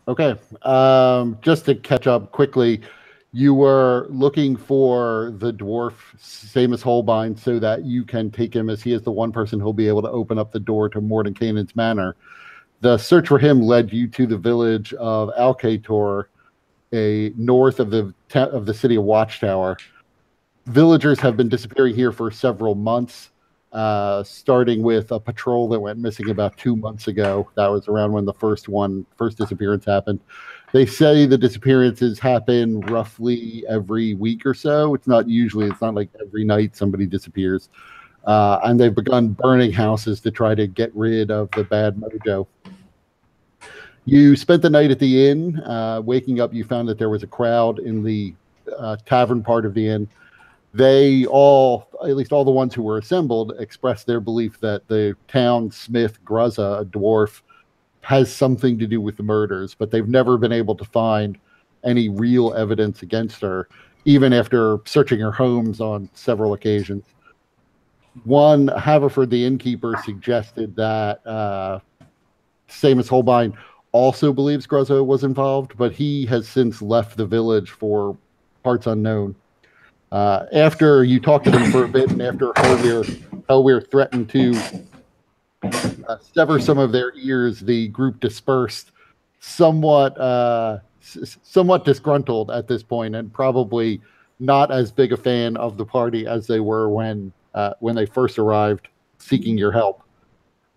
Okay. Just to catch up quickly, you were looking for the dwarf, same as Holbein, so that you can take him as he is the one person who'll be able to open up the door to Mordenkainen's manor. The search for him led you to the village of Alcator, a north of the city of Watchtower. Villagers have been disappearing here for several months, starting with a patrol that went missing about 2 months ago. That was around when the first disappearance happened. They say the disappearances happen roughly every week or so. It's not like every night somebody disappears. And they've begun burning houses to try to get rid of the bad mojo. You spent the night at the inn. Waking up, you found that there was a crowd in the tavern part of the inn. They all, at least all the ones who were assembled, expressed their belief that the town smith, Gruzza, a dwarf, has something to do with the murders, but they've never been able to find any real evidence against her, even after searching her homes on several occasions. One, Haverford, the innkeeper, suggested that same as Holbein, also believes Gruzzo was involved, but he has since left the village for parts unknown. After you talked to them for a bit, and after Helweir threatened to sever some of their ears, the group dispersed, somewhat somewhat disgruntled at this point, and probably not as big a fan of the party as they were when they first arrived seeking your help.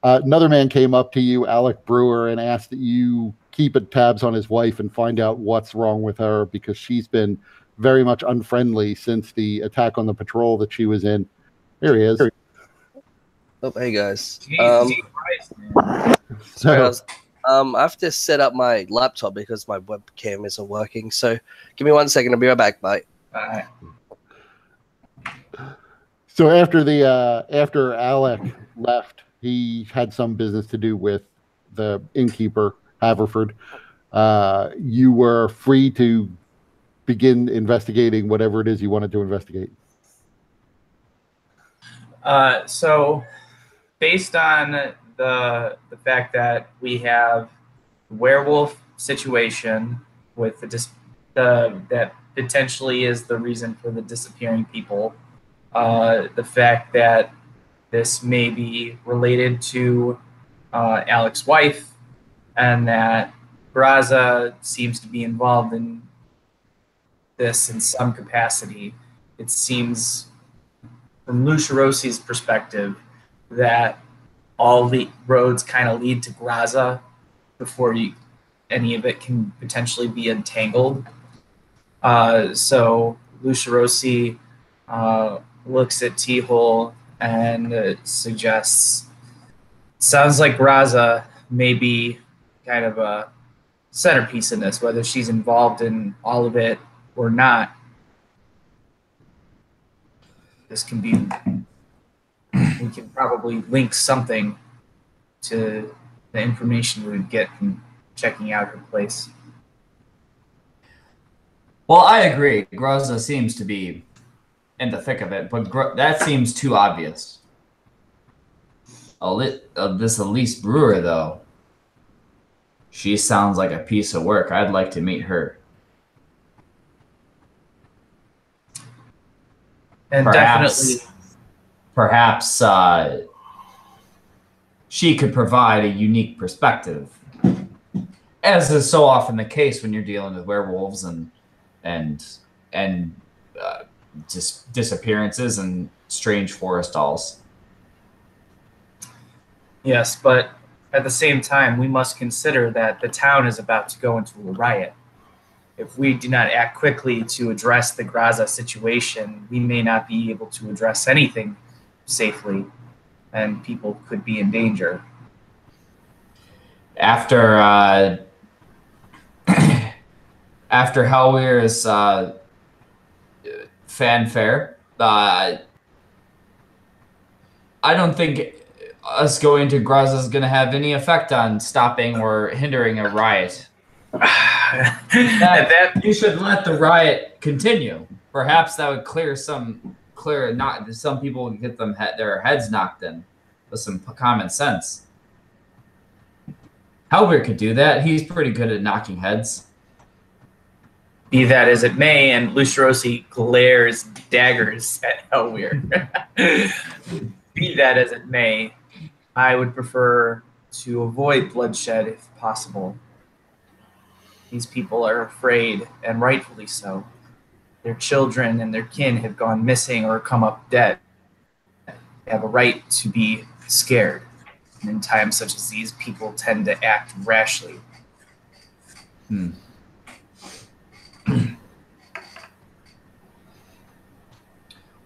Another man came up to you, Alec Brewer, and asked that you keep tabs on his wife and find out what's wrong with her, because she's been very much unfriendly since the attack on the patrol that she was in. There he is. Oh, hey guys. Jesus Christ, Sorry, I have to set up my laptop because my webcam isn't working. So give me 1 second. I'll be right back. Bye. Bye. So after Alec left, he had some business to do with the innkeeper, Haverford. You were free to begin investigating whatever it is you wanted to investigate. So, based on the fact that we have the werewolf situation with that potentially is the reason for the disappearing people, the fact that this may be related to Alec's wife, and that Braza seems to be involved in this in some capacity, it seems from Lucia Rossi's perspective that all the roads kind of lead to Graza before any of it can potentially be entangled. So Lucia Rossi looks at T-Hole and suggests, sounds like Graza may be kind of a centerpiece in this, whether she's involved in all of it or not. This can be, we can probably link something to the information we would get from checking out her place. Well, I agree. Graza seems to be in the thick of it, but that seems too obvious. This Elise Brewer, though, she sounds like a piece of work. I'd like to meet her. And perhaps she could provide a unique perspective, as is so often the case when you're dealing with werewolves and just disappearances and strange forest dolls. Yes, but at the same time, we must consider that the town is about to go into a riot. If we do not act quickly to address the Graza situation, we may not be able to address anything safely, and people could be in danger. After Helweir's fanfare, I don't think us going to Graza is going to have any effect on stopping or hindering a riot. You should let the riot continue. Perhaps that would clear some people would get their heads knocked in with some common sense. Halbert could do that. He's pretty good at knocking heads. Be that as it may, and Lucerosi glares daggers at Elweir. Be that as it may, I would prefer to avoid bloodshed if possible. These people are afraid, and rightfully so. Their children and their kin have gone missing or come up dead. They have a right to be scared. And in times such as these, people tend to act rashly.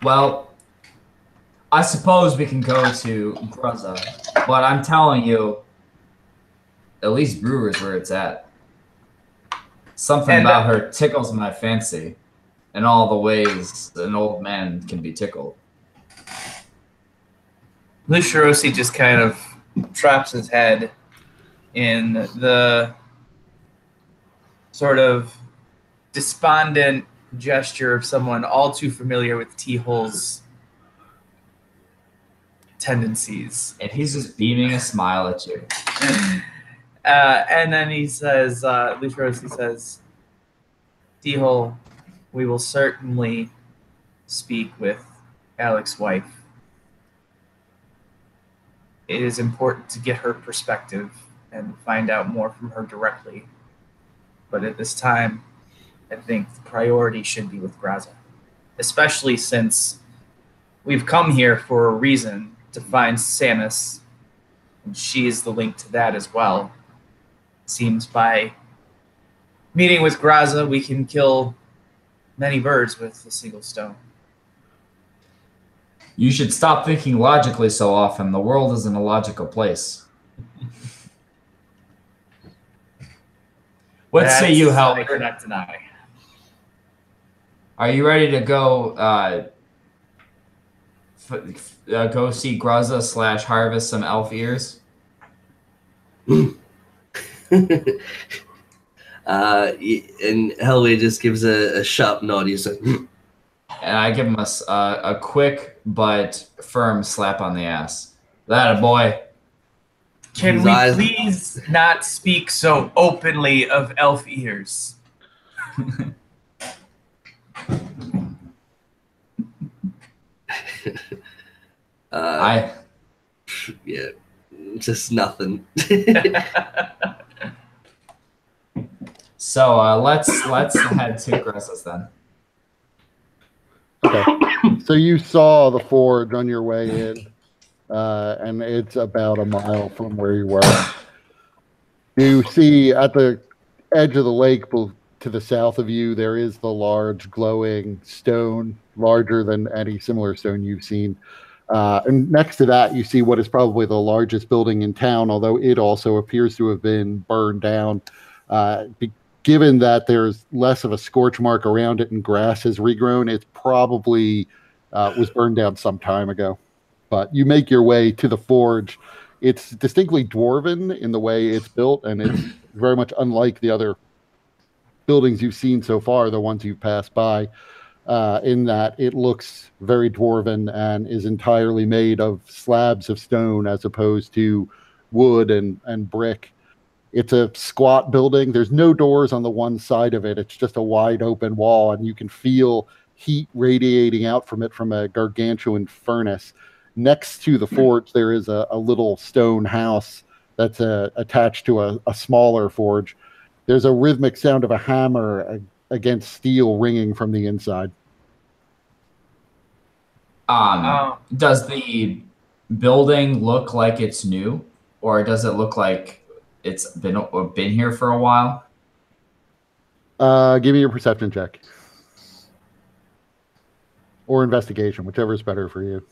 Well, I suppose we can go to Gruzza, but I'm telling you, at least Brewer's where it's at. Something about her tickles my fancy in all the ways an old man can be tickled. Lucerosi just kind of drops his head in the sort of despondent gesture of someone all too familiar with T-Hole's tendencies. And he's just beaming a smile at you. And then he says, Lucerosi says, T-Hole, we will certainly speak with Alex's wife. It is important to get her perspective and find out more from her directly. But at this time, I think the priority should be with Graza, especially since we've come here for a reason to find Samus, and she is the link to that as well. It seems by meeting with Graza, we can kill many birds with a single stone. You should stop thinking logically so often. The world is an illogical place. What say you, Hal? I cannot deny. Are you ready to go go see Graza / harvest some elf ears? And Helway just gives a sharp nod. He's like, And I give him a quick but firm slap on the ass. That a boy. Can we please not speak so openly of elf ears? Yeah, just nothing. So let's head to Graza's then. Okay. So you saw the forge on your way in, and it's about a mile from where you were. You see at the edge of the lake to the south of you, there is the large glowing stone, larger than any similar stone you've seen. And next to that, you see what is probably the largest building in town, although it also appears to have been burned down. Given that there's less of a scorch mark around it and grass has regrown, it probably was burned down some time ago. But you make your way to the forge. It's distinctly dwarven in the way it's built, and it's very much unlike the other buildings you've seen so far, the ones you've passed by, in that it looks very dwarven and is entirely made of slabs of stone as opposed to wood and brick. It's a squat building. There's no doors on the one side of it. It's just a wide open wall, and you can feel heat radiating out from it from a gargantuan furnace. Next to the forge, there is a little stone house that's attached to a smaller forge. There's a rhythmic sound of a hammer against steel ringing from the inside. Does the building look like it's new, or does it look like it's been here for a while? Give me your perception check. Or investigation, whichever is better for you.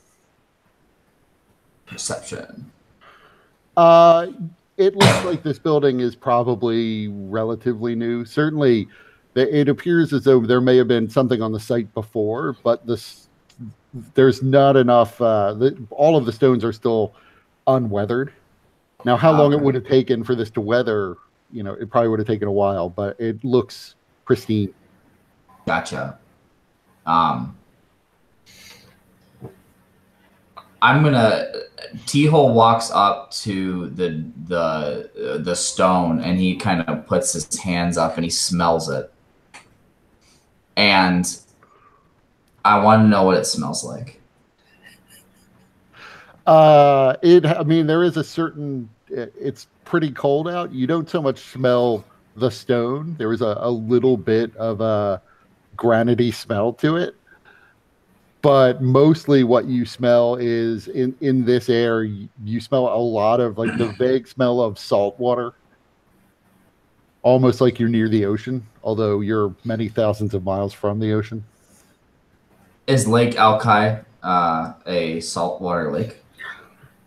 Perception. It looks like this building is probably relatively new. Certainly, it appears as though there may have been something on the site before, but there's not enough. All of the stones are still unweathered. Now, how long it would have taken for this to weather, it probably would have taken a while, but it looks pristine. Gotcha. T-Hole walks up to the stone, and he kind of puts his hands up and he smells it. And I want to know what it smells like. I mean, there is a certain. It's pretty cold out. You don't so much smell the stone. There is a little bit of a granity smell to it, but mostly what you smell is in this air. You smell a lot of like the vague smell of salt water, almost like you're near the ocean, although you're many thousands of miles from the ocean. Is Lake Alki a saltwater lake?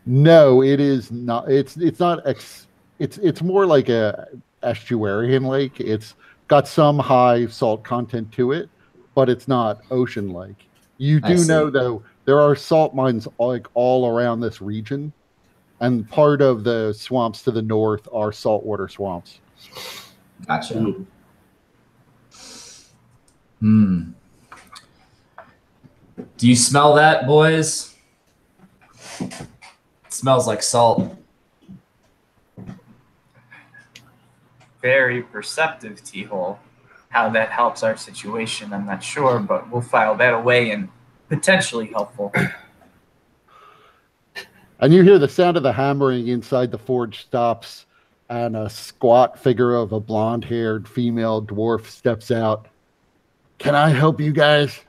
No, it is not. It's not. It's more like a estuarian lake. It's got some high salt content to it, but it's not ocean like. You do know though there are salt mines like all around this region, and part of the swamps to the north are saltwater swamps. Gotcha. Hmm. Do you smell that, boys? It smells like salt. Very perceptive, T-hole. How that helps our situation, I'm not sure, but we'll file that away and potentially helpful. And you hear the sound of the hammering inside the forge stops, and a squat figure of a blonde-haired female dwarf steps out. Can I help you guys?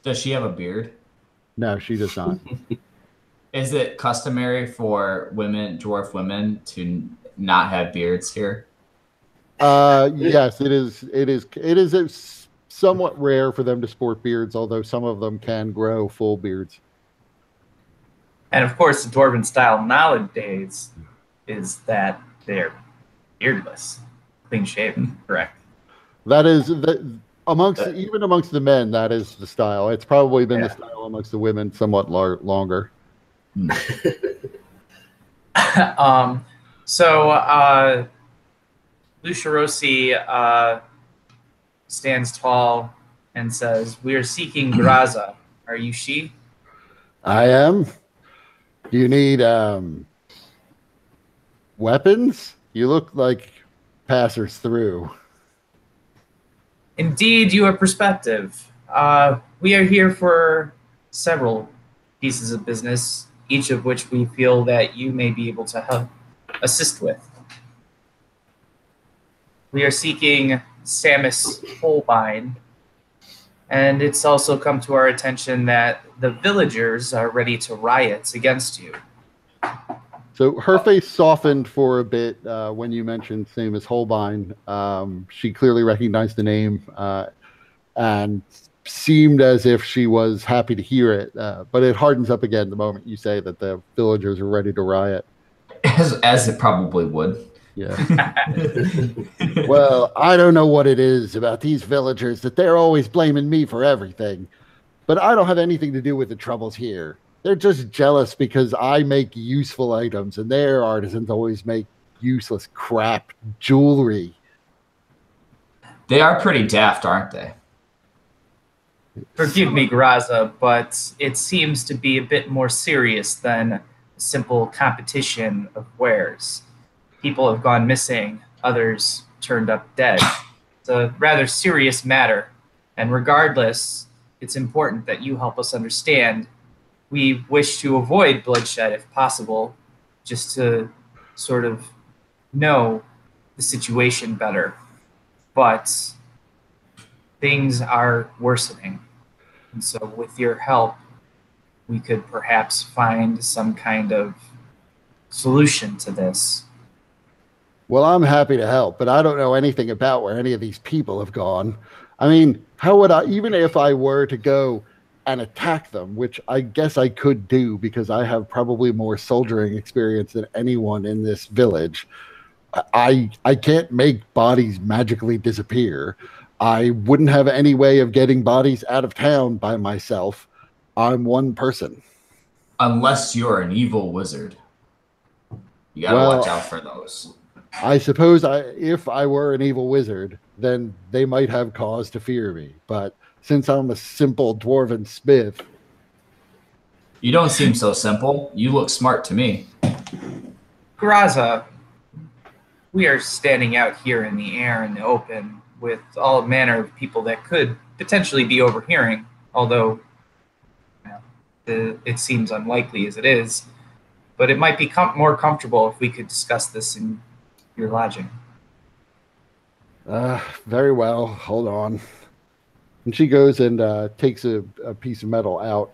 Does she have a beard? No, she does not. Is it customary for women, dwarf women, to not have beards here? Yes, it is. It is somewhat rare for them to sport beards, although some of them can grow full beards. And of course, the dwarven style nowadays is that they're beardless, clean shaven. Correct. That is even amongst the men. That is the style. It's probably been the style amongst the women somewhat longer. So Lucia Rossi stands tall and says, "We are seeking Graza. Are you she?" I am. Do you need weapons? You look like passers through. Indeed, you are perspective. We are here for several pieces of business, each of which we feel that you may be able to help assist with. We are seeking Samus Holbein, and it's also come to our attention that the villagers are ready to riot against you. So her face softened for a bit when you mentioned Samus Holbein. She clearly recognized the name and seemed as if she was happy to hear it, but it hardens up again the moment you say that the villagers are ready to riot. As it probably would. Yeah. Well, I don't know what it is about these villagers that they're always blaming me for everything, but I don't have anything to do with the troubles here. They're just jealous because I make useful items and their artisans always make useless crap jewelry. They are pretty daft, aren't they? Forgive me, Graza, but it seems to be a bit more serious than a simple competition of wares. People have gone missing, others turned up dead. It's a rather serious matter, and regardless, it's important that you help us understand. We wish to avoid bloodshed if possible, just to sort of know the situation better. But things are worsening. And so with your help, we could perhaps find some kind of solution to this. Well, I'm happy to help, but I don't know anything about where any of these people have gone. I mean, how would I, even if I were to go and attack them, which I guess I could do because I have probably more soldiering experience than anyone in this village, I can't make bodies magically disappear. I wouldn't have any way of getting bodies out of town by myself. I'm one person. Unless you're an evil wizard. You gotta watch out for those. I suppose if I were an evil wizard, then they might have cause to fear me. But since I'm a simple dwarven smith... You don't seem so simple. You look smart to me. Graza, we are standing out here in the air in the open with all manner of people that could potentially be overhearing, although it seems unlikely as it is. But it might be more comfortable if we could discuss this in your lodging. Very well. Hold on. And she goes and takes a piece of metal out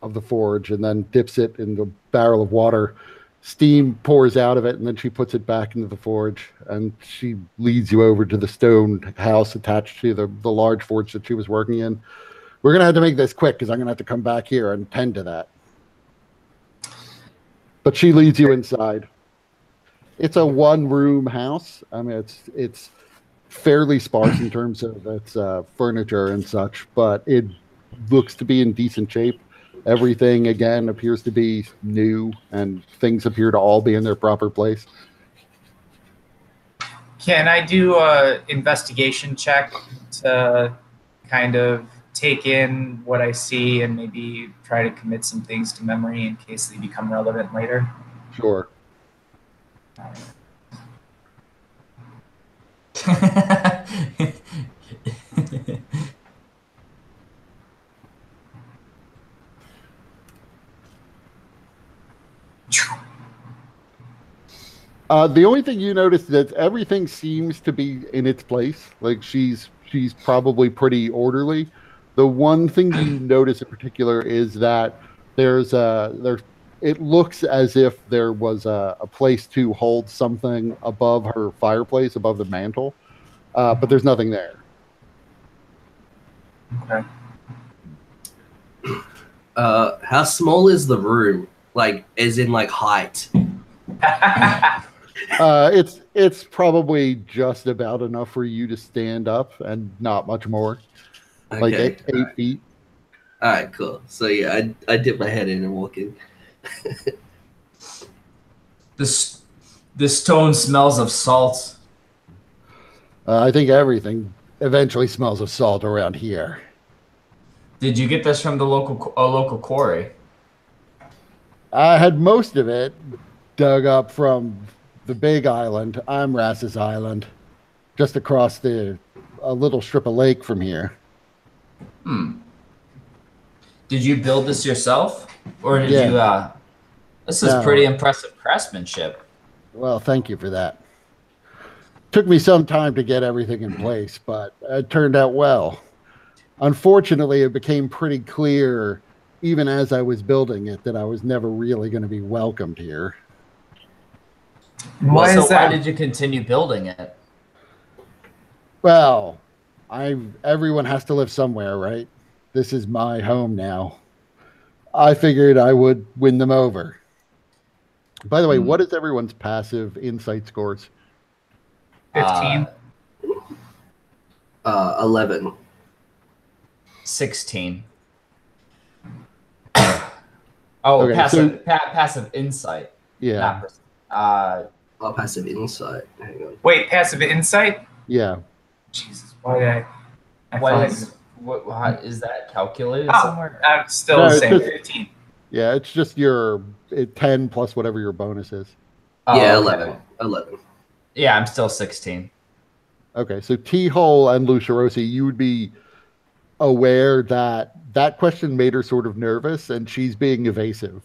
of the forge and then dips it in the barrel of water. Steam pours out of it, and then she puts it back into the forge, and she leads you over to the stone house attached to the large forge that she was working in. We're going to have to make this quick because I'm going to have to come back here and tend to that. But she leads you inside. It's a one-room house. I mean, it's fairly sparse in terms of its furniture and such, but it looks to be in decent shape. Everything, again, appears to be new, and things appear to all be in their proper place. Can I do an investigation check to kind of take in what I see and maybe try to commit some things to memory in case they become relevant later? Sure. The only thing you notice is that everything seems to be in its place. Like she's probably pretty orderly. The one thing you notice in particular is that it looks as if there was a place to hold something above her fireplace, above the mantle, but there's nothing there. Okay. How small is the room? Like, as in like height? It's probably just about enough for you to stand up and not much more. Okay. Like 8 feet. All right, cool. So yeah, I dip my head in and walk in. This stone smells of salt. I think everything eventually smells of salt around here. Did you get this from the local quarry? I had most of it dug up from the big island, Imras's Island, just across a little strip of lake from here. Did you build this yourself, or did you? This is pretty impressive craftsmanship. Well, thank you for that. Took me some time to get everything in place, but it turned out well. Unfortunately, it became pretty clear, even as I was building it, that I was never really going to be welcomed here. Why did you continue building it? Well, everyone has to live somewhere, right? This is my home now. I figured I would win them over. By the way, what is everyone's passive insight scores? 15. 11. 16. Okay, passive insight. Yeah. Passive insight. Hang on. Wait, passive insight? Yeah. Jesus, why did I What is that calculated somewhere? I'm still the same. 15. Yeah, it's just your 10 plus whatever your bonus is. Yeah, okay. 11. Yeah, I'm still 16. Okay, so T-Hole and Lucirosi, you would be aware that that question made her sort of nervous, and she's being evasive.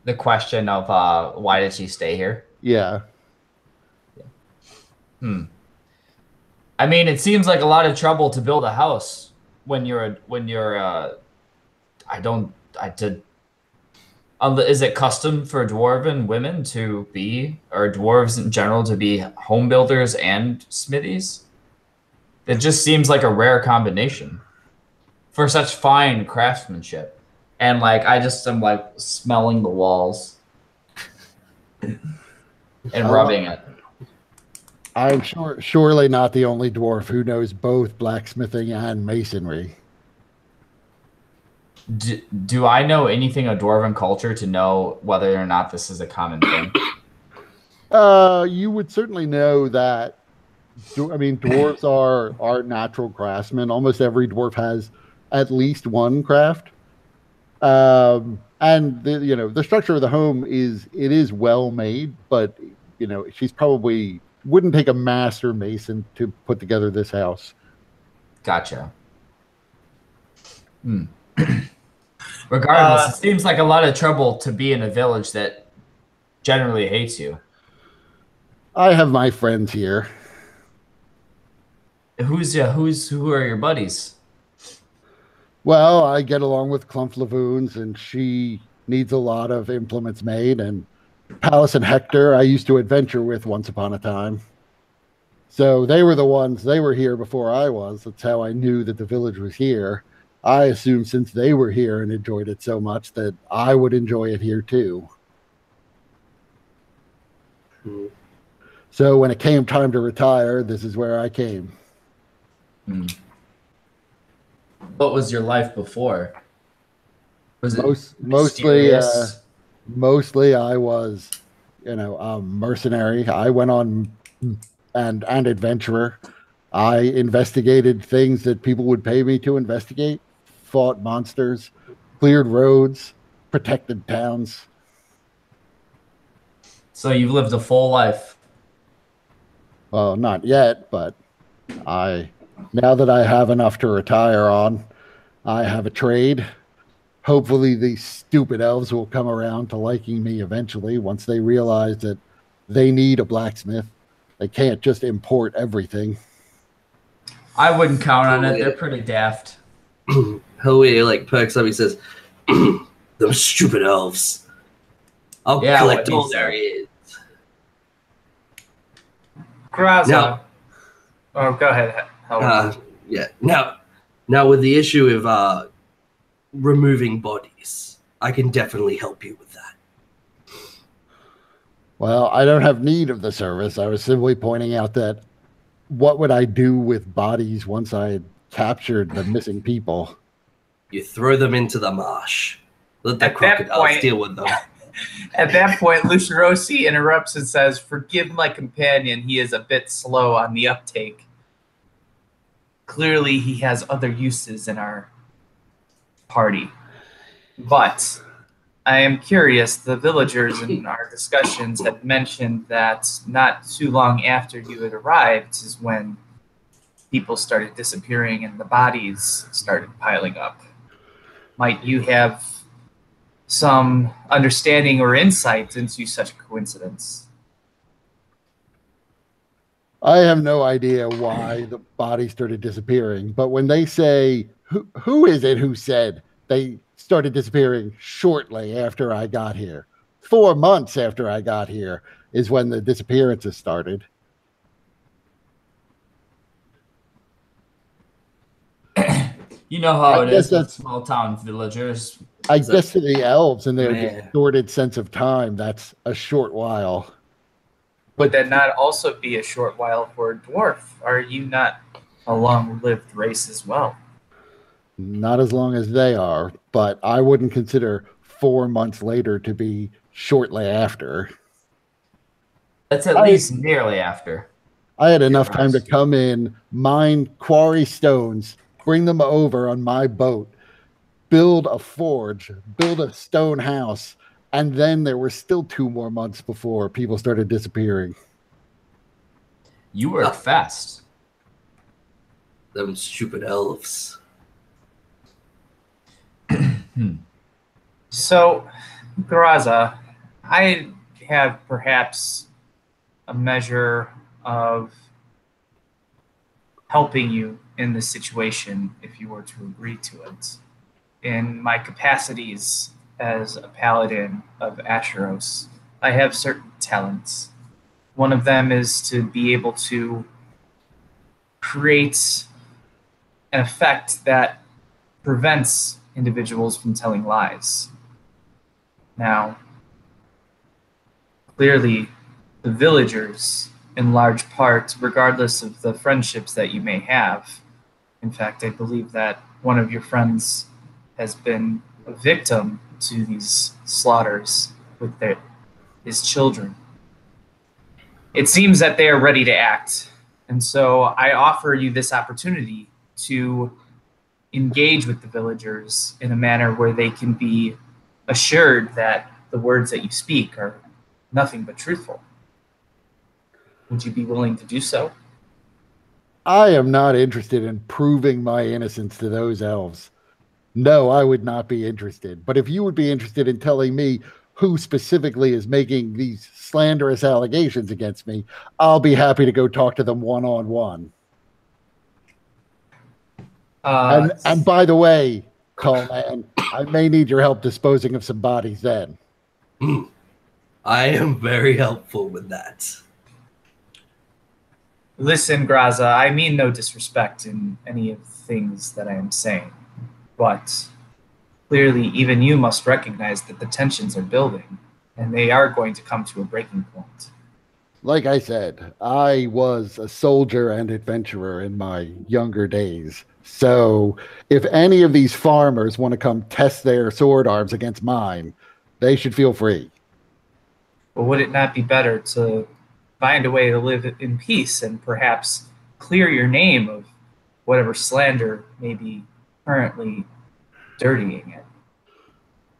The question of why did she stay here? Yeah. I mean, it seems like a lot of trouble to build a house when you're is it custom for dwarven women to be, or dwarves in general, to be home builders and smithies? It just seems like a rare combination for such fine craftsmanship. And like, I just am like smelling the walls and rubbing it. I'm surely not the only dwarf who knows both blacksmithing and masonry. Do I know anything of dwarven culture to know whether or not this is a common thing? You would certainly know that. I mean, dwarves are natural craftsmen. Almost every dwarf has at least one craft. And the structure of the home is well made, but she's probably wouldn't take a master mason to put together this house. Gotcha. Regardless, it seems like a lot of trouble to be in a village that generally hates you. I have my friends here. Who are your buddies? Well, I get along with Clump Lavoons, and she needs a lot of implements made. And Palace and Hector, I used to adventure with once upon a time. So they were the ones, they were here before I was. That's how I knew that the village was here. I assumed since they were here and enjoyed it so much that I would enjoy it here too. So when it came time to retire, this is where I came. What was your life before? Was it mostly I was, mercenary. I went on and adventurer. I investigated things that people would pay me to investigate, fought monsters, cleared roads, protected towns. So you've lived a full life. Well, not yet, but now that I have enough to retire on, I have a trade. Hopefully these stupid elves will come around to liking me eventually once they realize that they need a blacksmith. They can't just import everything. I wouldn't count on it. They're pretty daft. Howie perks up. He says, "Those stupid elves. I'll collect all there is." Graza. Go ahead. Yeah. Now with the issue of removing bodies, I can definitely help you with that. Well, I don't have need of the service. I was simply pointing out that what would I do with bodies once I had captured the missing people? You throw them into the marsh. Let the crocodiles deal with them. At that point, Lucirosi interrupts and says, "Forgive my companion. He is a bit slow on the uptake. Clearly, he has other uses in our party. But I am curious, the villagers in our discussions had mentioned that not too long after you had arrived is when people started disappearing and the bodies started piling up. Might you have some understanding or insight into such a coincidence?" I have no idea why the bodies started disappearing, but when they say, who is it who said they started disappearing shortly after I got here? 4 months after I got here is when the disappearances started. You know how it is with small town villagers. I guess to the elves and their distorted sense of time, that's a short while. Would that not also be a short while for a dwarf? Are you not a long-lived race as well? Not as long as they are, but I wouldn't consider 4 months later to be shortly after. That's at least nearly after. I had enough time to come in, mine quarry stones, bring them over on my boat, build a forge, build a stone house, and then there were still 2 more months before people started disappearing. You work fast. Them stupid elves. So, Graza, I have perhaps a measure of helping you in this situation if you were to agree to it. In my capacities as a paladin of Asheros, I have certain talents. One of them is to be able to create an effect that prevents individuals from telling lies. Now, clearly, the villagers, in large part, regardless of the friendships that you may have, in fact, I believe that one of your friends has been a victim to these slaughters with his children. It seems that they are ready to act, and so I offer you this opportunity to engage with the villagers in a manner where they can be assured that the words that you speak are nothing but truthful. Would you be willing to do so? I am not interested in proving my innocence to those elves. No, I would not be interested. But if you would be interested in telling me who specifically is making these slanderous allegations against me, I'll be happy to go talk to them one-on-one. And by the way, tall man, I may need your help disposing of some bodies then. I am very helpful with that. Listen, Graza, I mean no disrespect in any of the things that I am saying, but clearly even you must recognize that the tensions are building, and they are going to come to a breaking point. Like I said, I was a soldier and adventurer in my younger days. So if any of these farmers want to come test their sword arms against mine, they should feel free. But would it not be better to find a way to live in peace and perhaps clear your name of whatever slander may be currently dirtying it?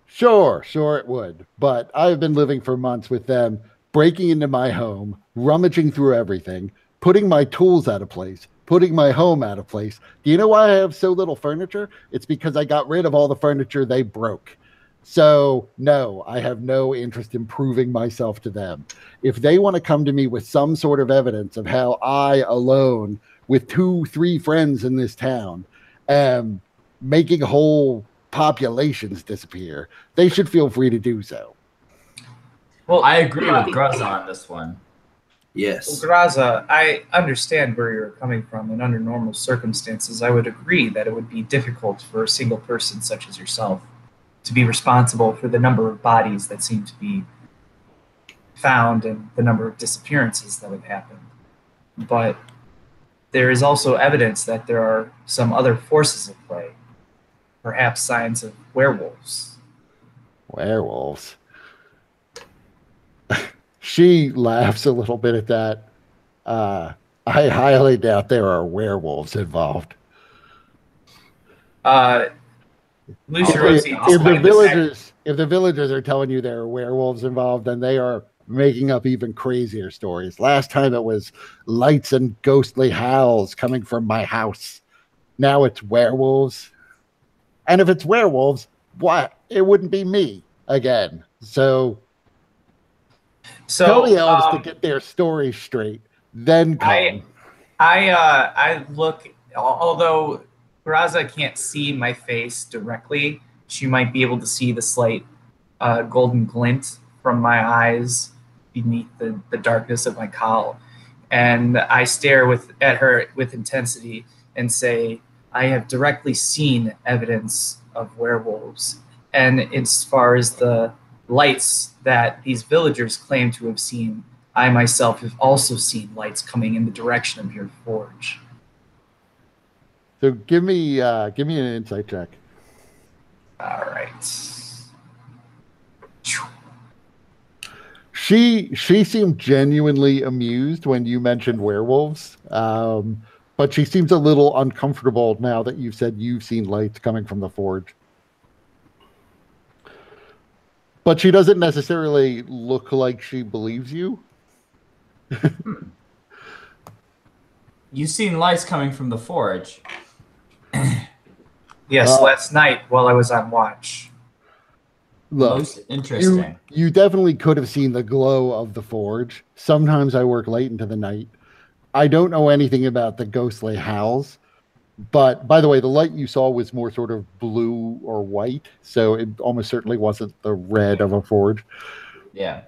Sure it would. But I've been living for months with them, breaking into my home, rummaging through everything, putting my tools out of place, putting my home out of place. Do you know why I have so little furniture? It's because I got rid of all the furniture they broke. So, no, I have no interest in proving myself to them. If they want to come to me with some sort of evidence of how I alone, with 2-3 friends in this town, am making whole populations disappear, they should feel free to do so. Well, I agree with Graza on this one. Yes. Well, Graza, I understand where you're coming from, and under normal circumstances, I would agree that it would be difficult for a single person such as yourself to be responsible for the number of bodies that seem to be found and the number of disappearances that have happened. But there is also evidence that there are some other forces at play, perhaps signs of werewolves. Werewolves? She laughs a little bit at that. I highly doubt there are werewolves involved. If the villagers are telling you there are werewolves involved, then they are making up even crazier stories. Last time it was lights and ghostly howls coming from my house. Now it's werewolves. And if it's werewolves, what? It wouldn't be me again. So tell the elves to get their story straight, then come. I look, although Graza can't see my face directly, she might be able to see the slight golden glint from my eyes beneath the darkness of my cowl. And I stare at her with intensity and say, I have directly seen evidence of werewolves. And as far as the lights that these villagers claim to have seen, I myself have also seen lights coming in the direction of your forge. So give me an insight check. All right. She seemed genuinely amused when you mentioned werewolves, but she seems a little uncomfortable now that you've said you've seen lights coming from the forge. But she doesn't necessarily look like she believes you. You've seen lights coming from the forge. Yes, last night while I was on watch. Look, most interesting. You definitely could have seen the glow of the forge. Sometimes I work late into the night. I don't know anything about the ghostly howls. But by the way, the light you saw was more sort of blue or white. So it almost certainly wasn't the red of a forge. Yeah.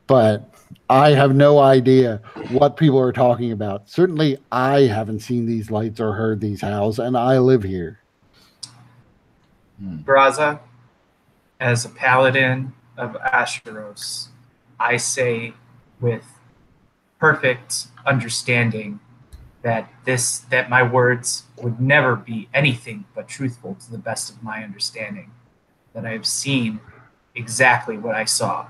But I have no idea what people are talking about. Certainly, I haven't seen these lights or heard these howls, and I live here. Graza, as a paladin of Asheros, I say with perfect understanding that my words would never be anything but truthful to the best of my understanding. That I have seen exactly what I saw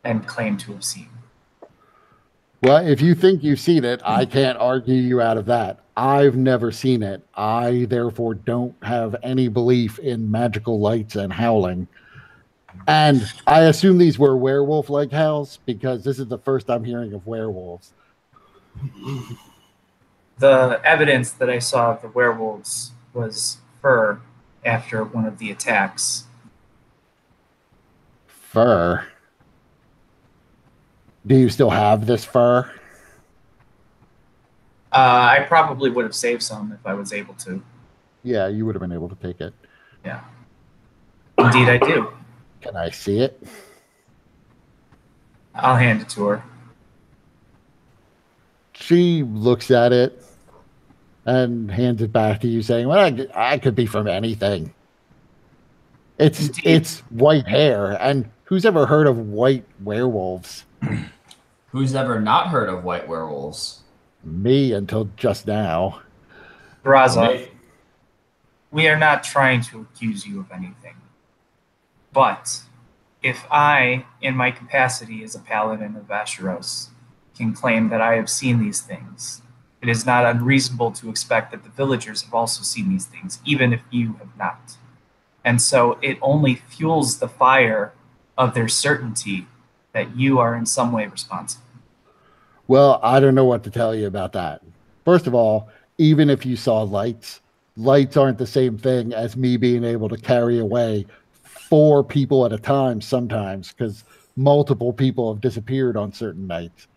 and claim to have seen. Well, if you think you've seen it, I can't argue you out of that. I've never seen it. I, therefore, don't have any belief in magical lights and howling. And I assume these were werewolf-like howls, because this is the first I'm hearing of werewolves. The evidence that I saw of the werewolves was fur after one of the attacks. Fur? Do you still have this fur? I probably would have saved some if I was able to. Yeah, you would have been able to take it. Yeah. Indeed, I do. Can I see it? I'll hand it to her. She looks at it and hands it back to you, saying, "Well, I could be from anything. It's white hair, and who's ever heard of white werewolves? Who's ever not heard of white werewolves? Me until just now." Graza, we are not trying to accuse you of anything. But if I, in my capacity as a paladin of Vacheros, can claim that I have seen these things, it is not unreasonable to expect that the villagers have also seen these things, even if you have not. And so it only fuels the fire of their certainty that you are in some way responsible. Well, I don't know what to tell you about that. First of all, even if you saw lights, lights aren't the same thing as me being able to carry away 4 people at a time sometimes, because multiple people have disappeared on certain nights.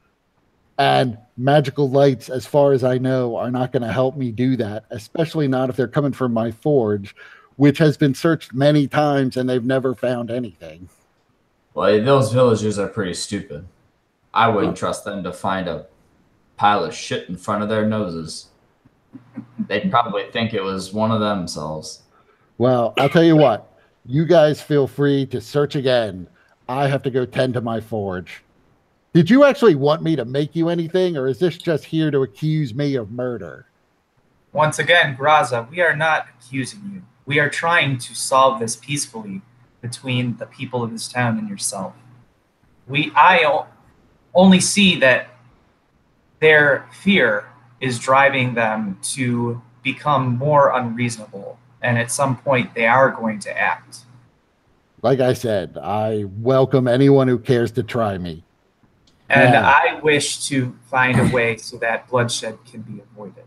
And magical lights, as far as I know, are not going to help me do that, especially not if they're coming from my forge, which has been searched many times and they've never found anything. Well, those villagers are pretty stupid. I wouldn't trust them to find a pile of shit in front of their noses. They'd probably think it was one of themselves. Well, I'll tell you what. You guys feel free to search again. I have to go tend to my forge. Did you actually want me to make you anything, or is this just here to accuse me of murder? Once again, Graza, we are not accusing you. We are trying to solve this peacefully between the people of this town and yourself. I only see that their fear is driving them to become more unreasonable, and at some point they are going to act. Like I said, I welcome anyone who cares to try me. And Yeah. I wish to find a way so that bloodshed can be avoided.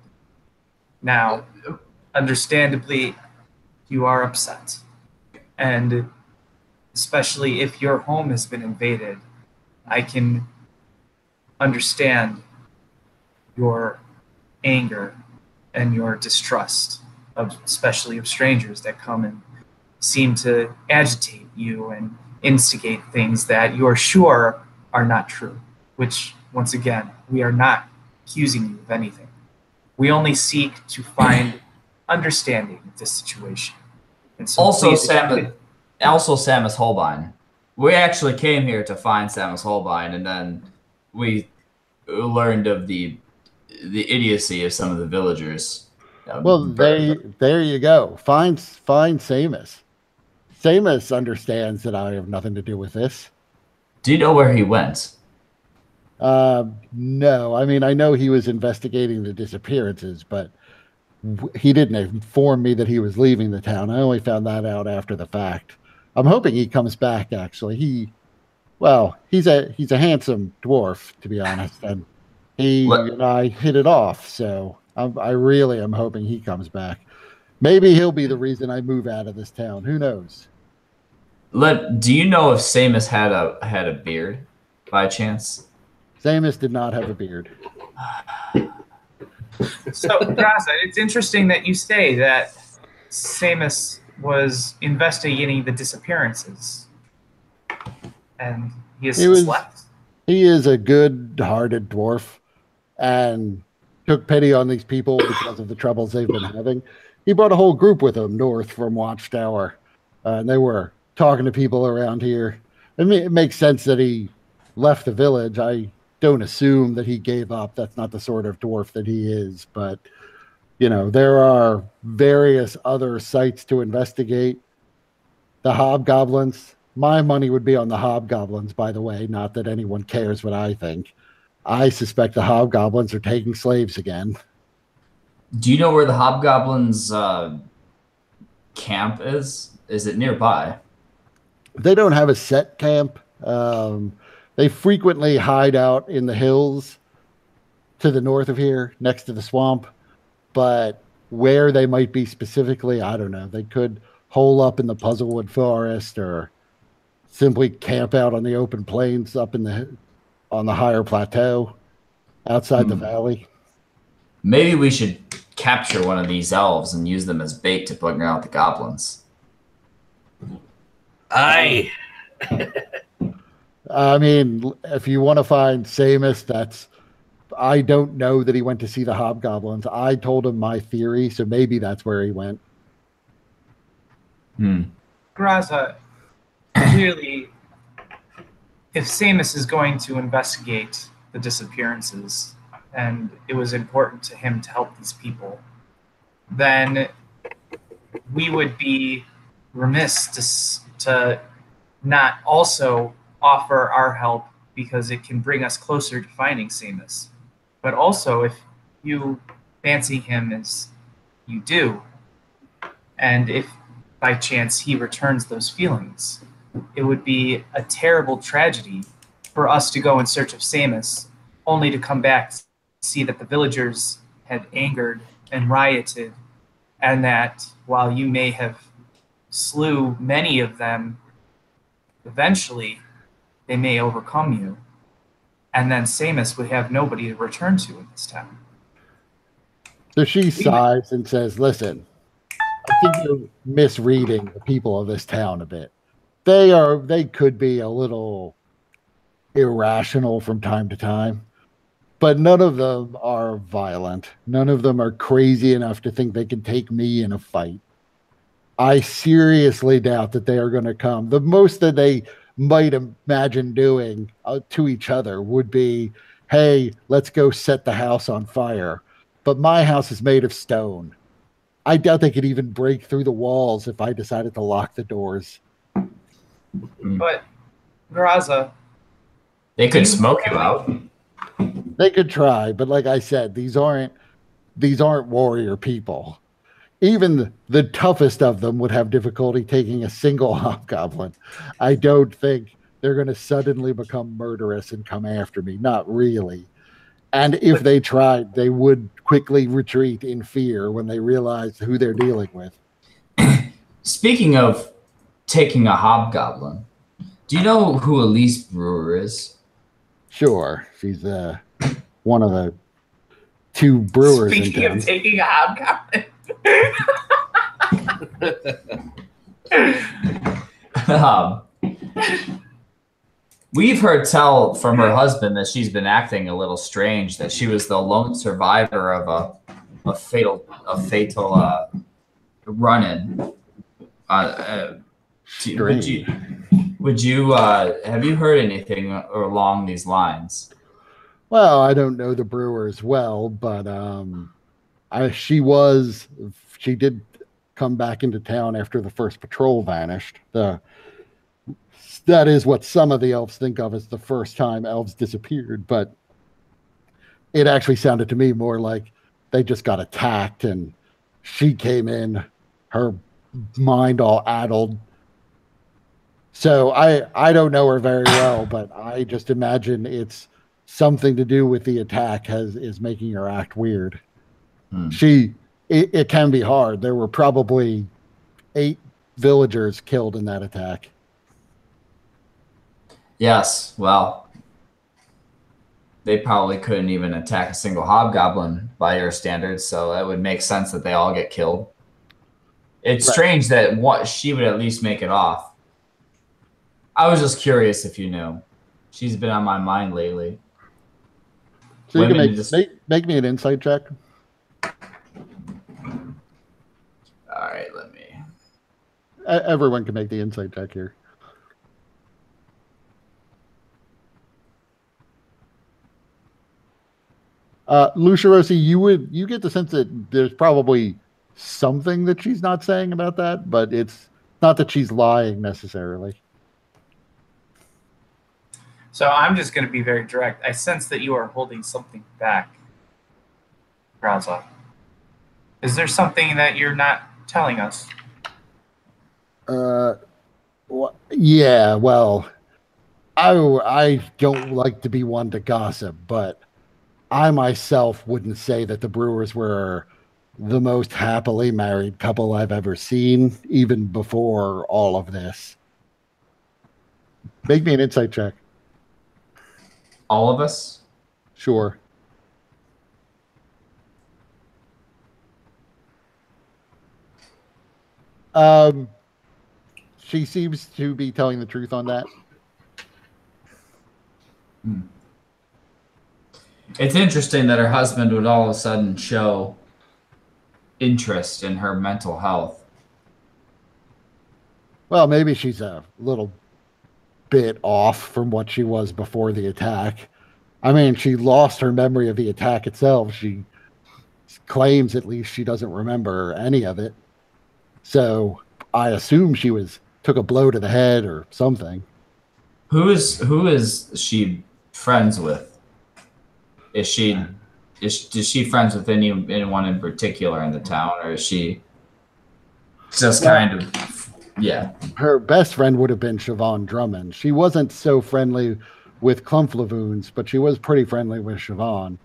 Now, understandably, you are upset. And especially if your home has been invaded, I can understand your anger and your distrust, especially of strangers that come and seem to agitate you and instigate things that you are sure are not true, which, once again, we are not accusing you of anything. We only seek to find understanding of this situation. And so Also, please, Samus Holbein. We actually came here to find Samus Holbein, and then we learned of the idiocy of some of the villagers. Well, there you go. Find Samus. Samus understands that I have nothing to do with this. Do you know where he went? No. I mean, I know he was investigating the disappearances, but he didn't inform me that he was leaving the town. I only found that out after the fact. I'm hoping he comes back, actually. He's a handsome dwarf, to be honest, and he and I hit it off, so I really am hoping he comes back. Maybe he'll be the reason I move out of this town. Who knows? Do you know if Samus had a beard by chance? Samus did not have a beard. So, Graza, it's interesting that you say that Samus was investigating the disappearances, and he has left. He is a good-hearted dwarf, and took pity on these people because of the troubles they've been having. He brought a whole group with him north from Watchtower, and they were talking to people around here. I mean, it makes sense that he left the village. I don't assume that he gave up. That's not the sort of dwarf that he is. But, there are various other sites to investigate. The hobgoblins. My money would be on the hobgoblins, by the way. Not that anyone cares what I think. I suspect the hobgoblins are taking slaves again. Do you know where the hobgoblins' camp is? Is it nearby? They don't have a set camp. They frequently hide out in the hills, to the north of here, next to the swamp. But where they might be specifically, I don't know. They could hole up in the Puzzlewood Forest or simply camp out on the open plains up on the higher plateau outside the valley. Maybe we should capture one of these elves and use them as bait to bring out the goblins. Aye. I mean, if you want to find Samus, I don't know that he went to see the hobgoblins. I told him my theory, so maybe that's where he went. Graza, clearly, if Samus is going to investigate the disappearances, and it was important to him to help these people, then we would be remiss to not also offer our help, because it can bring us closer to finding Samus. But also, if you fancy him as you do, and if by chance he returns those feelings, it would be a terrible tragedy for us to go in search of Samus, only to come back to see that the villagers had angered and rioted, and that while you may have slew many of them, eventually they may overcome you, and then Samus would have nobody to return to in this town. So she sighs and says, listen, I think you're misreading the people of this town a bit. They could be a little irrational from time to time, but none of them are violent. None of them are crazy enough to think they can take me in a fight. I seriously doubt that they are going to come. The most that they might imagine doing to each other would be, hey, let's go set the house on fire. But my house is made of stone. I doubt they could even break through the walls if I decided to lock the doors. But, Graza, they could smoke you out. They could try, but like I said, these aren't warrior people. Even the toughest of them would have difficulty taking a single hobgoblin. I don't think they're going to suddenly become murderous and come after me. Not really. And if they tried, they would quickly retreat in fear when they realize who they're dealing with. Speaking of taking a hobgoblin, do you know who Elise Brewer is? Sure. She's one of the two brewers. Speaking of taking a hobgoblin. We've heard tell from her husband that she's been acting a little strange, that she was the lone survivor of a fatal run-in. Would you have you heard anything along these lines? Well, I don't know the Brewers well, but she did come back into town after the first patrol vanished. That is what some of the elves think of as the first time elves disappeared, but it actually sounded to me more like they just got attacked and she came in, her mind all addled. So I don't know her very well, but I just imagine it's something to do with the attack is making her act weird. It can be hard. There were probably 8 villagers killed in that attack. Yes, well, they probably couldn't even attack a single hobgoblin by your standards, so it would make sense that they all get killed. It's strange that she would at least make it off. I was just curious if you knew. She's been on my mind lately. So you can make me an insight check. All right, let me. Everyone can make the insight check here. Lucia Rossi, you get the sense that there's probably something that she's not saying about that, but it's not that she's lying necessarily. So I'm just going to be very direct. I sense that you are holding something back, Graza. Is there something that you're not telling us? Yeah, well, I don't like to be one to gossip, but I myself wouldn't say that the Brewers were the most happily married couple I've ever seen, even before all of this. Make me an insight check. All of us? Sure. She seems to be telling the truth on that. It's interesting that her husband would all of a sudden show interest in her mental health. Well, maybe she's a little bit off from what she was before the attack. I mean, she lost her memory of the attack itself. She claims at least she doesn't remember any of it. So I assume she took a blow to the head or something. Who is she friends with? Is she friends with anyone in particular in the town, or is she just kind of, yeah? Her best friend would have been Siobhan Drummond. She wasn't so friendly with Clumflavoons, but she was pretty friendly with Siobhan.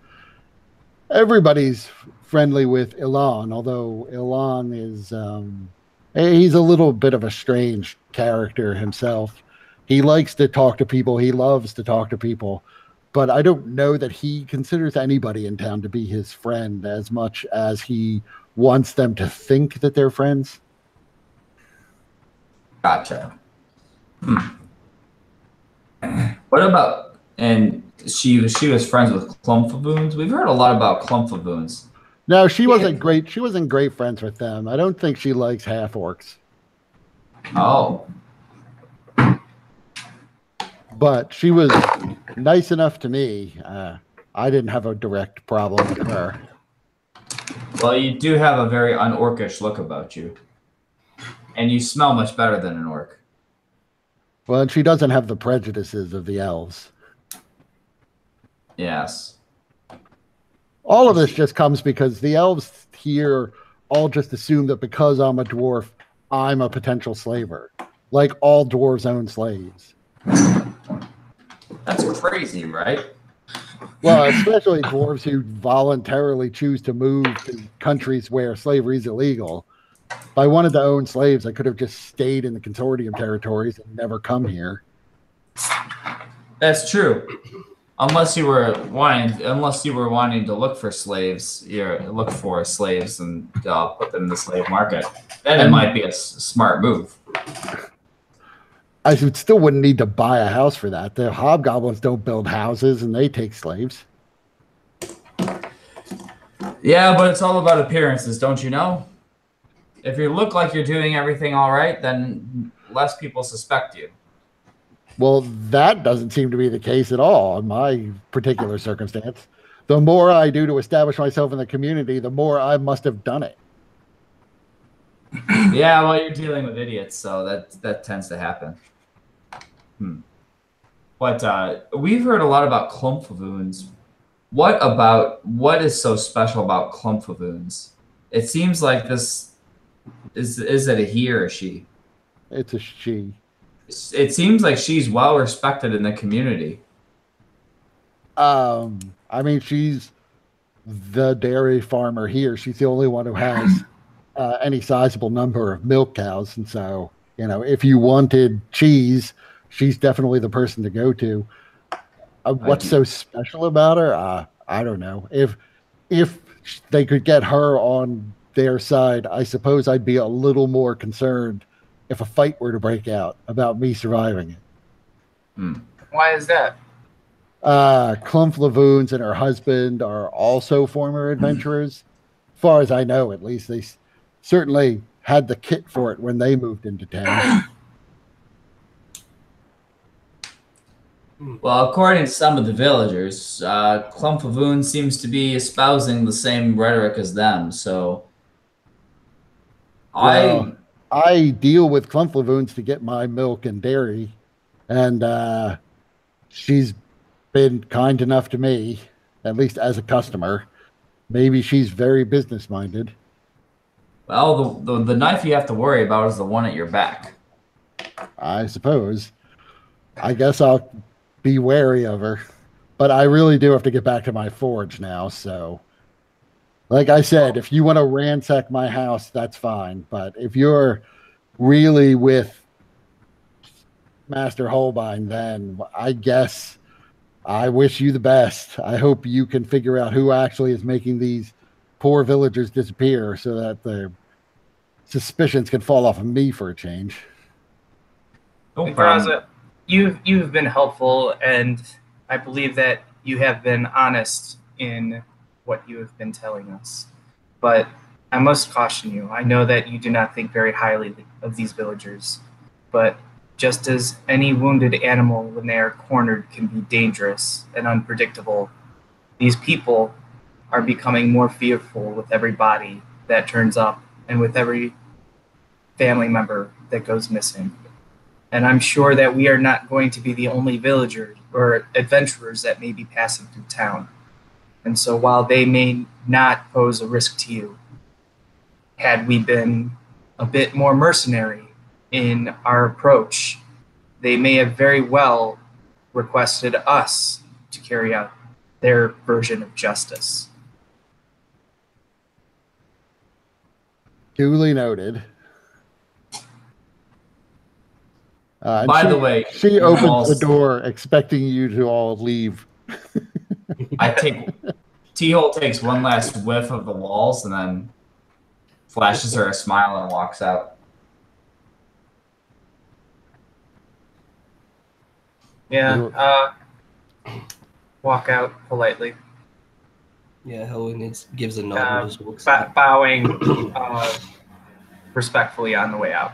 Everybody's friendly with Ilan, although Ilan is he's a little bit of a strange character himself. He likes to talk to people. He loves to talk to people. But I don't know that he considers anybody in town to be his friend as much as he wants them to think that they're friends. Gotcha. What about, and she was friends with Clumflavoons? We've heard a lot about Clumflavoons. No, she wasn't great. She wasn't great friends with them. I don't think she likes half orcs. Oh. But she was nice enough to me. I didn't have a direct problem with her. Well, you do have a very un-orcish look about you. And you smell much better than an orc. Well, and she doesn't have the prejudices of the elves. Yes. All of this just comes because the elves here all just assume that because I'm a dwarf, I'm a potential slaver. Like all dwarves own slaves. That's crazy, right? Well, especially dwarves who voluntarily choose to move to countries where slavery is illegal. If I wanted to own slaves, I could have just stayed in the consortium territories and never come here. That's true. Unless you were wanting to look for slaves, look for slaves and put them in the slave market. Then it might be a smart move. I still wouldn't need to buy a house for that. The hobgoblins don't build houses, and they take slaves. Yeah, but it's all about appearances, don't you know? If you look like you're doing everything all right, then less people suspect you. Well, that doesn't seem to be the case at all in my particular circumstance. The more I do to establish myself in the community, the more I must have done it. Yeah, well, you're dealing with idiots, so that tends to happen. But we've heard a lot about Clumflavoons. What is so special about Clumflavoons? It seems like this is it a he or a she? It's a she. It seems like she's well respected in the community. I mean, she's the dairy farmer here. She's the only one who has any sizable number of milk cows. And so, if you wanted cheese, she's definitely the person to go to. What's so special about her? I don't know. If they could get her on their side, I suppose I'd be a little more concerned if a fight were to break out about me surviving it. Why is that? Clumflavoons and her husband are also former adventurers. As far as I know, at least, they certainly had the kit for it when they moved into town. Well, according to some of the villagers, Clumflavoon seems to be espousing the same rhetoric as them, so... I deal with Clumflavoons to get my milk and dairy, and she's been kind enough to me, at least as a customer. Maybe she's very business-minded. Well, the knife you have to worry about is the one at your back. I suppose. I guess I'll be wary of her. But I really do have to get back to my forge now, so like I said, if you want to ransack my house, that's fine. But if you're really with Master Holbein, then I guess I wish you the best. I hope you can figure out who actually is making these poor villagers disappear so that the suspicions can fall off of me for a change. No problem. Graza, you've been helpful, and I believe that you have been honest in what you have been telling us. But I must caution you. I know that you do not think very highly of these villagers, but just as any wounded animal when they are cornered can be dangerous and unpredictable, these people are becoming more fearful with every body that turns up and with every family member that goes missing. And I'm sure that we are not going to be the only villagers or adventurers that may be passing through town. And so while they may not pose a risk to you, had we been a bit more mercenary in our approach, they may have very well requested us to carry out their version of justice. Duly noted. By the way, she opens walls- the door expecting you to all leave. T-Hole takes one last whiff of the walls and then flashes her a smile and walks out. Yeah, walk out politely. Yeah, Helen gives a nod and just walks out. Bowing respectfully on the way out.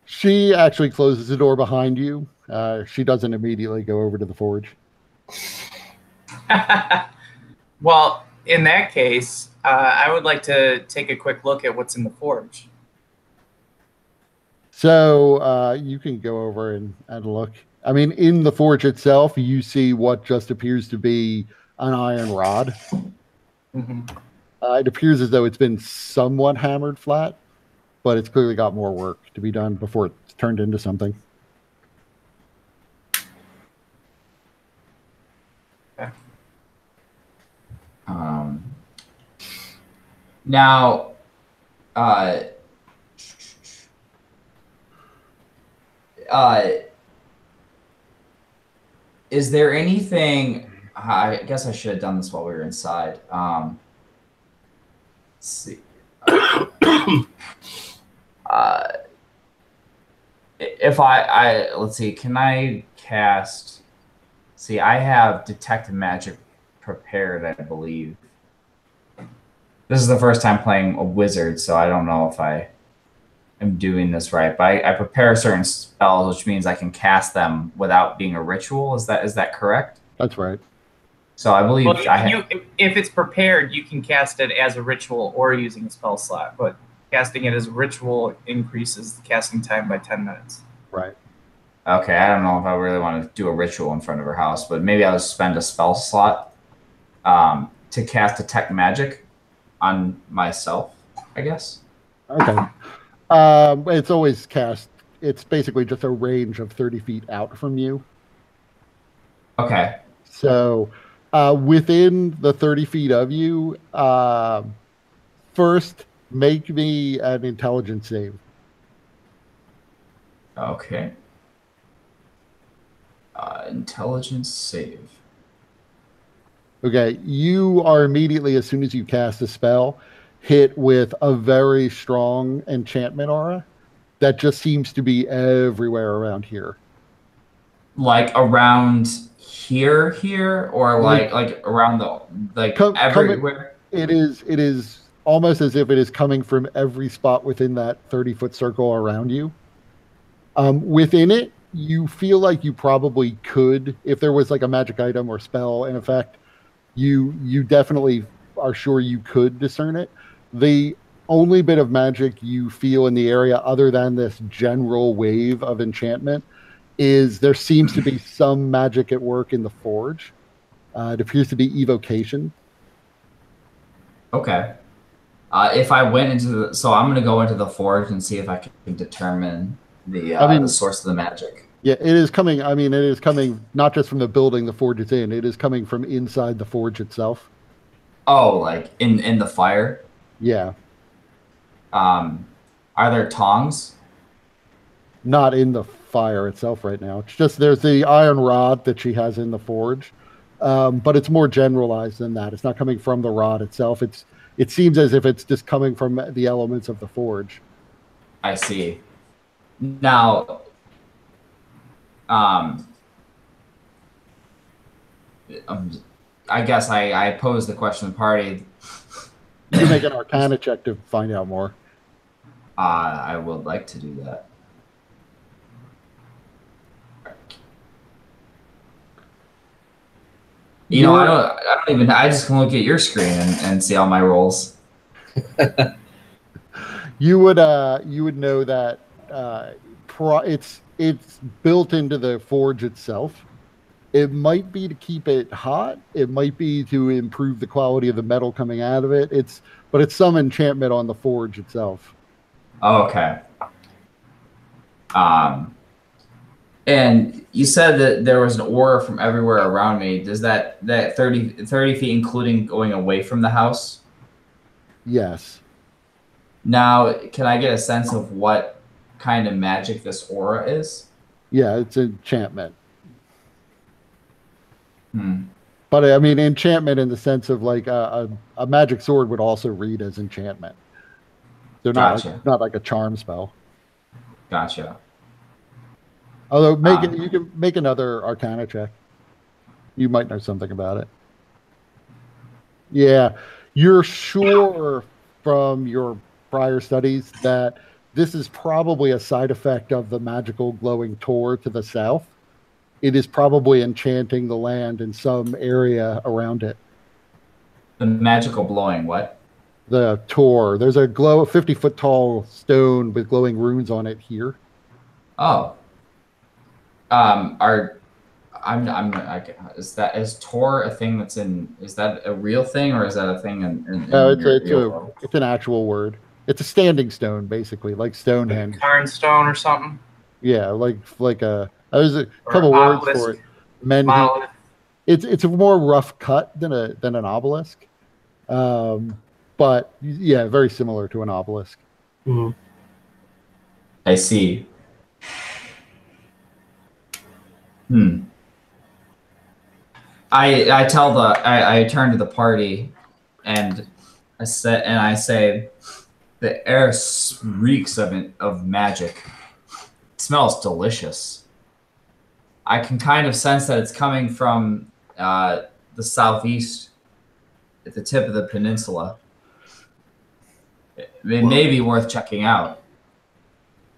She actually closes the door behind you. She doesn't immediately go over to the forge. Well, in that case, I would like to take a quick look at what's in the forge. So you can go over and look. I mean, in the forge itself, you see what just appears to be an iron rod. Mm-hmm. It appears as though it's been somewhat hammered flat, but it's clearly got more work to be done before it's turned into something. Okay. Now, is there anything? I guess I should have done this while we were inside. Let's see. If let's see, can I cast? See, I have detect magic prepared, I believe. This is the first time playing a wizard, so I don't know if I am doing this right. But I prepare certain spells, which means I can cast them without being a ritual. Is that correct? That's right. So I believe if it's prepared, you can cast it as a ritual or using a spell slot. But casting it as a ritual increases the casting time by 10 minutes. Right. Okay, I don't know if I really want to do a ritual in front of her house, but maybe I'll spend a spell slot to cast detect magic on myself, I guess. Okay. It's always cast. It's basically just a range of 30 feet out from you. Okay. So within the 30 feet of you, first make me an intelligence save. Okay. Intelligence save. Okay, you are immediately, as soon as you cast a spell, hit with a very strong enchantment aura that just seems to be everywhere around here. Like around here, or like around everywhere. It is almost as if it is coming from every spot within that 30-foot circle around you. Within it, you feel like you probably could, if there was like a magic item or spell in effect, you definitely are sure you could discern it. The only bit of magic you feel in the area, other than this general wave of enchantment, is there seems to be some magic at work in the forge. It appears to be evocation. Okay. If I went into so I'm going to go into the forge and see if I can determine the source of the magic. Yeah, it is coming. I mean, it is coming not just from the building the forge is in. It is coming from inside the forge itself. Oh, like in the fire. Yeah, Are there tongs? not in the fire itself right now. It's just there's the iron rod that she has in the forge, but it's more generalized than that. It's not coming from the rod itself. It seems as if it's just coming from the elements of the forge. I see. Now, um, I guess I posed the question to the party. You can make an Arcana check to find out more. I would like to do that. You know, I don't even. I just can look at your screen and see all my rolls. You would know that it's built into the forge itself. It might be to keep it hot. It might be to improve the quality of the metal coming out of it. But it's some enchantment on the forge itself. Oh, okay. And you said that there was an aura from everywhere around me. Does that 30 feet including going away from the house? Yes. Now, can I get a sense of what kind of magic this aura is? Yeah, it's enchantment. Hmm. But I mean, enchantment in the sense of like a magic sword would also read as enchantment. They're Gotcha. not like a charm spell. Gotcha. Although you can make another Arcana check. You might know something about it. Yeah, you're sure from your prior studies that this is probably a side effect of the magical glowing tor to the south. It is probably enchanting the land in some area around it. The magical blowing what? The tor. There's a 50-foot tall stone with glowing runes on it here. Oh. Is Tor a thing that's in? Is that a real thing or is that a thing in No, your it's an actual word. It's a standing stone, basically, like Stonehenge. Like Carnstone or something. Yeah, like there's a couple words for it. Monolith. It's a more rough cut than an obelisk, but yeah, very similar to an obelisk. Mm-hmm. I see. I turn to the party and I say the air reeks of magic. It smells delicious. I can kind of sense that it's coming from the southeast at the tip of the peninsula. It may be worth checking out.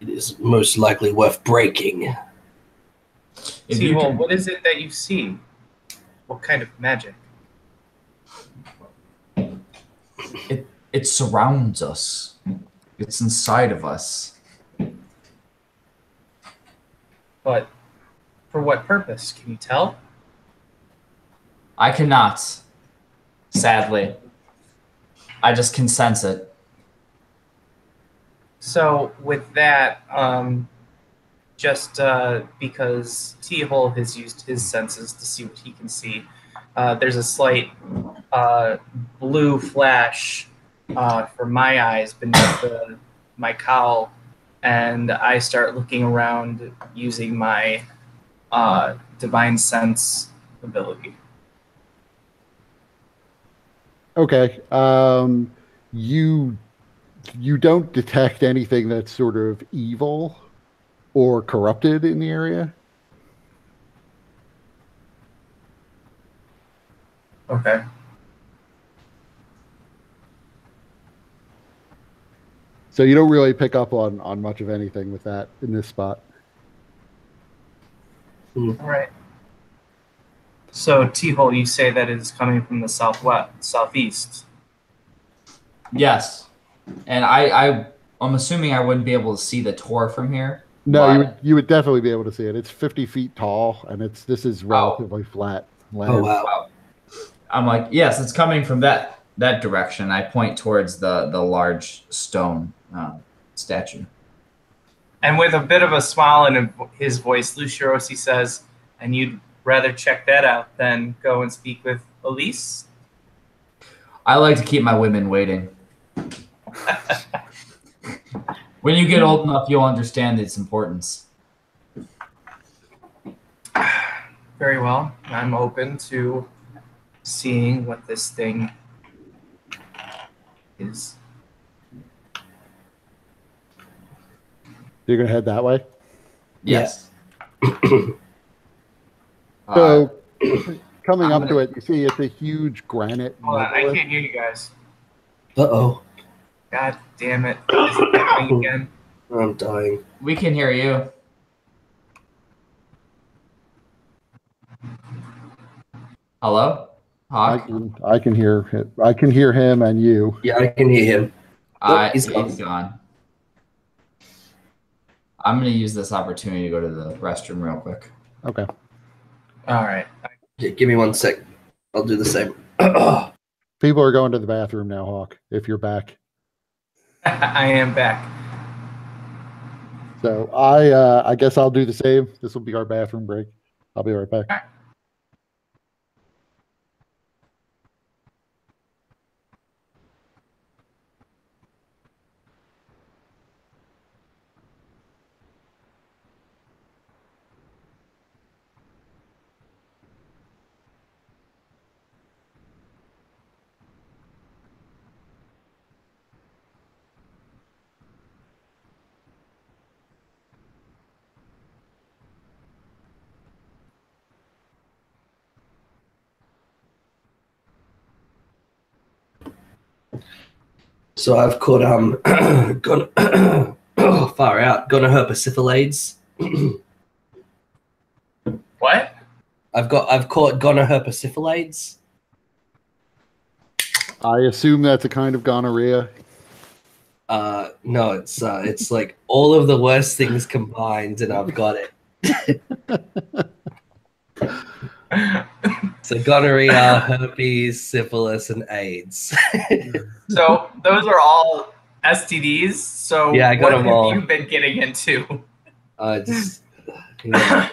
It is most likely worth breaking. What is it that you see? What kind of magic? It surrounds us. It's inside of us. But for what purpose? Can you tell? I cannot. Sadly. I just can sense it. So with that, because T-Hole has used his senses to see what he can see, there's a slight blue flash from my eyes beneath my cowl, and I start looking around using my divine sense ability. Okay. You don't detect anything that's sort of evil or corrupted in the area. Okay. So you don't really pick up on much of anything with that in this spot. All right. So T-Hole, you say that it is coming from the southeast. Yes. And I'm assuming I wouldn't be able to see the Tor from here. No, you would definitely be able to see it. It's 50 feet tall, and this is relatively flat land. Oh wow! I'm like, yes, it's coming from that direction. I point towards the large stone statue. And with a bit of a smile in his voice, Luciosi says, "And you'd rather check that out than go and speak with Elise?" I like to keep my women waiting. When you get old enough, you'll understand its importance. Very well. I'm open to seeing what this thing is. You're gonna head that way. Yes. So, coming up to it, you see it's a huge granite. Hold on, I megalith. can't hear you guys. Uh-oh. God damn it. Is it happening again? I'm dying. We can hear you. Hello? Hawk? I can hear him. I can hear him and you. Yeah, I can hear him. He's He's gone. I'm going to use this opportunity to go to the restroom real quick. Okay. All right. Yeah, give me 1 sec. I'll do the same. People are going to the bathroom now, Hawk, if you're back. I am back. So I guess I'll do the same. This will be our bathroom break. I'll be right back. So I've caught far out gonorrhoepersyphilades. What? I've caught gonorrhoepersyphilades. I assume that's a kind of gonorrhea. No, it's like all of the worst things combined, and I've got it. So gonorrhea, herpes, syphilis, and AIDS. So those are all STDs. So Yeah, I got what them have all. you been getting into? Just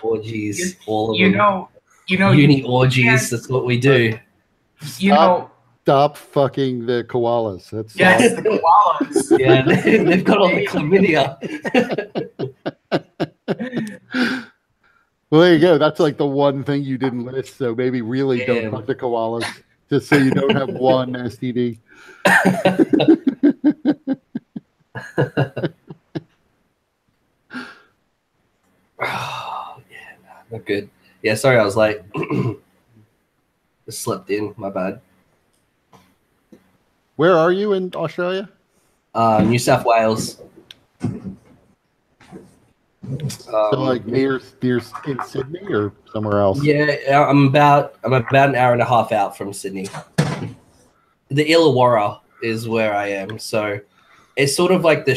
orgies, all of You them. know, Uni orgies. That's what we do. Stop fucking the koalas. That's Yes, the koalas. Yeah, they've got all the chlamydia. Well, there you go. That's like the one thing you didn't list. So maybe really don't Damn. fuck the koalas, just so you don't have one STD. Oh, yeah, not good. Yeah, sorry, I was late. Just slept in. My bad. Where are you in Australia? New South Wales. So like near in Sydney or somewhere else? Yeah, I'm about an hour and a half out from Sydney. The Illawarra is where I am, so it's sort of like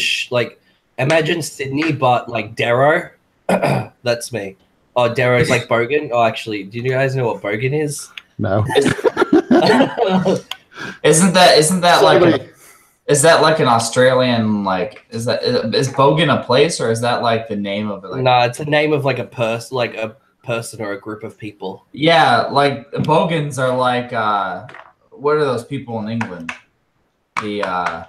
imagine Sydney, but like Darrow. That's me. Oh, Darrow's like Bogan. Oh, actually, do you guys know what Bogan is? No. Isn't that Sorry. like is that like an Australian is Bogan a place, or is that like the name of it? Like, No, it's a name of like a person or a group of people. yeah, like Bogans are like what are those people in England? The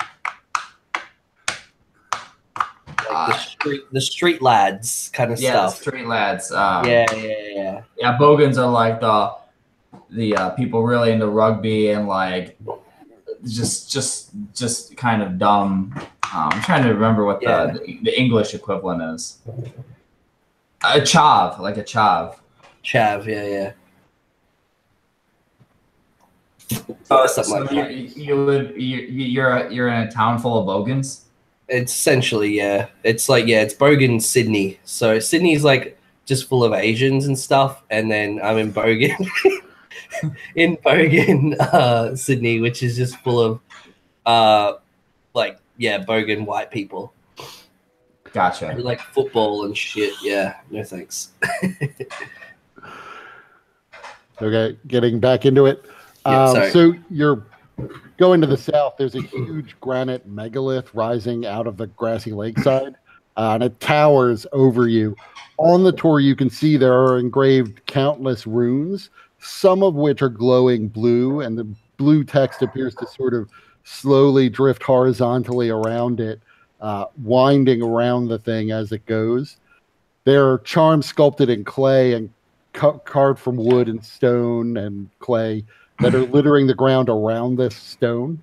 street lads kind of stuff. Street lads. Yeah. Yeah, Bogans are like the people really into rugby and like just kind of dumb. I'm trying to remember what the English equivalent is. A chav, like a chav. Chav, yeah. So you're in a town full of Bogans? It's essentially, yeah. It's like, it's Bogan, Sydney. So Sydney's like just full of Asians and stuff, and then I'm in Bogan, Sydney, which is just full of, Bogan white people. Gotcha. Like football and shit. Yeah, no thanks. Okay, getting back into it. Sorry. So you're going to the south. There's a huge granite megalith rising out of the grassy lakeside. and it towers over you. On the tour, you can see there are engraved countless runes, some of which are glowing blue, and the blue text appears to sort of slowly drift horizontally around it, winding around the thing as it goes. There are charms sculpted in clay and carved from wood and stone and clay that are littering the ground around this stone.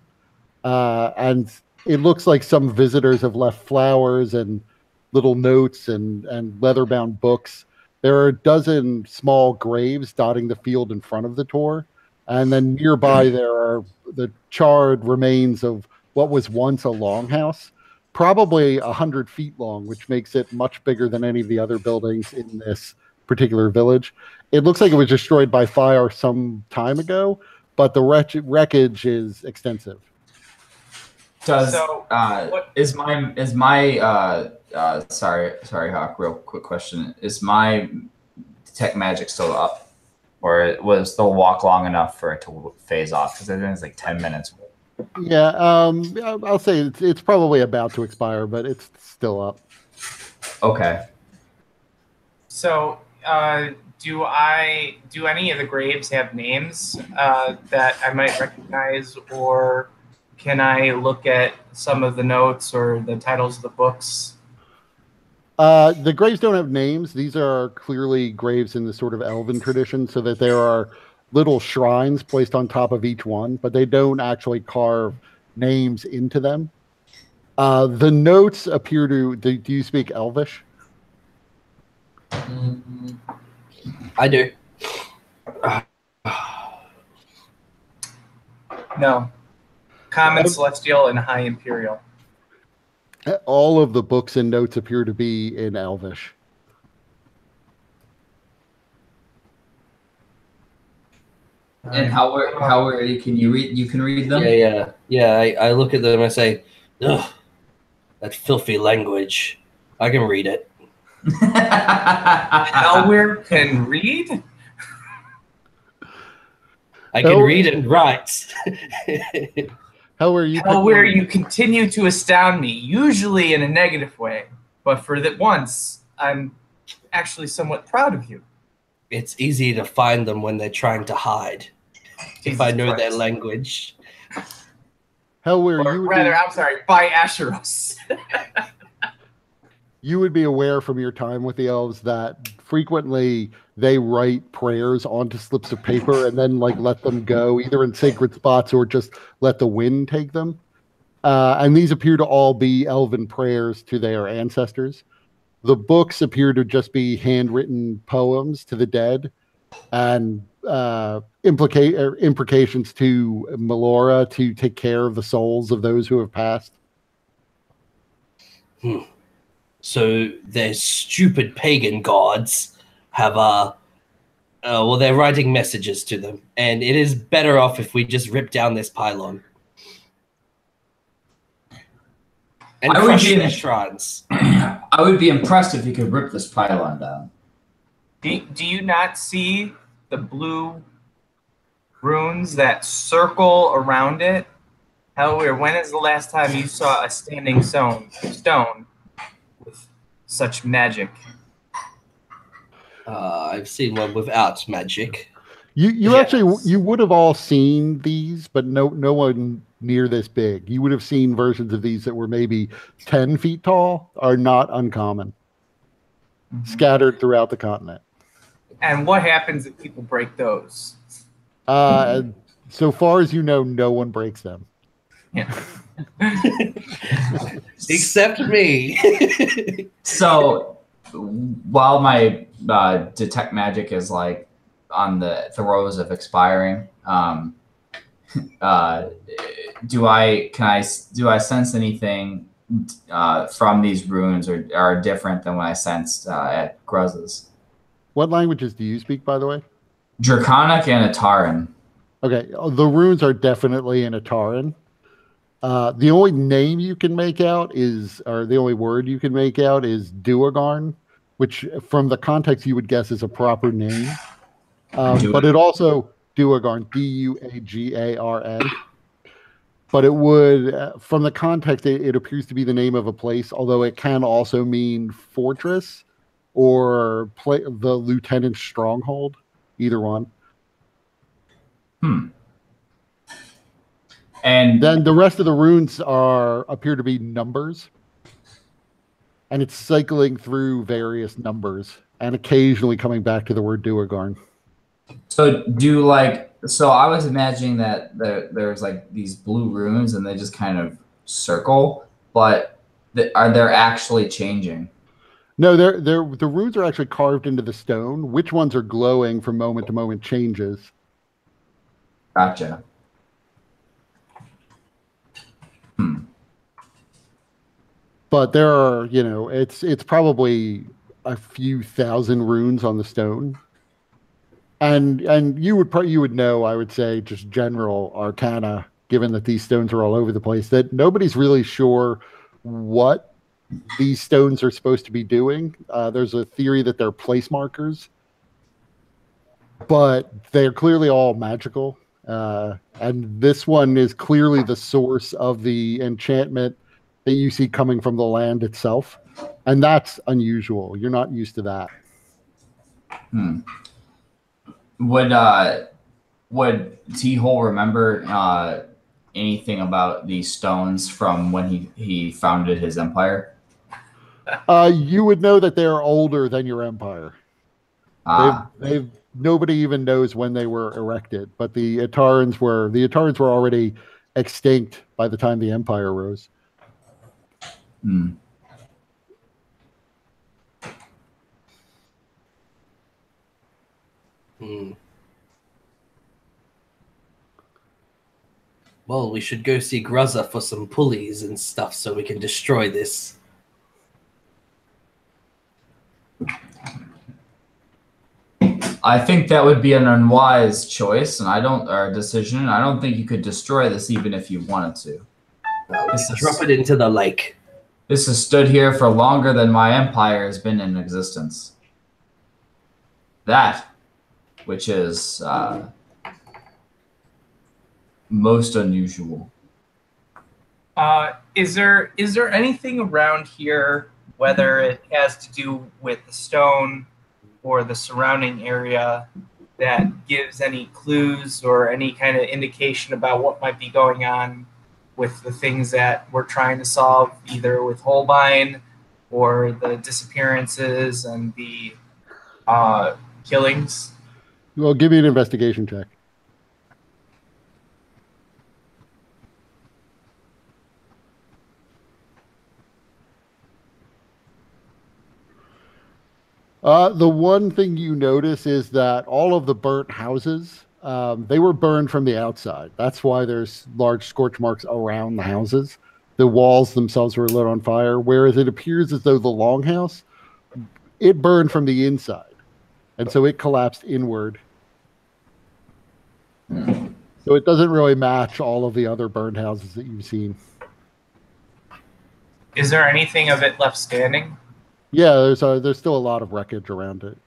And it looks like some visitors have left flowers and little notes and leather-bound books. There are a dozen small graves dotting the field in front of the tour. And then nearby there are the charred remains of what was once a longhouse, probably 100 feet long, which makes it much bigger than any of the other buildings in this particular village. It looks like it was destroyed by fire some time ago, but the wreckage is extensive. Does sorry Hawk, real quick question. Is my detect magic still up? Or was the walk long enough for it to phase off? Because I think it's like 10 minutes. Yeah, I'll say it's probably about to expire, but it's still up. Okay. So, do any of the graves have names that I might recognize, or can I look at some of the notes or the titles of the books? The graves don't have names. These are clearly graves in the sort of elven tradition, so that there are little shrines placed on top of each one, but they don't actually carve names into them. The notes appear to... Do you speak Elvish? I do. No. Common, Celestial, and High Imperial. All of the books and notes appear to be in Elvish. And how are you? Can you read? You can read them. Yeah. I look at them and I say, "Ugh, that filthy language. I can read it." Elwir can read? I can read and write. Elwir, you continue to astound me, usually in a negative way, but for that once, I'm actually somewhat proud of you. It's easy to find them when they're trying to hide. If I know their language. I'm sorry, by Asheros. You would be aware from your time with the elves that frequently they write prayers onto slips of paper and then let them go either in sacred spots or just let the wind take them. And these appear to all be elven prayers to their ancestors. The books appear to just be handwritten poems to the dead and imprecations to Melora to take care of the souls of those who have passed. So their stupid pagan gods have they're writing messages to them, and it is better off if we just rip down this pylon and crush their shrines. I would be impressed if you could rip this pylon down. Do you not see the blue runes that circle around it? However, when is the last time you saw a standing stone with such magic? I've seen one without magic. You actually would have all seen these, but no one near this big. You would have seen versions of these that were maybe 10 feet tall, are not uncommon, scattered throughout the continent. And what happens if people break those? So far as you know, no one breaks them. Yeah. Except me. So while my detect magic is on the throes of expiring, do I sense anything from these runes or are different than what I sensed at Gruz's? What languages do you speak, by the way? Draconic and Ataran. Okay, the runes are definitely in Ataran. The only name you can make out the only word you can make out is Duergarn, which from the context you would guess is a proper name. But it also, Duergarn, Duagarn. but it would, from the context, it appears to be the name of a place, although it can also mean fortress or the lieutenant's stronghold, either one. And then the rest of the runes appear to be numbers, and it's cycling through various numbers and occasionally coming back to the word Duergarn. So I was imagining that there's like these blue runes and they just kind of circle, but are they actually changing? No, the runes are actually carved into the stone. Which ones are glowing from moment to moment changes. Gotcha. But there are, it's probably a few thousand runes on the stone. And you would know, I would say, just general arcana, given that these stones are all over the place, that nobody's really sure what these stones are supposed to be doing. There's a theory that they're place markers, but they're clearly all magical. And this one is clearly the source of the enchantment that you see coming from the land itself. And that's unusual. You're not used to that. Would T-Hole remember anything about these stones from when he founded his empire? You would know that they're older than your empire. Nobody even knows when they were erected, but the Atarans were already extinct by the time the empire rose. Well, we should go see Gruzza for some pulleys and stuff so we can destroy this. I think that would be an unwise choice, or decision. I don't think you could destroy this even if you wanted to. Drop it into the lake. This has stood here for longer than my empire has been in existence. That, which is most unusual. Is there anything around here, whether it has to do with the stone or the surrounding area, that gives any clues or any kind of indication about what might be going on with the things that we're trying to solve, either with Holbein or the disappearances and the killings? Well, give me an investigation check. The one thing you notice is that all of the burnt houses, they were burned from the outside. That's why there's large scorch marks around the houses. The walls themselves were lit on fire, whereas it appears as though the longhouse, it burned from the inside. And so it collapsed inward. So it doesn't really match all of the other burned houses that you've seen. Is there anything of it left standing? Yeah, there's still a lot of wreckage around it.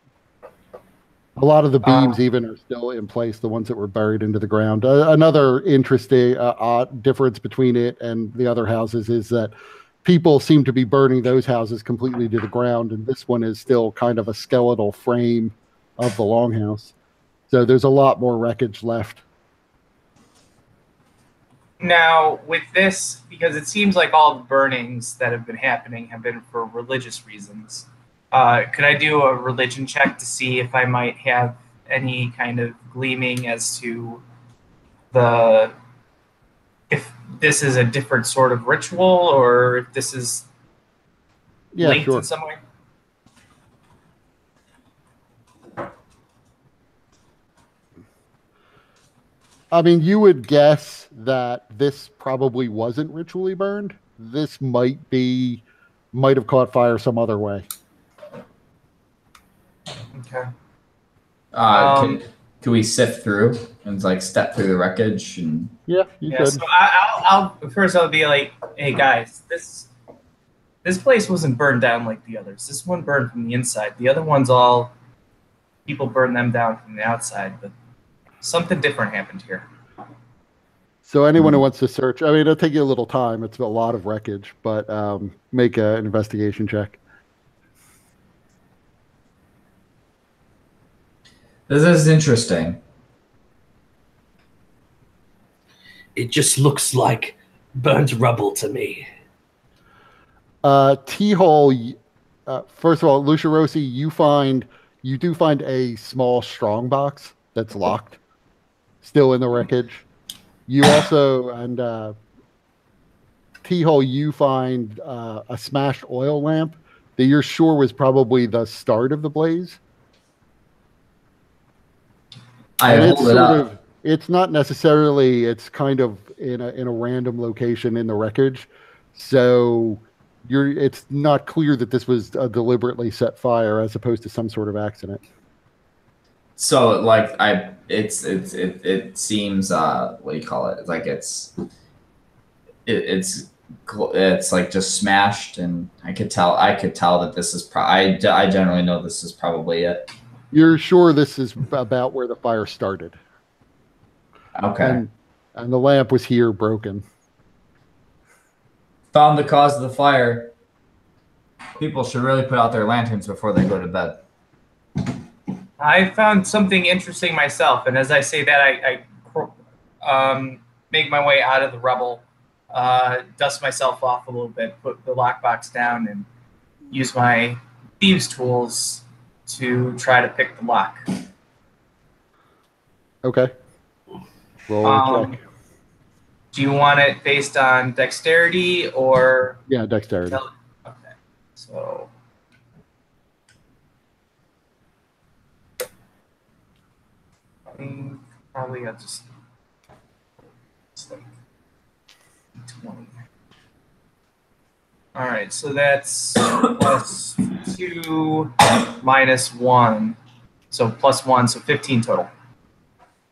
A lot of the beams even are still in place, the ones that were buried into the ground. Another interesting odd difference between it and the other houses is that people seem to be burning those houses completely to the ground, and this one is still kind of a skeletal frame of the longhouse. So there's a lot more wreckage left. Now, with this, because it seems like all the burnings that have been happening have been for religious reasons, could I do a religion check to see if I might have any kind of gleaming as to if this is a different sort of ritual or if this is linked in some way? I mean, you would guess that this probably wasn't ritually burned. This might have caught fire some other way. Okay. Can we sift through and step through the wreckage? And you could. So I'll be like, hey guys, this place wasn't burned down like the others. This one burned from the inside. The other ones all people burned them down from the outside, but something different happened here. So anyone who wants to search, I mean, it'll take you a little time. It's a lot of wreckage, but make an investigation check. This is interesting. It just looks like burnt rubble to me. T-hole. First of all, Lucia Rossi, you do find a small strong box that's locked, still in the wreckage. You also, and T-hole, you find a smashed oil lamp that you're sure was probably the start of the blaze. I hold it up. It's not necessarily. It's kind of in a random location in the wreckage, so it's not clear that this was a deliberately set fire as opposed to some sort of accident. So like it seems what do you call it? Like it's like just smashed, and I could tell that this is I generally know this is probably it. You're sure this is about where the fire started. Okay. And the lamp was here broken. Found the cause of the fire. People should really put out their lanterns before they go to bed. I found something interesting myself, and as I say that, I make my way out of the rubble, dust myself off a little bit, put the lockbox down, and use my thieves' tools to try to pick the lock. Okay. Roll a check. Do you want it based on dexterity or? Yeah, dexterity. Okay. So. Probably I'll just like 20. All right, so that's plus 2 minus 1, so plus 1, so 15 total.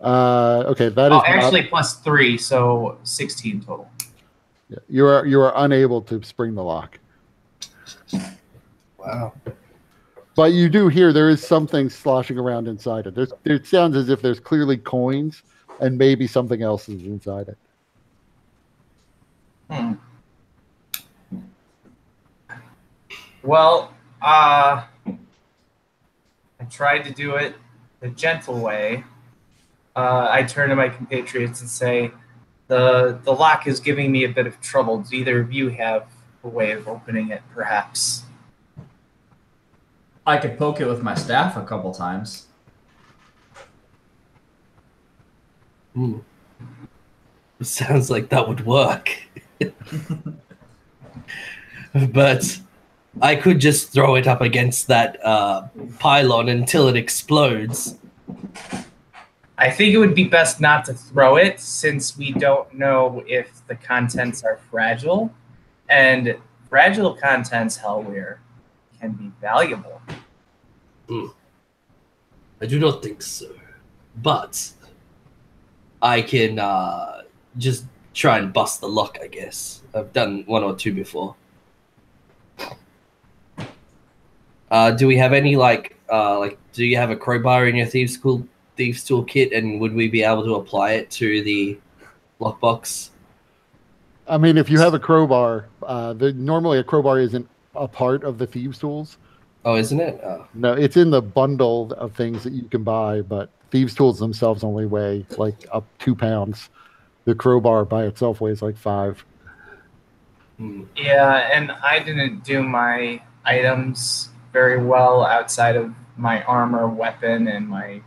Okay, that is actually plus 3, so 16 total. Yeah, you are unable to spring the lock. Wow. But you do hear there is something sloshing around inside it. It sounds as if there's clearly coins and maybe something else is inside it. Well, I tried to do it the gentle way. I turn to my compatriots and say, the lock is giving me a bit of trouble. Do either of you have a way of opening it, perhaps? I could poke it with my staff a couple times. Ooh. It sounds like that would work. But I could just throw it up against that pylon until it explodes. I think it would be best not to throw it, since we don't know if the contents are fragile. And fragile contents, Hellweir, can be valuable. I do not think so. But I can just try and bust the lock, I guess. I've done 1 or 2 before. Do we have any do you have a crowbar in your thieves tool kit, and would we be able to apply it to the lockbox? I mean, if you have a crowbar, normally a crowbar isn't a part of the thieves' tools. Oh, isn't it? Oh. No, it's in the bundle of things that you can buy, but thieves' tools themselves only weigh like up 2 pounds. The crowbar by itself weighs like 5. Yeah, and I didn't do my items very well outside of my armor, weapon, and my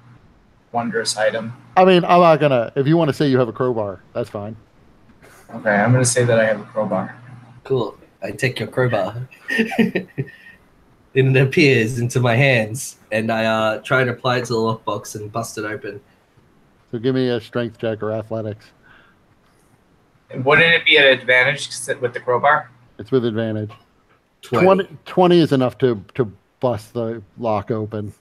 wondrous item. I mean, I'm not gonna. If you want to say you have a crowbar, that's fine. Okay, I'm gonna say that I have a crowbar. Cool. I take your crowbar. And it appears into my hands, and I try and apply it to the lockbox and bust it open. So give me a strength check or athletics. And wouldn't it be an advantage to sit with the crowbar? It's with advantage. 20 is enough to bust the lock open.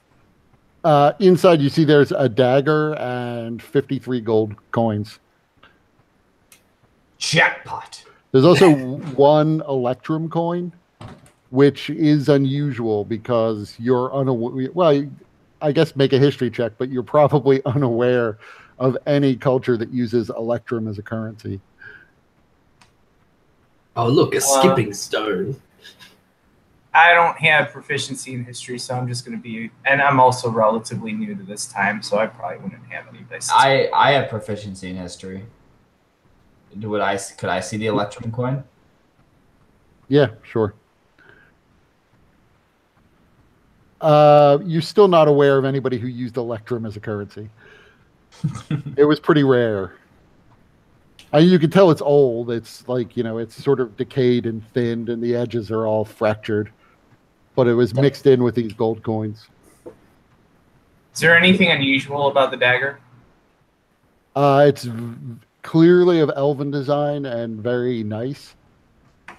Inside, you see there's a dagger and 53 gold coins. Jackpot. There's also 1 electrum coin, which is unusual because you're unaware. Well, I guess make a history check, but you're probably unaware of any culture that uses electrum as a currency. Oh, look, a skipping stone. I don't have proficiency in history, so I'm just going to be, and I'm also relatively new to this time, so I probably wouldn't have any basis. I have proficiency in history. Could I see the electrum coin? Yeah, sure. You're still not aware of anybody who used electrum as a currency. It was pretty rare. You can tell it's old. It's like, it's sort of decayed and thinned, and the edges are all fractured. But it was mixed in with these gold coins. Is there anything unusual about the dagger? It's clearly of elven design and very nice.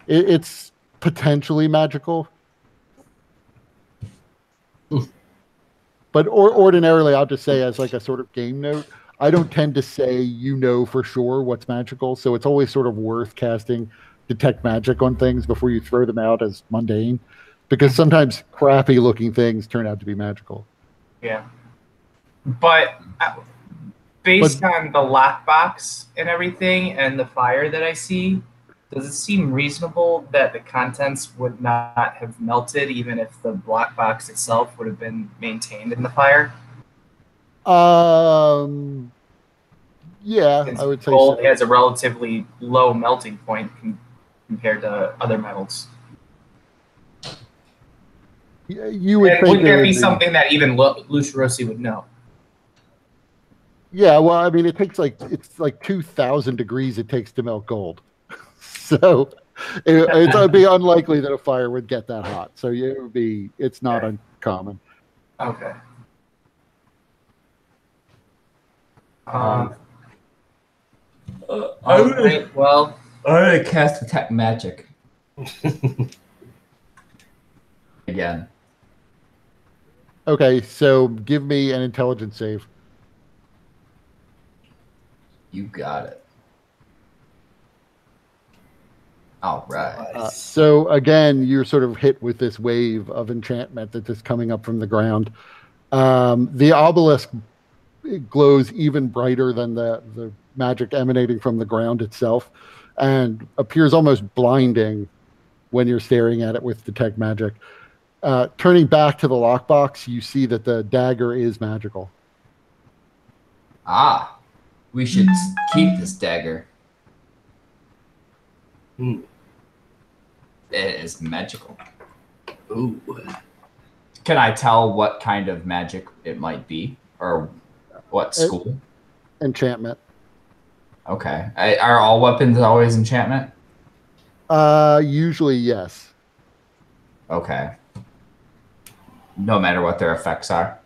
It's potentially magical. But ordinarily, I'll just say as like a sort of game note, I don't tend to say for sure what's magical. So it's always sort of worth casting detect magic on things before you throw them out as mundane. Because sometimes crappy looking things turn out to be magical. Yeah. But based on the lockbox and everything and the fire that I see, does it seem reasonable that the contents would not have melted even if the lockbox itself would have been maintained in the fire? Yeah, Since I would say gold so. has a relatively low melting point compared to other metals. You would And think wouldn't there that would be something that even Lucerosi would know? Yeah, well, I mean, it's like 2,000 degrees it takes to melt gold. So it'd be unlikely that a fire would get that hot. So it's not uncommon. Okay. I'm Right, well, gonna cast detect magic again. Okay, so give me an intelligence save. You got it. All right. So again, you're sort of hit with this wave of enchantment that's just coming up from the ground. The obelisk glows even brighter than the magic emanating from the ground itself, and appears almost blinding when you're staring at it with detect magic. Turning back to the lockbox, you see that the dagger is magical. Ah, we should keep this dagger. Hmm. It is magical. Ooh. Can I tell what kind of magic it might be, or what school? Enchantment. Okay. Are all weapons always enchantment? Usually, yes. Okay. No matter what their effects are.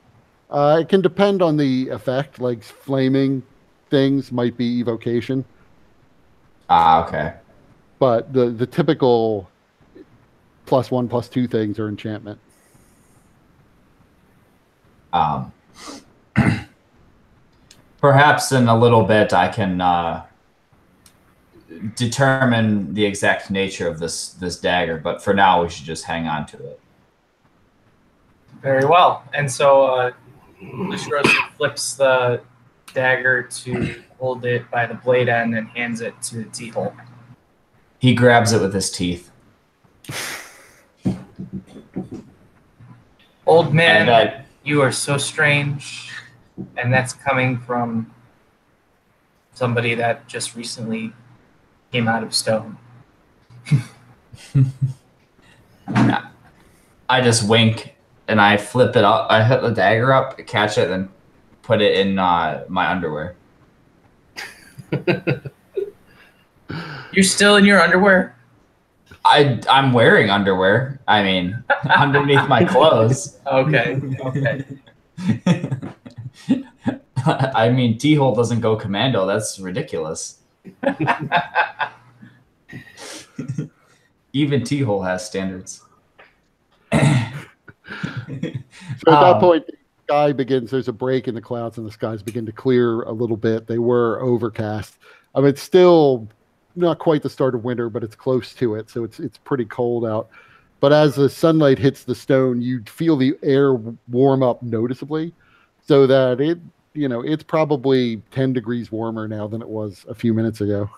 It can depend on the effect. Like flaming things might be evocation. Ah, okay. But the typical +1, +2 things are enchantment. Perhaps in a little bit I can determine the exact nature of this dagger, but for now we should just hang on to it. very well. And so Lucerosi flips the dagger to hold it by the blade end and hands it to T-Hole. He grabs it with his teeth. Old man, And you are so strange. And that's coming from somebody that just recently came out of stone. I just wink and I flip it up. I hit the dagger up, catch it, and put it in my underwear. You're still in your underwear? I'm wearing underwear. I mean, underneath my clothes. Okay. Okay. I mean, T-Hole doesn't go commando. That's ridiculous. Even T-Hole has standards. So at that point, the sky begins. There's a break in the clouds, and the skies begin to clear a little bit. They were overcast. I mean, it's still not quite the start of winter, but it's close to it. So it's pretty cold out. But as the sunlight hits the stone, you feel the air warm up noticeably, so that it's probably 10 degrees warmer now than it was a few minutes ago.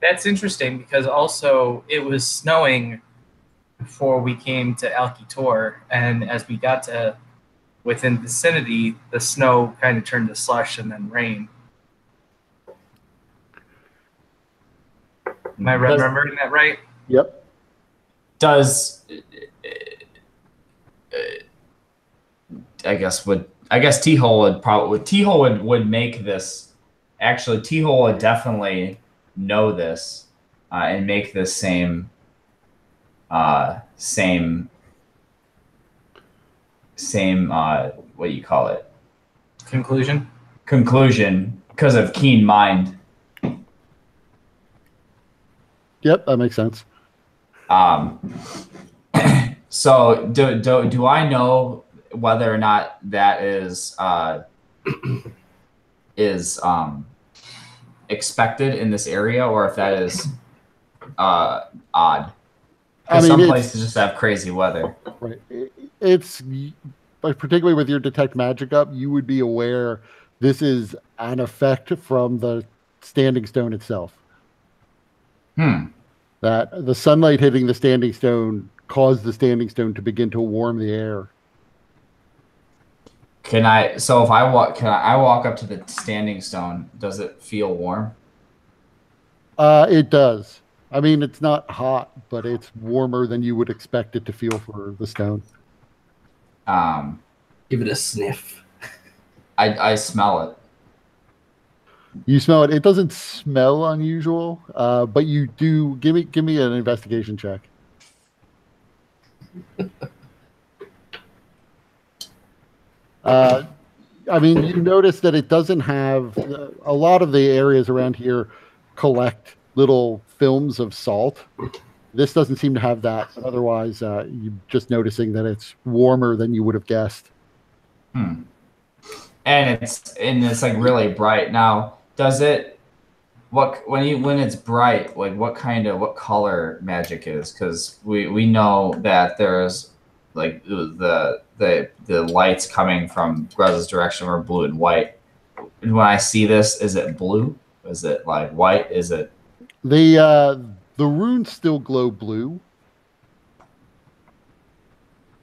That's interesting because also it was snowing before we came to Alkitor, and as we got to within vicinity, the snow kind of turned to slush and then rain. Am I remembering that right? Yep. I guess T-Hole would make this. Actually, T-Hole would definitely know this and make this same what do you call it? Conclusion Because of keen mind. Yep, that makes sense. So do I know whether or not that is expected in this area, or if that is odd? Because some places just have crazy weather. Right. It's particularly with your detect magic up, you would be aware this is an effect from the standing stone itself. That the sunlight hitting the standing stone caused the standing stone to begin to warm the air. Can I walk up to the standing stone? Does it feel warm? It does. I mean, it's not hot, but it's warmer than you would expect it to feel for the stone. Give it a sniff. I smell it. You smell it. It doesn't smell unusual, but you do. Give me an investigation check. I mean, you notice that it doesn't have a lot of the areas around here collect little films of salt. This doesn't seem to have that. But otherwise, you're just noticing that it's warmer than you would have guessed. And it's like really bright. Now, does it when it's bright, like what color magic is? Because we know that there's like the lights coming from Grez's direction were blue and white. When I see this, is it blue? Is it like white? Is it the runes still glow blue,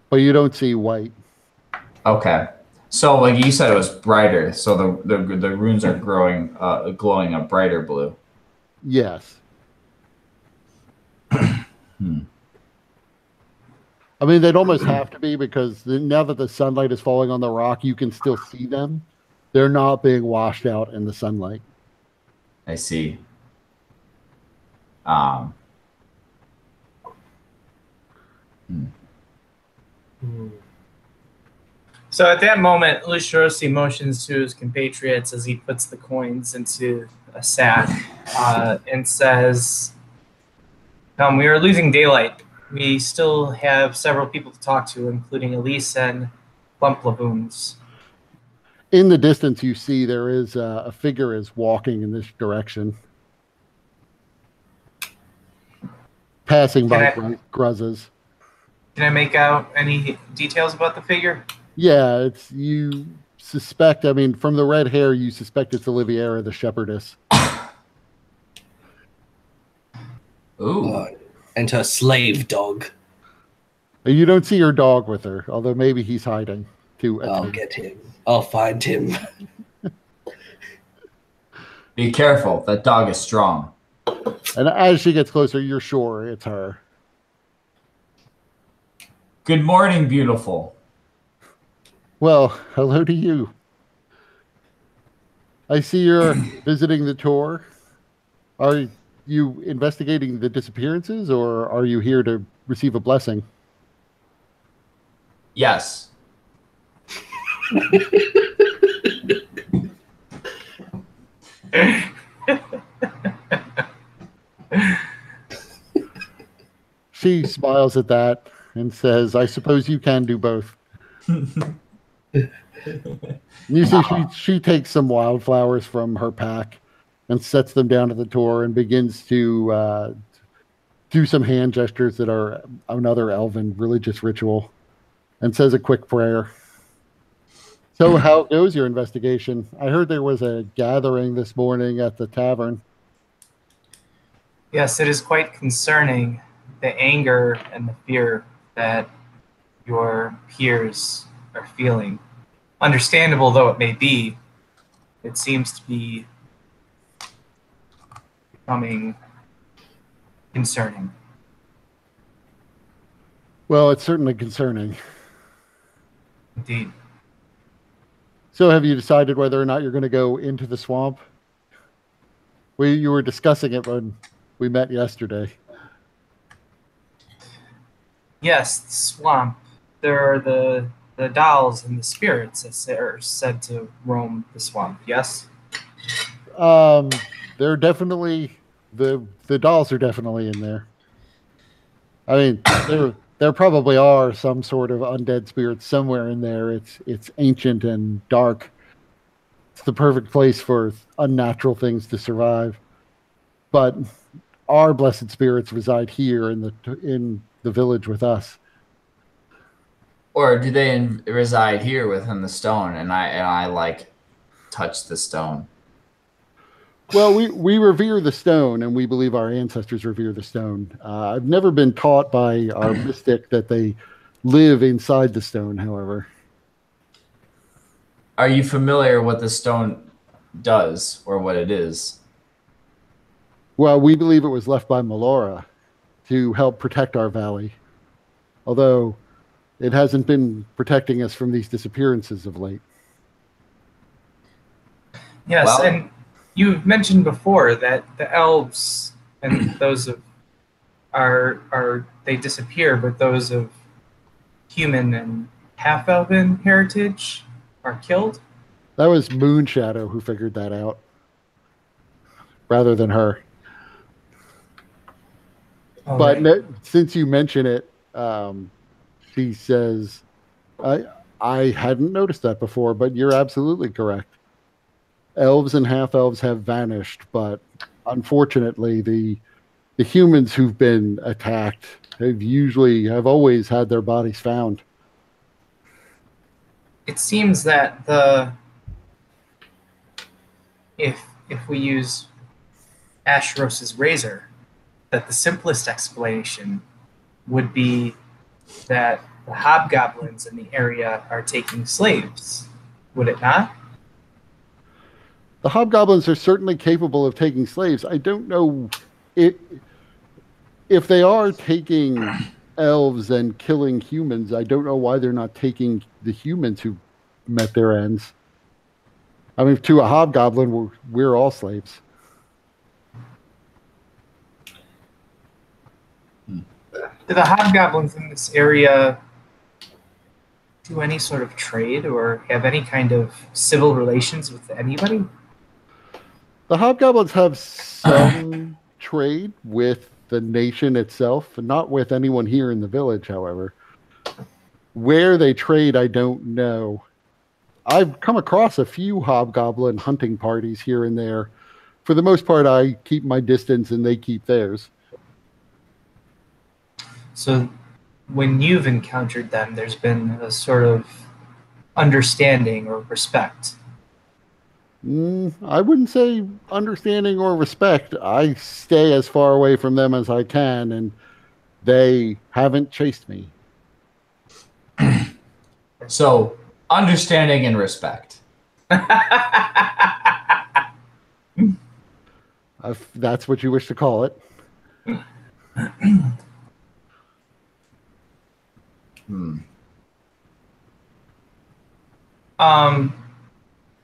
but you don't see white. Okay. So, like you said, it was brighter. So the runes are glowing a brighter blue. Yes. I mean, they'd almost have to be because now that the sunlight is falling on the rock, you can still see them. They're not being washed out in the sunlight. I see. So at that moment, Lustrosi motions to his compatriots as he puts the coins into a sack and says, we are losing daylight. We still have several people to talk to, including Elise and Plumplavoons. In the distance, you see there is a figure is walking in this direction, passing by Grez's. Can I make out any details about the figure? Yeah, you suspect. I mean, from the red hair, you suspect it's Oliviera, the shepherdess. Ooh. And her slave dog. You don't see her dog with her, although maybe he's hiding too. I'll get him. I'll find him. Be careful. That dog is strong. And as she gets closer, you're sure it's her. Good morning, beautiful. Well, hello to you. I see you're visiting the tour. Are you investigating the disappearances, or are you here to receive a blessing? Yes. She smiles at that and says, I suppose you can do both. You see, she takes some wildflowers from her pack and sets them down at the door and begins to do some hand gestures that are another elven religious ritual and says a quick prayer. So how goes your investigation? I heard there was a gathering this morning at the tavern. Yes, it is quite concerning, the anger and the fear that your peers are feeling. Understandable though it may be, it seems to be becoming concerning. Well, it's certainly concerning. Indeed. So have you decided whether or not you're going to go into the swamp? You were discussing it when we met yesterday. Yes, the swamp. There are the dolls and the spirits that are said to roam the swamp, yes? They're definitely the dolls are definitely in there. I mean, there probably are some sort of undead spirits somewhere in there. It's ancient and dark. It's the perfect place for unnatural things to survive. But our blessed spirits reside here in the village with us. Or do they reside here within the stone? And I like touch the stone. Well, we revere the stone, and we believe our ancestors revere the stone. I've never been taught by our mystic that they live inside the stone, however. Are you familiar what the stone does or what it is? Well, we believe it was left by Melora to help protect our valley, although it hasn't been protecting us from these disappearances of late. Yes, Well, and you've mentioned before that the elves and those of are they disappear, but those of human and half-elven heritage are killed. That was Moonshadow who figured that out, rather than her. Oh, But right. since you mention it, she says, I hadn't noticed that before, but you're absolutely correct. Elves and half-elves have vanished, but unfortunately, the humans who've been attacked have always had their bodies found. It seems that if we use Ashros's razor, that the simplest explanation would be that the hobgoblins in the area are taking slaves. Would it not? The hobgoblins are certainly capable of taking slaves. I don't know if they are taking elves and killing humans. I don't know why they're not taking the humans who met their ends. I mean, to a hobgoblin, we're all slaves. Do the hobgoblins in this area do any sort of trade or have any kind of civil relations with anybody? The hobgoblins have some trade with the nation itself, not with anyone here in the village, however. Where they trade, I don't know. I've come across a few hobgoblin hunting parties here and there. For the most part, I keep my distance and they keep theirs. So when you've encountered them, there's been a sort of understanding or respect. I wouldn't say understanding or respect. I stay as far away from them as I can, and they haven't chased me. So, understanding and respect. If that's what you wish to call it.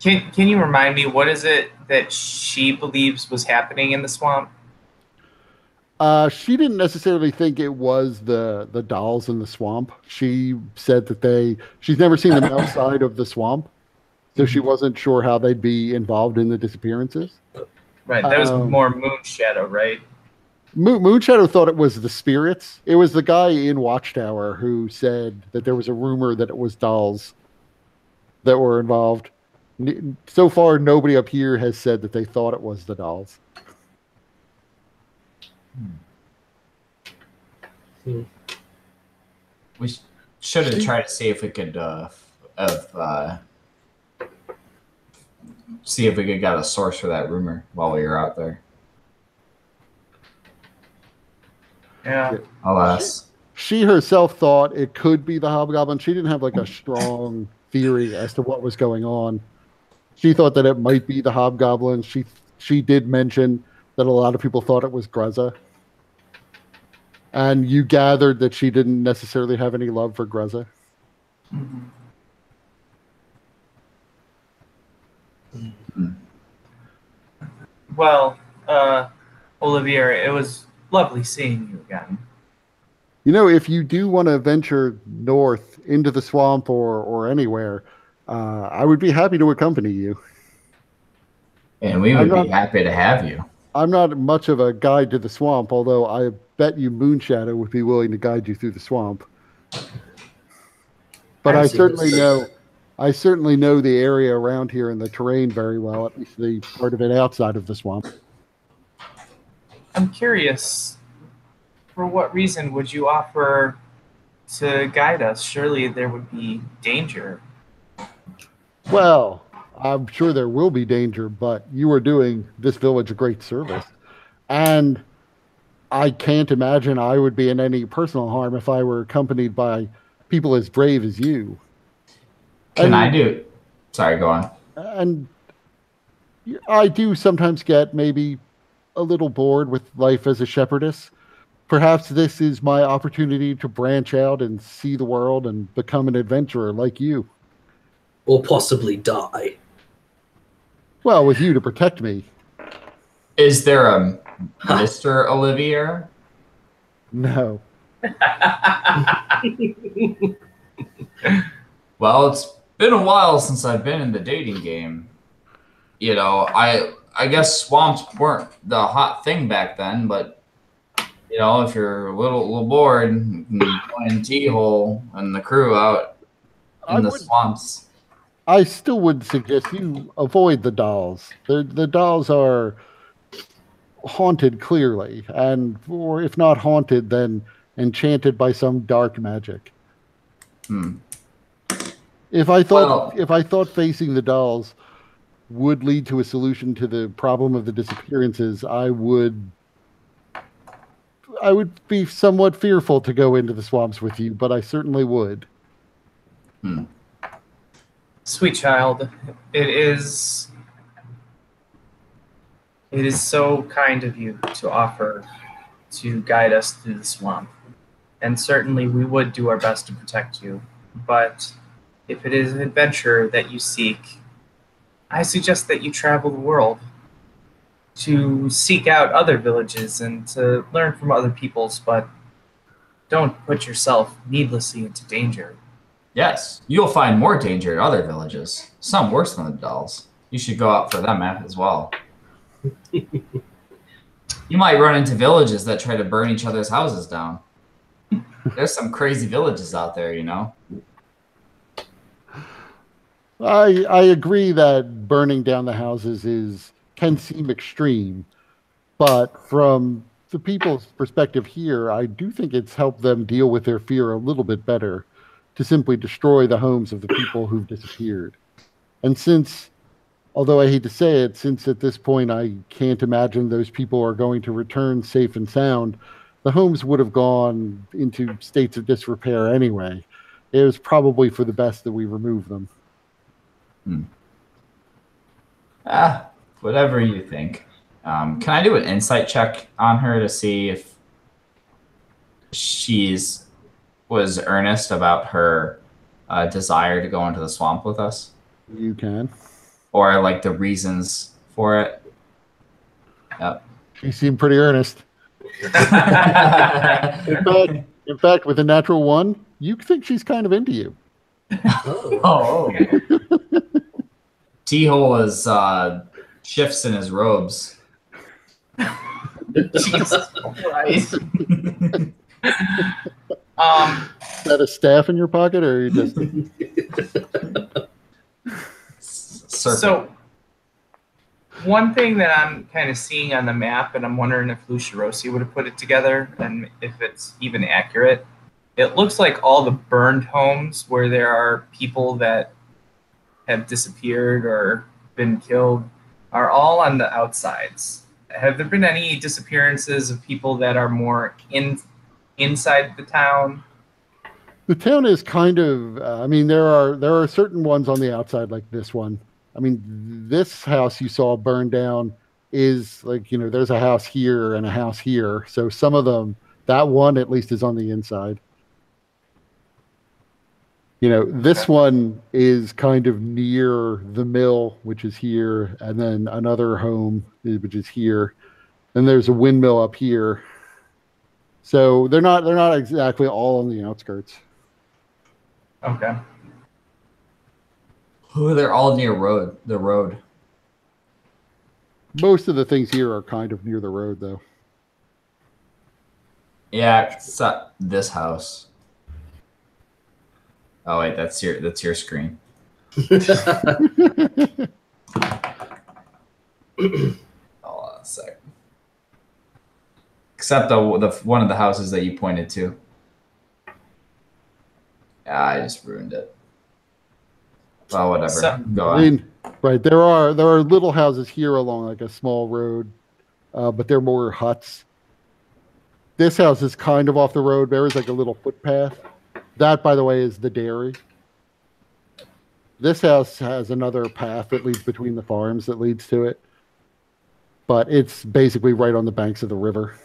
Can you remind me, what is it that she believes was happening in the swamp? She didn't necessarily think it was the dolls in the swamp. She said that she's never seen them outside of the swamp, so she wasn't sure how they'd be involved in the disappearances. Right, that was more Moonshadow, right? Moonshadow thought it was the spirits. It was the guy in Watchtower who said that there was a rumor that it was dolls that were involved. So far, nobody up here has said that they thought it was the dolls. We should have tried to see if we could see if we could get a source for that rumor while we were out there. Yeah. Alas. She herself thought it could be the hobgoblin. She didn't have like a strong theory as to what was going on. She thought that it might be the hobgoblin. She did mention that a lot of people thought it was Grezza. And you gathered that she didn't necessarily have any love for Grezza. Mhm. Well, Olivier, it was lovely seeing you again. You know, if you do want to venture north into the swamp or anywhere, I would be happy to accompany you. And we would be happy to have you. I'm not much of a guide to the swamp, although I bet you Moonshadow would be willing to guide you through the swamp. But I certainly know the area around here and the terrain very well, at least the part of it outside of the swamp. I'm curious, for what reason would you offer to guide us? Surely there would be danger. Well, I'm sure there will be danger, but you are doing this village a great service. And I can't imagine I would be in any personal harm if I were accompanied by people as brave as you. Sorry, go on. And I do sometimes get maybe a little bored with life as a shepherdess. Perhaps this is my opportunity to branch out and see the world and become an adventurer like you. Or possibly die. Well, with you to protect me. Is there a Mr. Olivier? No. Well, it's been a while since I've been in the dating game. You know, I guess swamps weren't the hot thing back then, but you know, if you're a little bored, you can join T-Hole and the crew out in the swamps. I still would suggest you avoid the dolls. The dolls are haunted clearly, or if not haunted, then enchanted by some dark magic. If I thought facing the dolls would lead to a solution to the problem of the disappearances, I would be somewhat fearful to go into the swamps with you, but I certainly would. Sweet child, it is so kind of you to offer to guide us through the swamp. And certainly we would do our best to protect you. But if it is an adventure that you seek, I suggest that you travel the world to seek out other villages and to learn from other peoples, but don't put yourself needlessly into danger. Yes, you'll find more danger in other villages, some worse than the dolls. You should go out for them as well. You might run into villages that try to burn each other's houses down. There's some crazy villages out there, you know. I agree that burning down the houses can seem extreme, but from the people's perspective here, I do think it's helped them deal with their fear a little bit better to simply destroy the homes of the people who've disappeared. And since, although I hate to say it, since at this point I can't imagine those people are going to return safe and sound, the homes would have gone into states of disrepair anyway. It was probably for the best that we remove them. Whatever you think. Can I do an insight check on her to see if was earnest about her desire to go into the swamp with us? You can. Or like the reasons for it? Yep. She seemed pretty earnest. In fact, with a natural 1, you think she's kind of into you. Oh. T-Hole is shifts in his robes. Jesus Christ. Is that a staff in your pocket, or are you just... So, one thing that I'm kind of seeing on the map, and I'm wondering if Lucirosi would have put it together, and if it's even accurate, it looks like all the burned homes where there are people that have disappeared or been killed are all on the outsides. Have there been any disappearances of people that are more inside the town? The town is kind of. I mean, there are certain ones on the outside, like this one. I mean, this house you saw burned down is like, there's a house here and a house here. So some of them, that one at least is on the inside. This one is kind of near the mill, which is here, and then another home, which is here. And there's a windmill up here. So they're not exactly all on the outskirts. Okay. Oh, they're all near the road. Most of the things here are kind of near the road, though. Yeah, except this house. Oh wait, that's your screen. Hold on a sec. Except the one of the houses that you pointed to. Yeah, I just ruined it. Well, whatever. Go on. Right, there are little houses here along like a small road, but they're more huts. This house is kind of off the road. There is like a little footpath. That, by the way, is the dairy. This house has another path that leads between the farms that leads to it, but it's basically right on the banks of the river.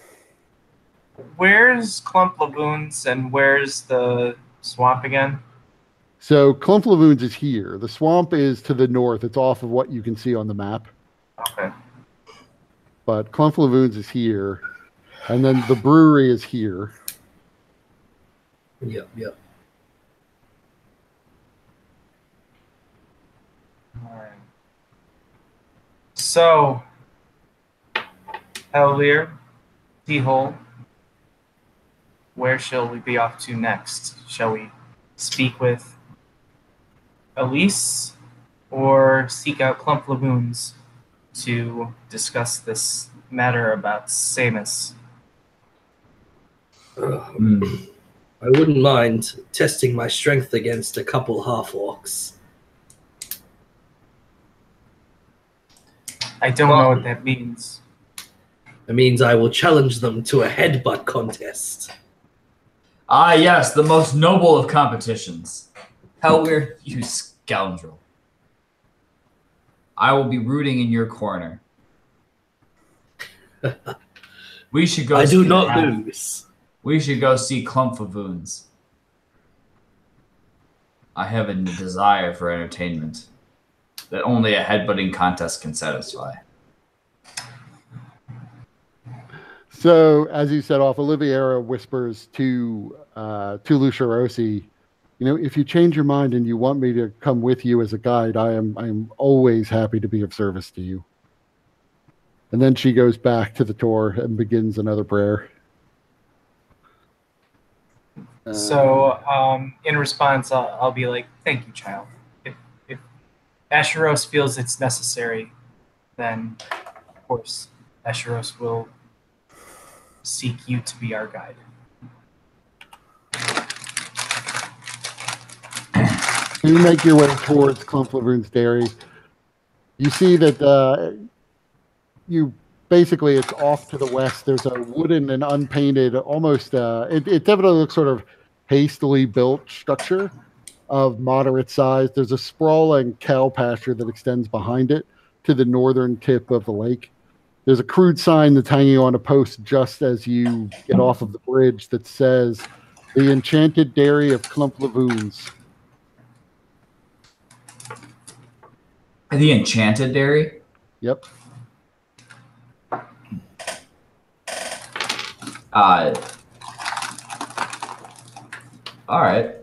Where's Clump Lagoons and where's the swamp again? So Clump Lagoons is here. The swamp is to the north. It's off of what you can see on the map. Okay. But Clump Lagoons is here, and then the brewery is here. Yep. All right. So, Elvir, T-Hole, where shall we be off to next? Shall we speak with Elise or seek out Clump Lagoons to discuss this matter about Samus? I wouldn't mind testing my strength against a couple half-orcs. I don't know what that means. It means I will challenge them to a headbutt contest. Ah, yes, the most noble of competitions. Helwir, you scoundrel. I will be rooting in your corner. We should go. I do not lose. We should go see Clump of Wounds. I have a desire for entertainment that only a headbutting contest can satisfy. So, as you set off, Oliviera whispers to Lucia Rossi, if you change your mind and you want me to come with you as a guide, I am always happy to be of service to you. And then she goes back to the tour and begins another prayer. So, in response, I'll be like, "Thank you, child. If Asheros feels it's necessary, then, of course, Asheros will seek you to be our guide." You make your way towards Clump Lagoons Dairy. You see that it's off to the west. There's a wooden and unpainted, almost, it definitely looks sort of hastily built structure of moderate size. There's a sprawling cow pasture that extends behind it to the northern tip of the lake. There's a crude sign that's hanging on a post just as you get off of the bridge that says, "The Enchanted Dairy of Clump Lagoons." The Enchanted Dairy? Yep. All right.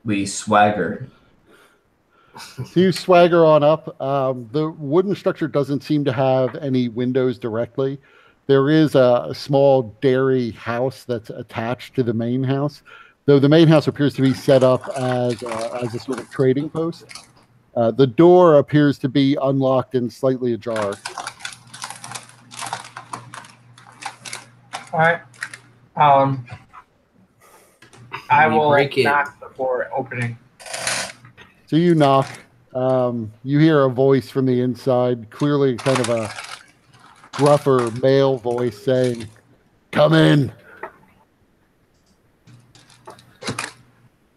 We swagger. So you swagger on up. The wooden structure doesn't seem to have any windows directly. There is a small dairy house that's attached to the main house, though the main house appears to be set up as a sort of trading post. The door appears to be unlocked and slightly ajar. All right. I will break in. knock before opening. So you knock. You hear a voice from the inside, clearly kind of a gruffer male voice saying, "Come in."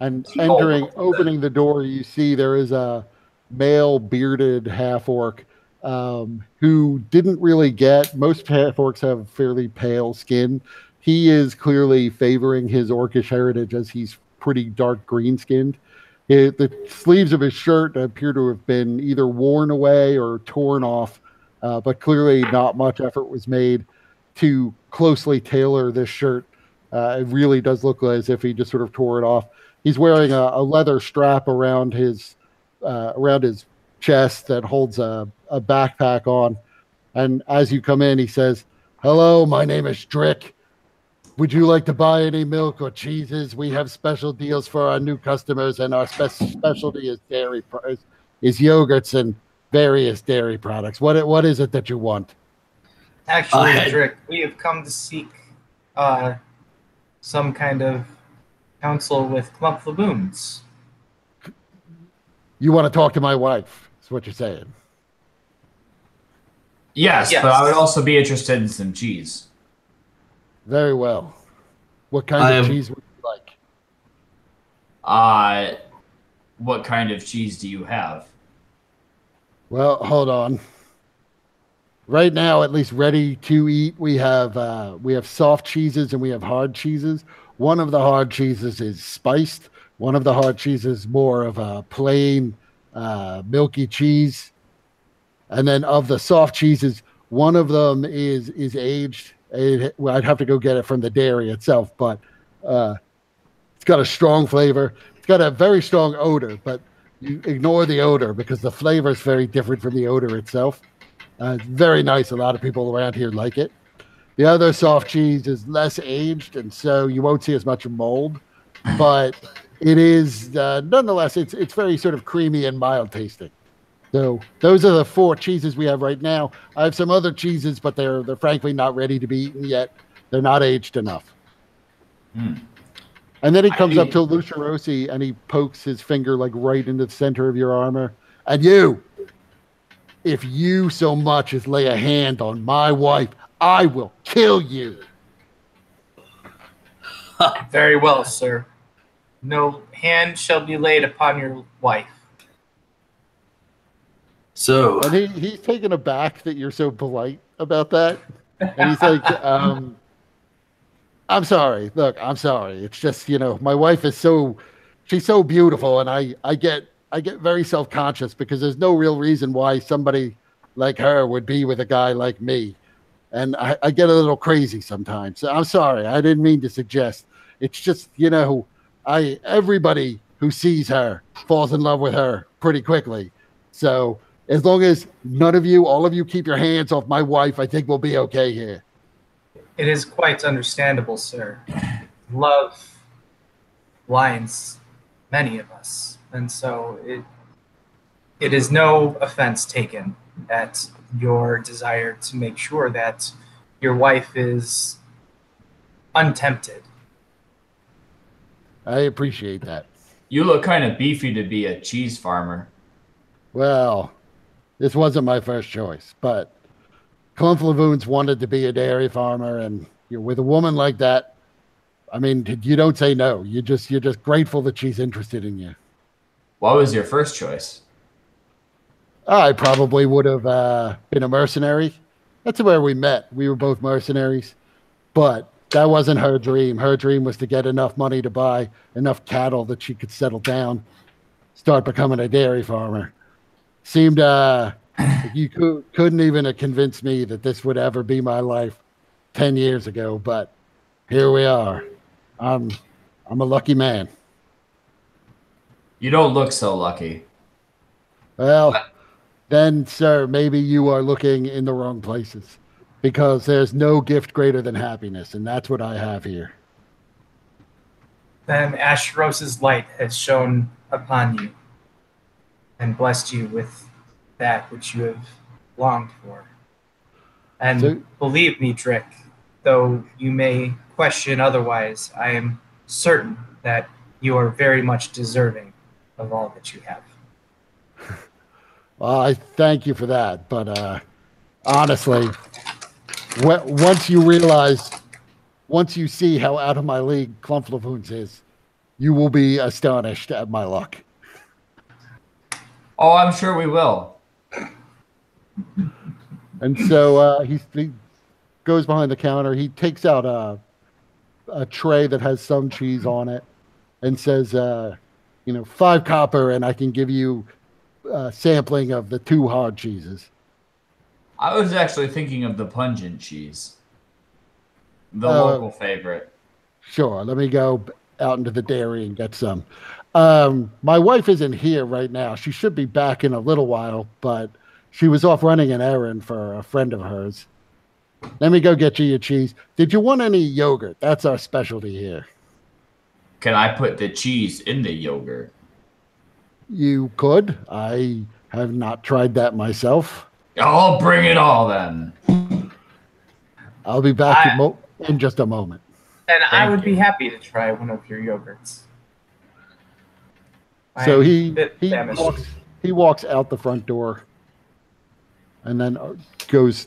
And entering, opening the door, you see there is a male bearded half orc who didn't really get. Most half orcs have fairly pale skin. He is clearly favoring his orcish heritage as he's pretty dark green skinned. The sleeves of his shirt appear to have been either worn away or torn off, but clearly not much effort was made to closely tailor this shirt. It really does look as if he just sort of tore it off. He's wearing a leather strap around his chest that holds a backpack on. And as you come in, he says, "Hello, my name is Drick. Would you like to buy any milk or cheeses? We have special deals for our new customers, and our specialty is is yogurts and various dairy products. What is it that you want?" Actually, Drick, we have come to seek some kind of counsel with Clump Laboons. You want to talk to my wife, is what you're saying. Yes, but I would also be interested in some cheese. Very well. What kind of cheese would you like? What kind of cheese do you have? Well, hold on. Right now, at least ready to eat, we have soft cheeses and we have hard cheeses. One of the hard cheeses is spiced. One of the hard cheeses more of a plain milky cheese. And then of the soft cheeses, one of them is aged. I'd have to go get it from the dairy itself, but it's got a strong flavor. It's got a very strong odor, but you ignore the odor because the flavor is very different from the odor itself. It's very nice. A lot of people around here like it. The other soft cheese is less aged, and so you won't see as much mold, but it is nonetheless, it's very sort of creamy and mild tasting. So those are the 4 cheeses we have right now. I have some other cheeses, but they're frankly not ready to be eaten yet. They're not aged enough. And then he comes up to Lucharosi and he pokes his finger like right into the center of your armor. And you, if you so much as lay a hand on my wife, I will kill you. Very well, sir. No hand shall be laid upon your wife. So and he's taken aback that you're so polite about that. And he's like, I'm sorry. Look, I'm sorry. It's just, my wife is she's so beautiful, and I get very self-conscious because there's no real reason why somebody like her would be with a guy like me. And I get a little crazy sometimes. So I'm sorry. I didn't mean to suggest. It's just, everybody who sees her falls in love with her pretty quickly. So as long as all of you keep your hands off my wife, I think we'll be okay here. It is quite understandable, sir. Love blinds many of us. And so it is no offense taken at your desire to make sure that your wife is untempted. I appreciate that. You look kind of beefy to be a cheese farmer. Well, this wasn't my first choice, but Clump Laboons wanted to be a dairy farmer, and with a woman like that, I mean, you don't say no. You're just grateful that she's interested in you. What was your first choice? I probably would have been a mercenary. That's where we met. We were both mercenaries, but that wasn't her dream. Her dream was to get enough money to buy enough cattle that she could settle down, start becoming a dairy farmer. Seemed you couldn't even have convinced me that this would ever be my life 10 years ago, but here we are. I'm a lucky man. You don't look so lucky. Well, then, sir, maybe you are looking in the wrong places, because there's no gift greater than happiness, and that's what I have here. Then Asheros's light has shone upon you and blessed you with that which you have longed for. And believe me, Drick, though you may question otherwise, I am certain that you are very much deserving of all that you have. Well, I thank you for that, but honestly, once you realize, once you see how out of my league Clumflavoons is, you will be astonished at my luck. Oh, I'm sure we will. And so he goes behind the counter. He takes out a tray that has some cheese on it and says, 5 copper, and I can give you a sampling of the 2 hard cheeses. I was actually thinking of the pungent cheese. The local favorite. Sure, let me go out into the dairy and get some. My wife isn't here right now. She should be back in a little while, but she was off running an errand for a friend of hers. Let me go get you your cheese. Did you want any yogurt? That's our specialty here. Can I put the cheese in the yogurt? You could. I have not tried that myself. I'll bring it all then. I'll be back in just a moment. And I would be happy to try one of your yogurts. So he walks out the front door and then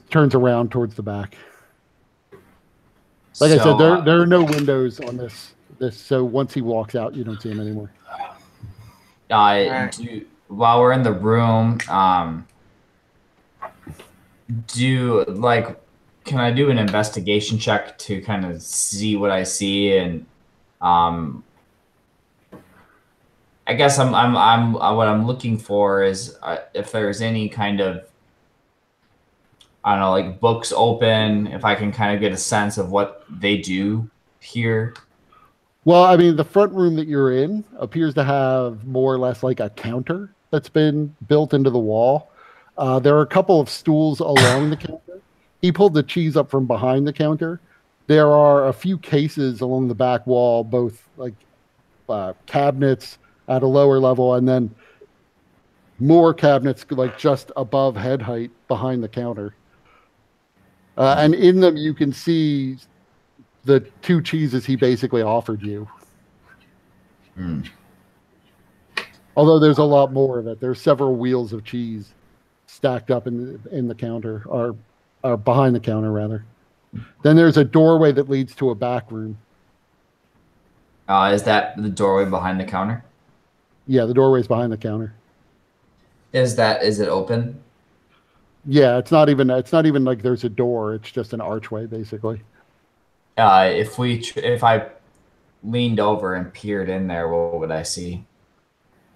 turns around towards the back. Like I said, there are no windows on this. So once he walks out, you don't see him anymore. While we're in the room, can I do an investigation check to kind of see what I see? And I guess what I'm looking for is if there's any kind of, I don't know, like books open, if I can kind of get a sense of what they do here. Well, I mean, the front room that you're in appears to have more or less like a counter that's been built into the wall. There are a couple of stools along the counter. He pulled the cheese up from behind the counter. There are a few cases along the back wall, both like cabinets at a lower level and then more cabinets like just above head height behind the counter. And in them, you can see the 2 cheeses he basically offered you. Although there's a lot more of it. There's several wheels of cheese stacked up in the counter, or behind the counter, rather. Then there's a doorway that leads to a back room. Is that the doorway behind the counter? Yeah, the doorway's behind the counter. Is it open? Yeah, it's not even like there's a door. It's just an archway, basically. If I leaned over and peered in there, what would I see?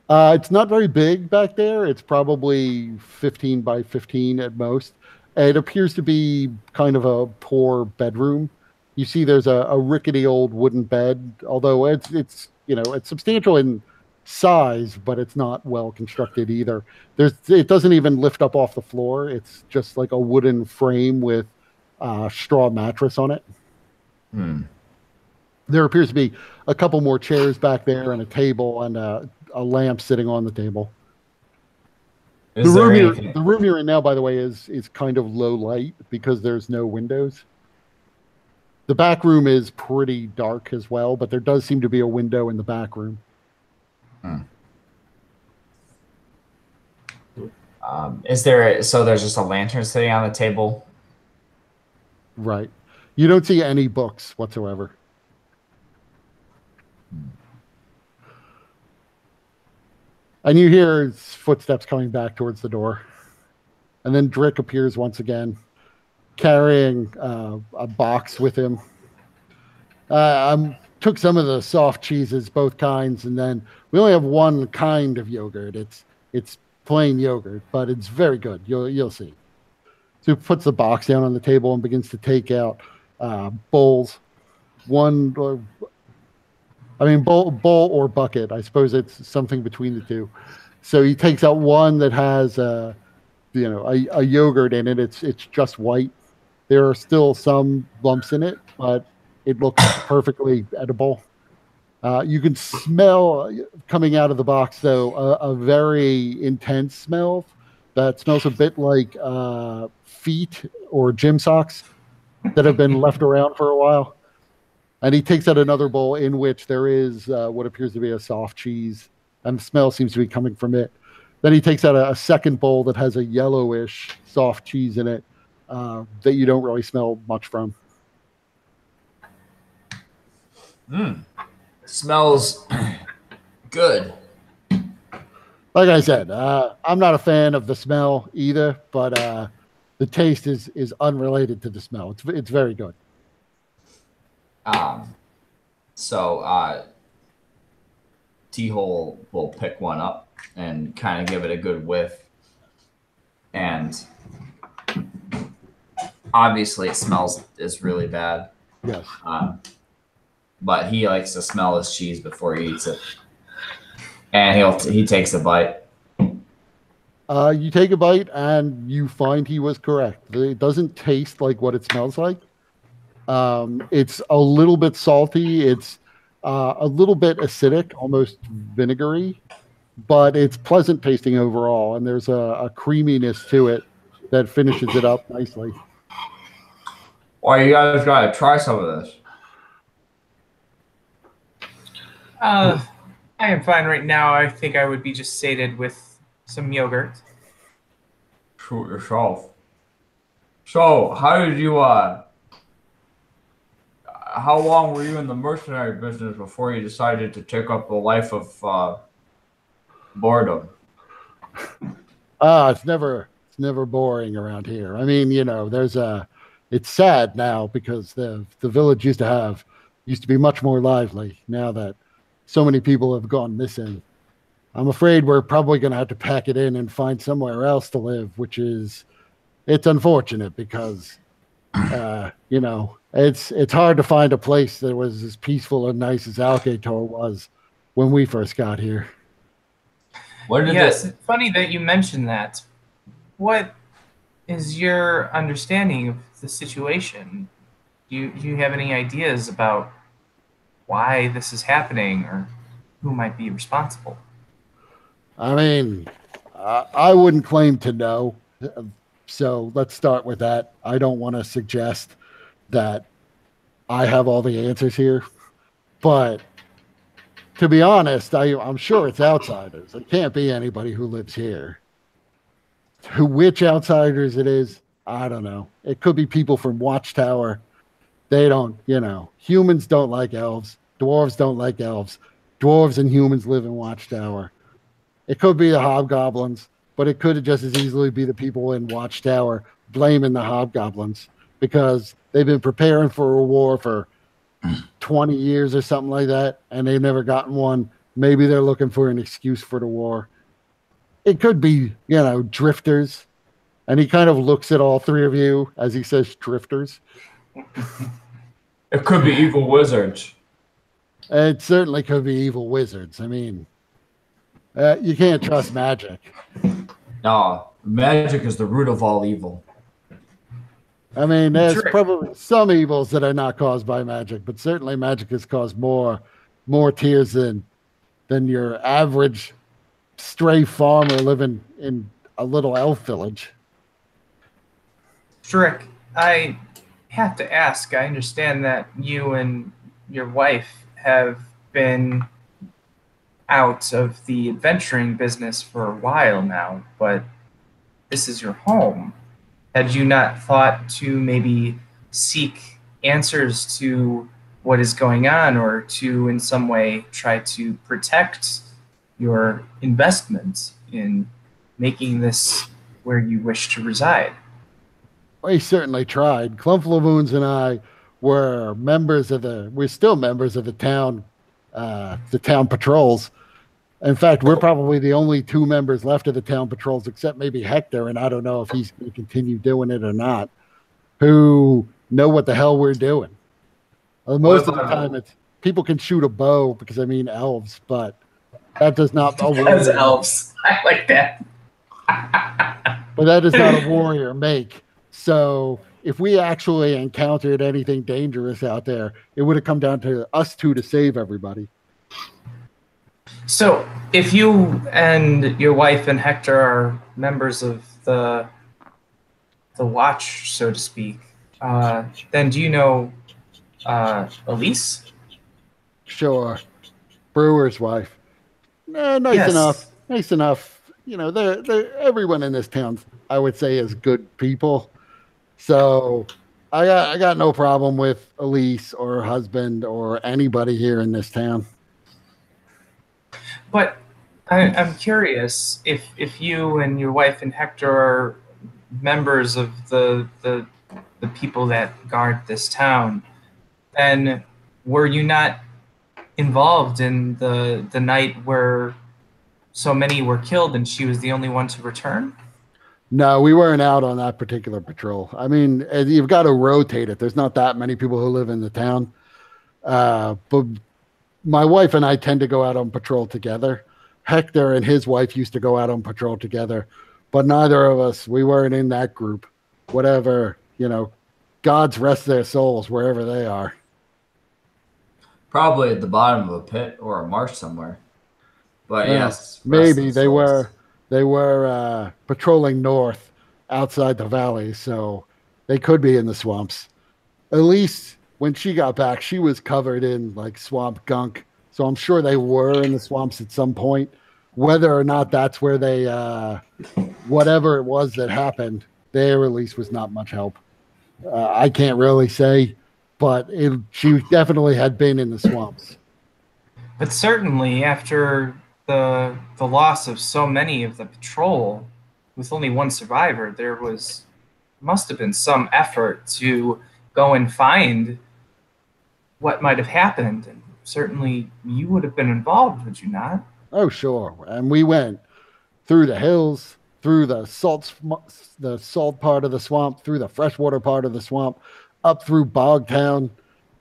It's not very big back there. It's probably 15 by 15 at most. It appears to be kind of a poor bedroom. You see there's a rickety old wooden bed, although it's substantial in size, but it's not well constructed either. It doesn't even lift up off the floor. It's just like a wooden frame with a straw mattress on it. There appears to be a couple more chairs back there and a table and a lamp sitting on the table. The room you're in now, by the way, is kind of low light because there's no windows. The back room is pretty dark as well, but there does seem to be a window in the back room. There's just a lantern sitting on the table? Right. You don't see any books whatsoever. And you hear his footsteps coming back towards the door. And then Drick appears once again, carrying a box with him. Took some of the soft cheeses, both kinds, and then we only have one kind of yogurt. It's plain yogurt, but it's very good. You'll see. So he puts the box down on the table and begins to take out bowls. Bowl or bucket. I suppose it's something between the two. So he takes out one that has a yogurt in it. It's just white. There are still some lumps in it, but it looks perfectly edible. You can smell coming out of the box, though, a very intense smell that smells a bit like feet or gym socks that have been left around for a while. And he takes out another bowl in which there is what appears to be a soft cheese, and the smell seems to be coming from it. Then he takes out a second bowl that has a yellowish soft cheese in it that you don't really smell much from. Smells good. Like I said, I'm not a fan of the smell either, but the taste is unrelated to the smell. It's very good. So T-Hole will pick one up and kind of give it a good whiff. And obviously it smells is really bad. Yes. But he likes to smell his cheese before he eats it. And he takes a bite. You take a bite and you find he was correct. It doesn't taste like what it smells like. It's a little bit salty. It's a little bit acidic, almost vinegary, but it's pleasant tasting overall. And there's a creaminess to it that finishes it up nicely. Well, you guys gotta try some of this. I am fine right now. I think I would be just sated with some yogurt. Shoot yourself. So, how did you, how long were you in the mercenary business before you decided to take up a life of boredom? It's never boring around here. I mean, it's sad now because the village used to be much more lively now that so many people have gone missing. I'm afraid we're probably going to have to pack it in and find somewhere else to live, it's unfortunate because, it's hard to find a place that was as peaceful and nice as Alcator was when we first got here. It's funny that you mentioned that. What is your understanding of the situation? Do you have any ideas about why this is happening or who might be responsible? I mean, I wouldn't claim to know. So let's start with that. I don't want to suggest that I have all the answers here. But to be honest, I'm sure it's outsiders. It can't be anybody who lives here. Which outsiders it is, I don't know. It could be people from Watchtower. They don't, humans don't like elves. Dwarves don't like elves. Dwarves and humans live in Watchtower. It could be the hobgoblins, but it could just as easily be the people in Watchtower blaming the hobgoblins because they've been preparing for a war for 20 years or something like that, and they've never gotten one. Maybe they're looking for an excuse for the war. It could be, drifters. And he kind of looks at all three of you as he says drifters. It could be evil wizards. It certainly could be evil wizards. I mean, you can't trust magic. No, magic is the root of all evil. I mean, there's probably some evils that are not caused by magic, but certainly magic has caused more tears than your average stray farmer living in a little elf village. Strick, I have to ask. I understand that you and your wife have been out of the adventuring business for a while now, but this is your home. Had you not thought to maybe seek answers to what is going on or to in some way try to protect your investments in making this where you wish to reside? We certainly tried. Clump-Lamoons and I we're still members of the town patrols. In fact, we're probably the only two members left of the town patrols, except maybe Hector, and I don't know if he's going to continue doing it or not, who know what the hell we're doing. Most of the time, it's people can shoot a bow because, elves, but that does not... Because elves. I like that. But that is not a warrior make. So if we actually encountered anything dangerous out there, it would have come down to us two to save everybody. So if you and your wife and Hector are members of the watch, so to speak, then do you know Elise? Sure. Brewer's wife. Nice enough. they're everyone in this town, I would say, is good people. So I got no problem with Elise or her husband or anybody here in this town. But I'm curious if you and your wife and Hector are members of the people that guard this town, then were you not involved in the night where so many were killed and she was the only one to return? No, we weren't out on that particular patrol. I mean, you've got to rotate it. There's not that many people who live in the town. But my wife and I tend to go out on patrol together. Hector and his wife used to go out on patrol together, but neither of us, we weren't in that group. Whatever, God's rest their souls wherever they are. Probably at the bottom of a pit or a marsh somewhere. But Yeah, yes, maybe they were patrolling north outside the valley, so they could be in the swamps. At least when she got back, she was covered in like swamp gunk. So I'm sure they were in the swamps at some point. Whether or not that's where they, whatever it was that happened, their release was not much help. I can't really say, but she definitely had been in the swamps. But certainly after the loss of so many of the patrol, with only one survivor, there must have been some effort to go and find what might have happened. And certainly you would have been involved, would you not? Oh, sure. And we went through the hills, through the salt part of the swamp, through the freshwater part of the swamp, up through Bogtown.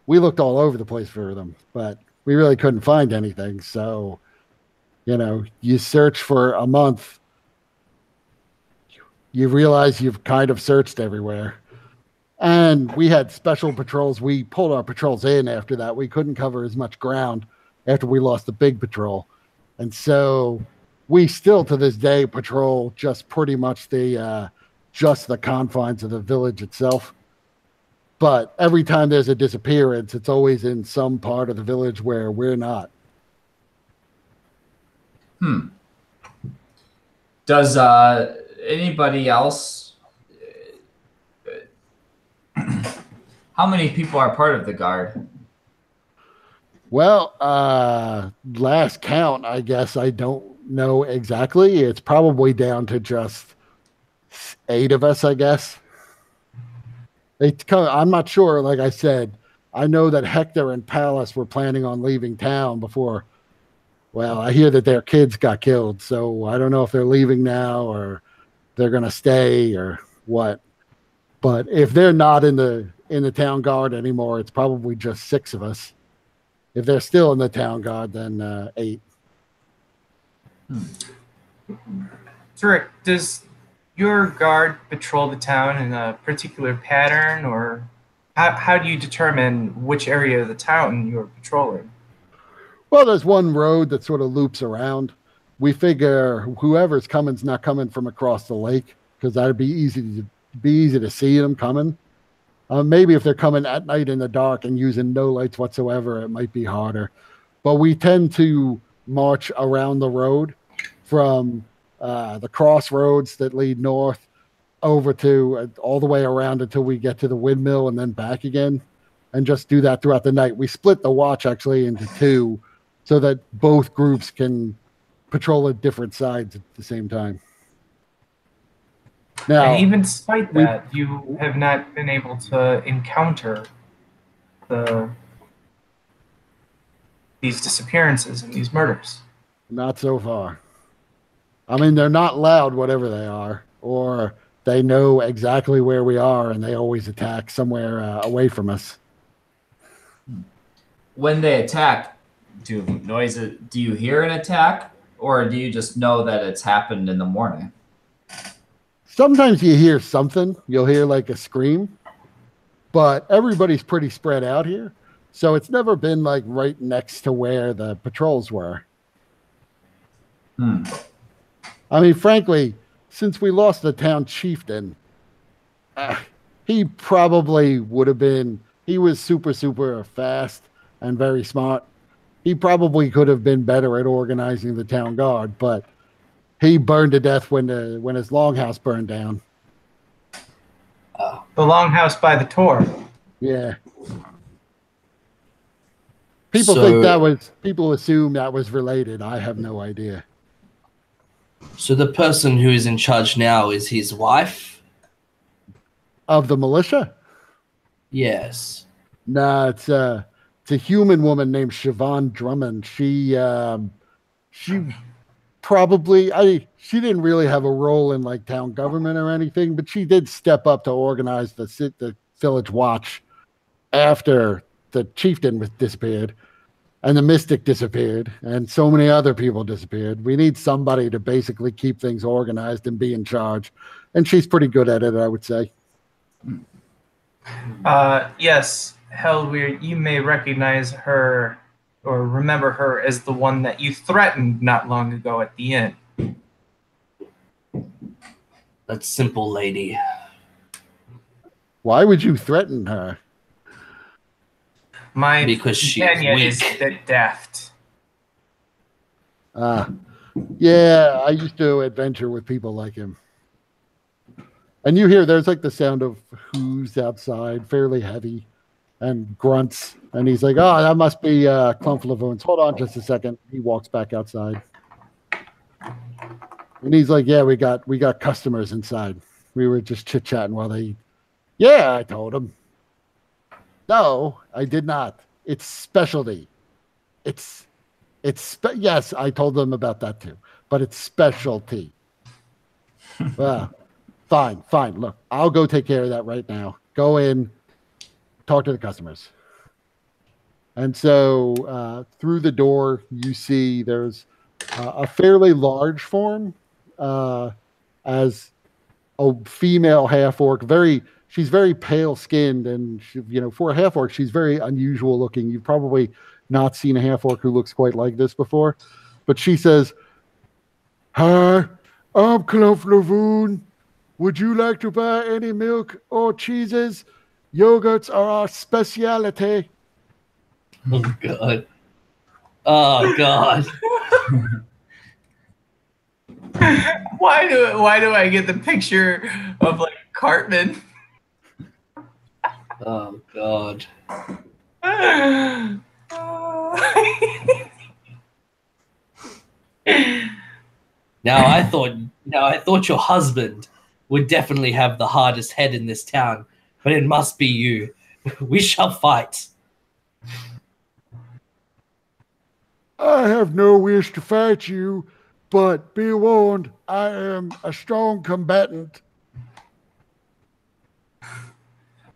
We looked all over the place for them, but we really couldn't find anything. So, you search for a month, you realize you've kind of searched everywhere. And we had special patrols. We pulled our patrols in after that. We couldn't cover as much ground after we lost the big patrol. And so we still to this day patrol just pretty much the confines of the village itself. But every time there's a disappearance, it's always in some part of the village where we're not. Does anybody else? How many people are part of the guard? Well, last count, I guess I don't know exactly. It's probably down to just 8 of us, I guess. I'm not sure. Like I said, I know that Hector and Pallas were planning on leaving town before. Well, I hear that their kids got killed, so I don't know if they're leaving now or they're going to stay or what. But if they're not in the town guard anymore, it's probably just 6 of us. If they're still in the town guard, then 8. Rick, does your guard patrol the town in a particular pattern, or how do you determine which area of the town you're patrolling? Well, there's one road that sort of loops around. We figure whoever's coming's not coming from across the lake, because that'd be easy to see them coming. Maybe if they're coming at night in the dark and using no lights whatsoever, it might be harder. But we tend to march around the road from the crossroads that lead north over to all the way around until we get to the windmill and then back again, and just do that throughout the night. We split the watch actually into 2 so that both groups can patrol at different sides at the same time. Now, and even despite that, you have not been able to encounter these disappearances and these murders. Not so far. I mean, they're not loud, whatever they are, or they know exactly where we are and they always attack somewhere away from us. When they attack, do you hear an attack, or do you just know that it's happened in the morning? Sometimes you hear something. You'll hear like a scream, but everybody's pretty spread out here. So it's never been like right next to where the patrols were. I mean, frankly, since we lost the town chieftain, he probably would have been, he was super, super fast and very smart. He probably could have been better at organizing the town guard, but He burned to death when his longhouse burned down. The longhouse by the Tor. Yeah. People assume that was related. I have no idea. So the person who is in charge now is his wife? Of the militia? Yes. Nah, it's a human woman named Siobhan Drummond. She she didn't really have a role in like town government or anything, but she did step up to organize the village watch after the chieftain disappeared and the mystic disappeared and so many other people disappeared. We need somebody to basically keep things organized and be in charge, and she's pretty good at it, I would say. Yes, Hellweird, you may recognize her or remember her as the one that you threatened not long ago at the inn. That simple lady. Why would you threaten her? Because she's companion weak. is a bit daft. Yeah, I used to adventure with people like him. And you hear there's like the sound of hooves outside, fairly heavy, and grunts. And he's like, "Oh, that must be Clump Lagoons. Hold on just a second." He walks back outside. And he's like, "Yeah, we got customers inside. We were just chit-chatting while they eat." Yeah, I told him. No, I did not. It's specialty. Yes, I told them about that too. But it's specialty. Fine. Look, I'll go take care of that right now. Go in, talk to the customers. And so through the door, you see there's a fairly large form as a female half-orc. She's very pale-skinned, and for a half-orc, she's very unusual looking. You've probably not seen a half-orc who looks quite like this before. But she says, "Hi, I'm Clump Lagoon. Would you like to buy any milk or cheeses? Yogurts are our specialty." Oh, God. Oh, God. Why do I get the picture of like Cartman? Oh, God. Now I thought your husband would definitely have the hardest head in this town, but it must be you. We shall fight. I have no wish to fight you, but be warned, I am a strong combatant.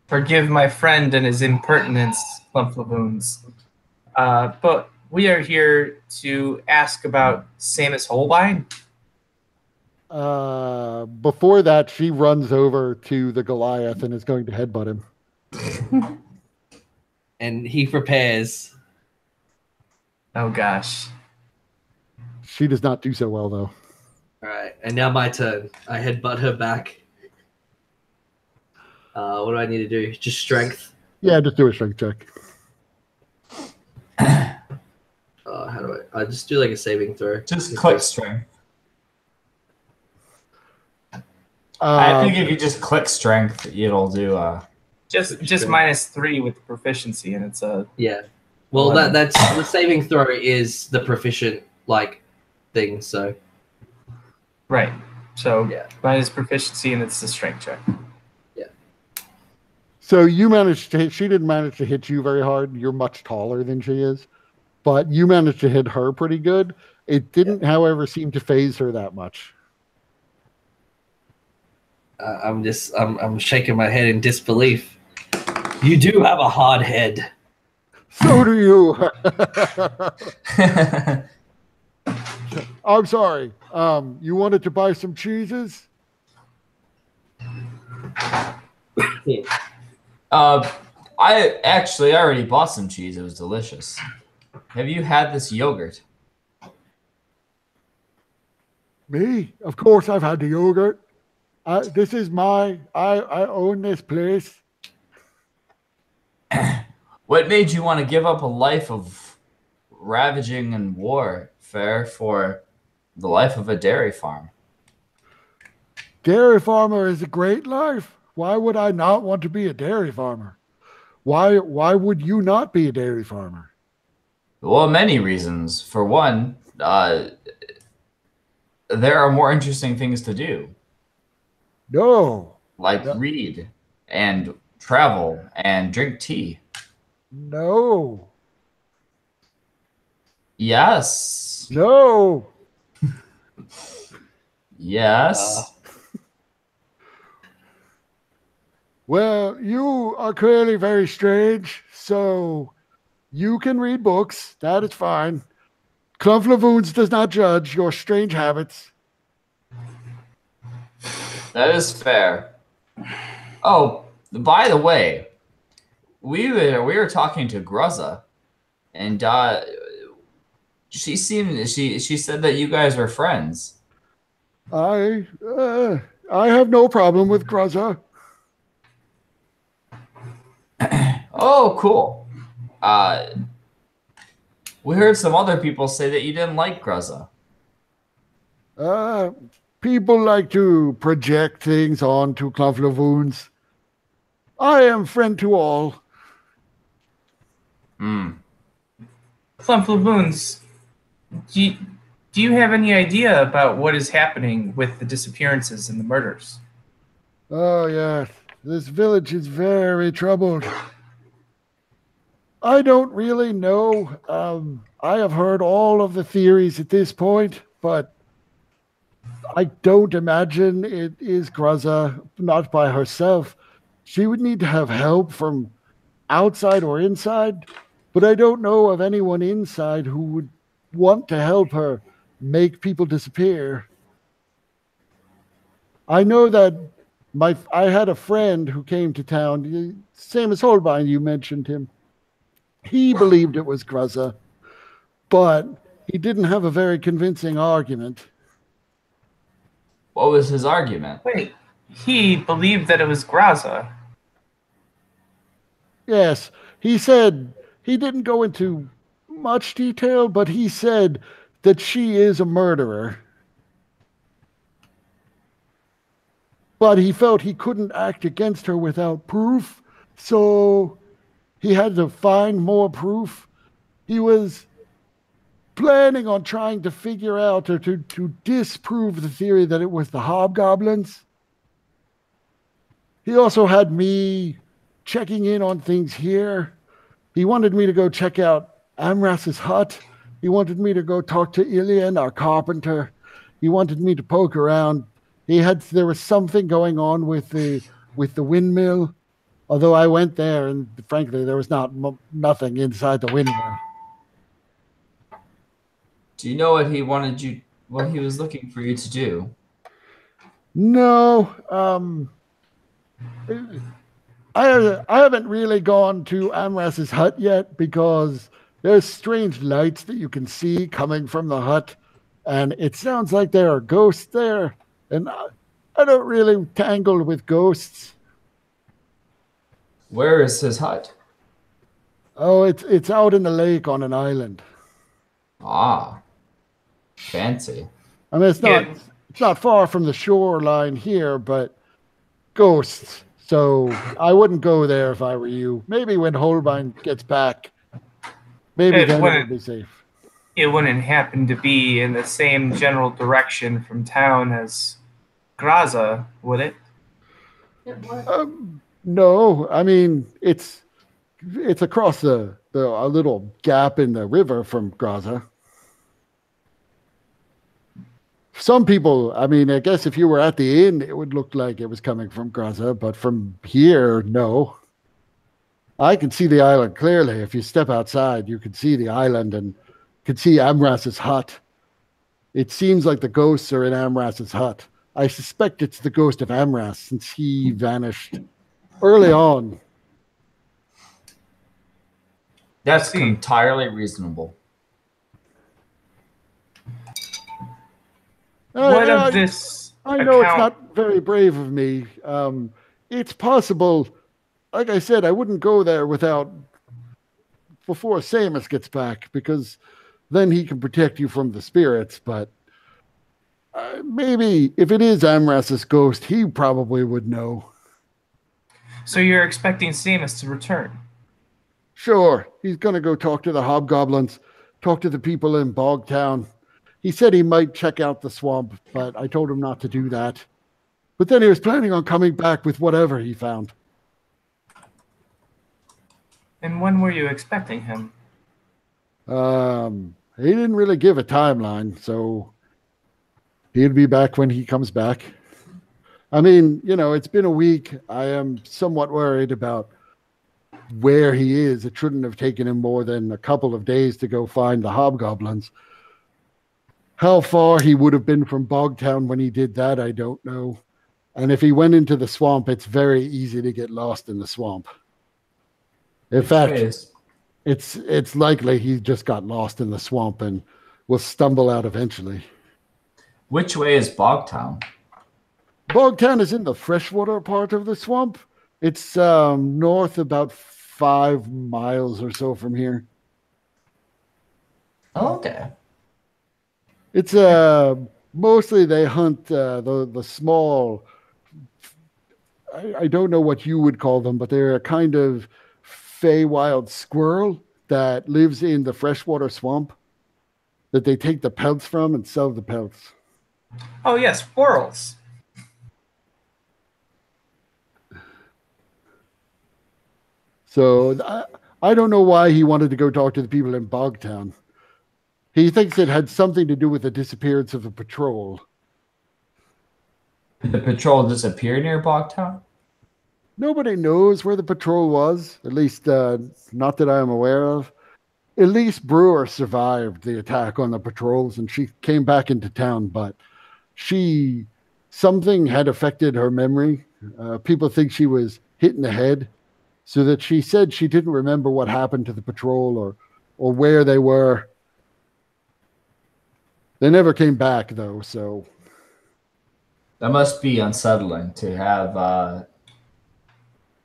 Forgive my friend and his impertinence, Clump Lagoons. But we are here to ask about Samus Holbein. Before that, she runs over to the Goliath and is going to headbutt him. And he prepares. Oh, gosh. She does not do so well, though. All right, and now my turn. I headbutt her back. What do I need to do? Just strength? Yeah, just do a strength check. How do I just do like a saving throw? Just click strength. I think if you just click strength, it'll do. Just -3 with the proficiency, and it's a Yeah. Well, that's the saving throw is the proficient thing. So right. So yeah, minus proficiency, and it's the strength check. Yeah. So you managed to hit. She didn't manage to hit you very hard. You're much taller than she is, but you managed to hit her pretty good. It didn't, however, seem to phase her that much. I'm shaking my head in disbelief. You do have a hard head. So do you. I'm sorry. You wanted to buy some cheeses? I already bought some cheese. It was delicious. Have you had this yogurt? Me? Of course I've had the yogurt. This is I own this place. What made you want to give up a life of ravaging and warfare for the life of a dairy farm. Dairy farmer is a great life. Why would I not want to be a dairy farmer? Why would you not be a dairy farmer? Well, many reasons. For one, there are more interesting things to do, No. like No. read and travel and drink tea. No. Yes. No. Yes. Well, you are clearly very strange, so you can read books. That is fine. Clumflavoons does not judge your strange habits. That is fair. Oh, by the way, we were talking to Gruzza, and she said that you guys were friends. I have no problem with Gruzza. Oh, cool. We heard some other people say that you didn't like Gruzza. People like to project things onto Clumflavoons. I am friend to all. Clumflavoons, do you have any idea about what is happening with the disappearances and the murders? Oh, yes. This village is very troubled. I don't really know. I have heard all of the theories at this point, but I don't imagine it is Gruzza, not by herself. She would need to have help from outside or inside, but I don't know of anyone inside who would want to help her make people disappear. I know that I had a friend who came to town, same as Holbein, you mentioned him. He believed it was Gruzza, but he didn't have a very convincing argument. What was his argument? Wait, he believed that it was Graza. Yes, he said, he didn't go into much detail, but he said that she is a murderer. But he felt he couldn't act against her without proof, so he had to find more proof. He was planning on trying to figure out or to disprove the theory that it was the hobgoblins. He also had me checking in on things here. He wanted me to go check out Amras's hut. He wanted me to go talk to Ilian, our carpenter. He wanted me to poke around. There was something going on with the windmill. Although I went there, and frankly, there was nothing inside the windmill. Do you know what he was looking for you to do? No, I haven't really gone to Amras's hut yet because there's strange lights that you can see coming from the hut, and it sounds like there are ghosts there, and I don't really tangle with ghosts. Where is his hut? Oh, it's out in the lake on an island. Ah, fancy. I mean, it's not far from the shoreline here, but ghosts. So I wouldn't go there if I were you. Maybe when Holbein gets back, maybe then it would be safe. It wouldn't happen to be in the same general direction from town as Graza, would it? No, I mean it's across a little gap in the river from Graza. Some people, I mean, I guess if you were at the inn, it would look like it was coming from Graza, but from here, no. I can see the island clearly. If you step outside, you can see the island and can see Amras's hut. It seems like the ghosts are in Amras's hut. I suspect it's the ghost of Amras since he vanished early on. That's entirely reasonable. What of this? I know it's not very brave of me. It's possible. Like I said, I wouldn't go there before Samus gets back, because then he can protect you from the spirits. But Maybe if it is Amras's ghost, he probably would know. So you're expecting Samus to return? Sure, he's going to go talk to the hobgoblins, talk to the people in Bogtown. He said he might check out the swamp, but I told him not to do that. But then he was planning on coming back with whatever he found. And when were you expecting him? He didn't really give a timeline, so he'll be back when he comes back. I mean, it's been a week. I am somewhat worried about where he is. It shouldn't have taken him more than a couple of days to go find the hobgoblins. How far he would have been from Bogtown when he did that, I don't know. And if he went into the swamp, it's very easy to get lost in the swamp. In fact, it's likely he just got lost in the swamp and will stumble out eventually. Which way is Bogtown? Bogtown is in the freshwater part of the swamp. It's north about 5 miles or so from here. Oh, okay. It's mostly they hunt the small. I don't know what you would call them, but they're a kind of Feywild squirrel that lives in the freshwater swamp that they take the pelts from and sell the pelts. Oh yes, squirrels. So I don't know why he wanted to go talk to the people in Bogtown. He thinks it had something to do with the disappearance of the patrol. Did the patrol disappear near Bogtown? Nobody knows where the patrol was, at least not that I am aware of. Elise Brewer survived the attack on the patrols, and she came back into town, but something had affected her memory. People think she was hit in the head, so that she said she didn't remember what happened to the patrol or where they were. They never came back, though, so... That must be unsettling to have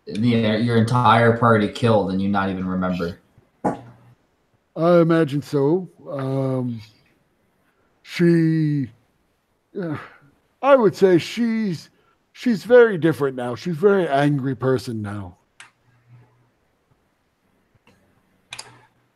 your entire party killed and you not even remember. I imagine so. I would say she's very different now. She's a very angry person now.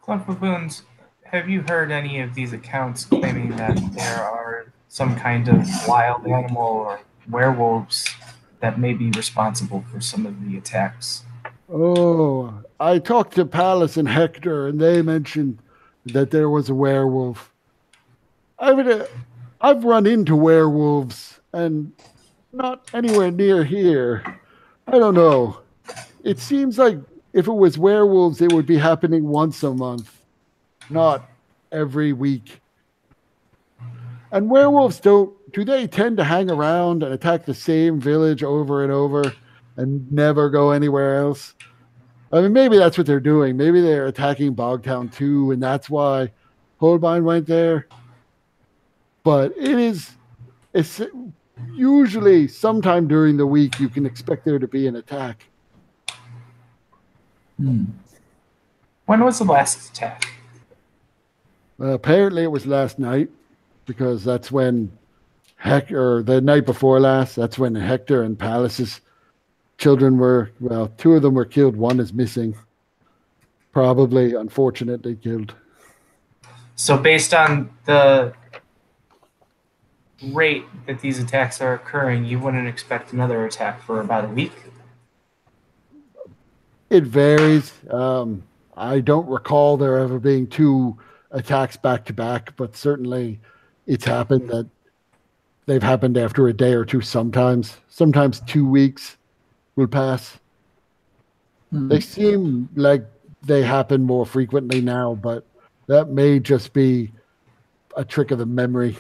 Clump Baboons, have you heard any of these accounts claiming that there are some kind of wild animal or werewolves that may be responsible for some of the attacks? Oh, I talked to Pallas and Hector, and they mentioned that there was a werewolf. I've run into werewolves, and not anywhere near here. I don't know. It seems like if it was werewolves, it would be happening once a month, not every week. And werewolves do they tend to hang around and attack the same village over and over and never go anywhere else? I mean, maybe that's what they're doing. Maybe they're attacking Bogtown too, and that's why Holbein went there. But it's usually sometime during the week you can expect there to be an attack. When was the last attack? Apparently it was last night, because that's when Hector, the night before last, that's when Hector and Pallas's children were, well, 2 of them were killed. 1 is missing. Probably, unfortunately, killed. So based on the rate that these attacks are occurring, you wouldn't expect another attack for about a week? It varies. I don't recall there ever being 2 attacks back to back, but certainly it's happened that they've happened after a day or 2 sometimes. Sometimes 2 weeks will pass. They seem like they happen more frequently now, but that may just be a trick of the memory.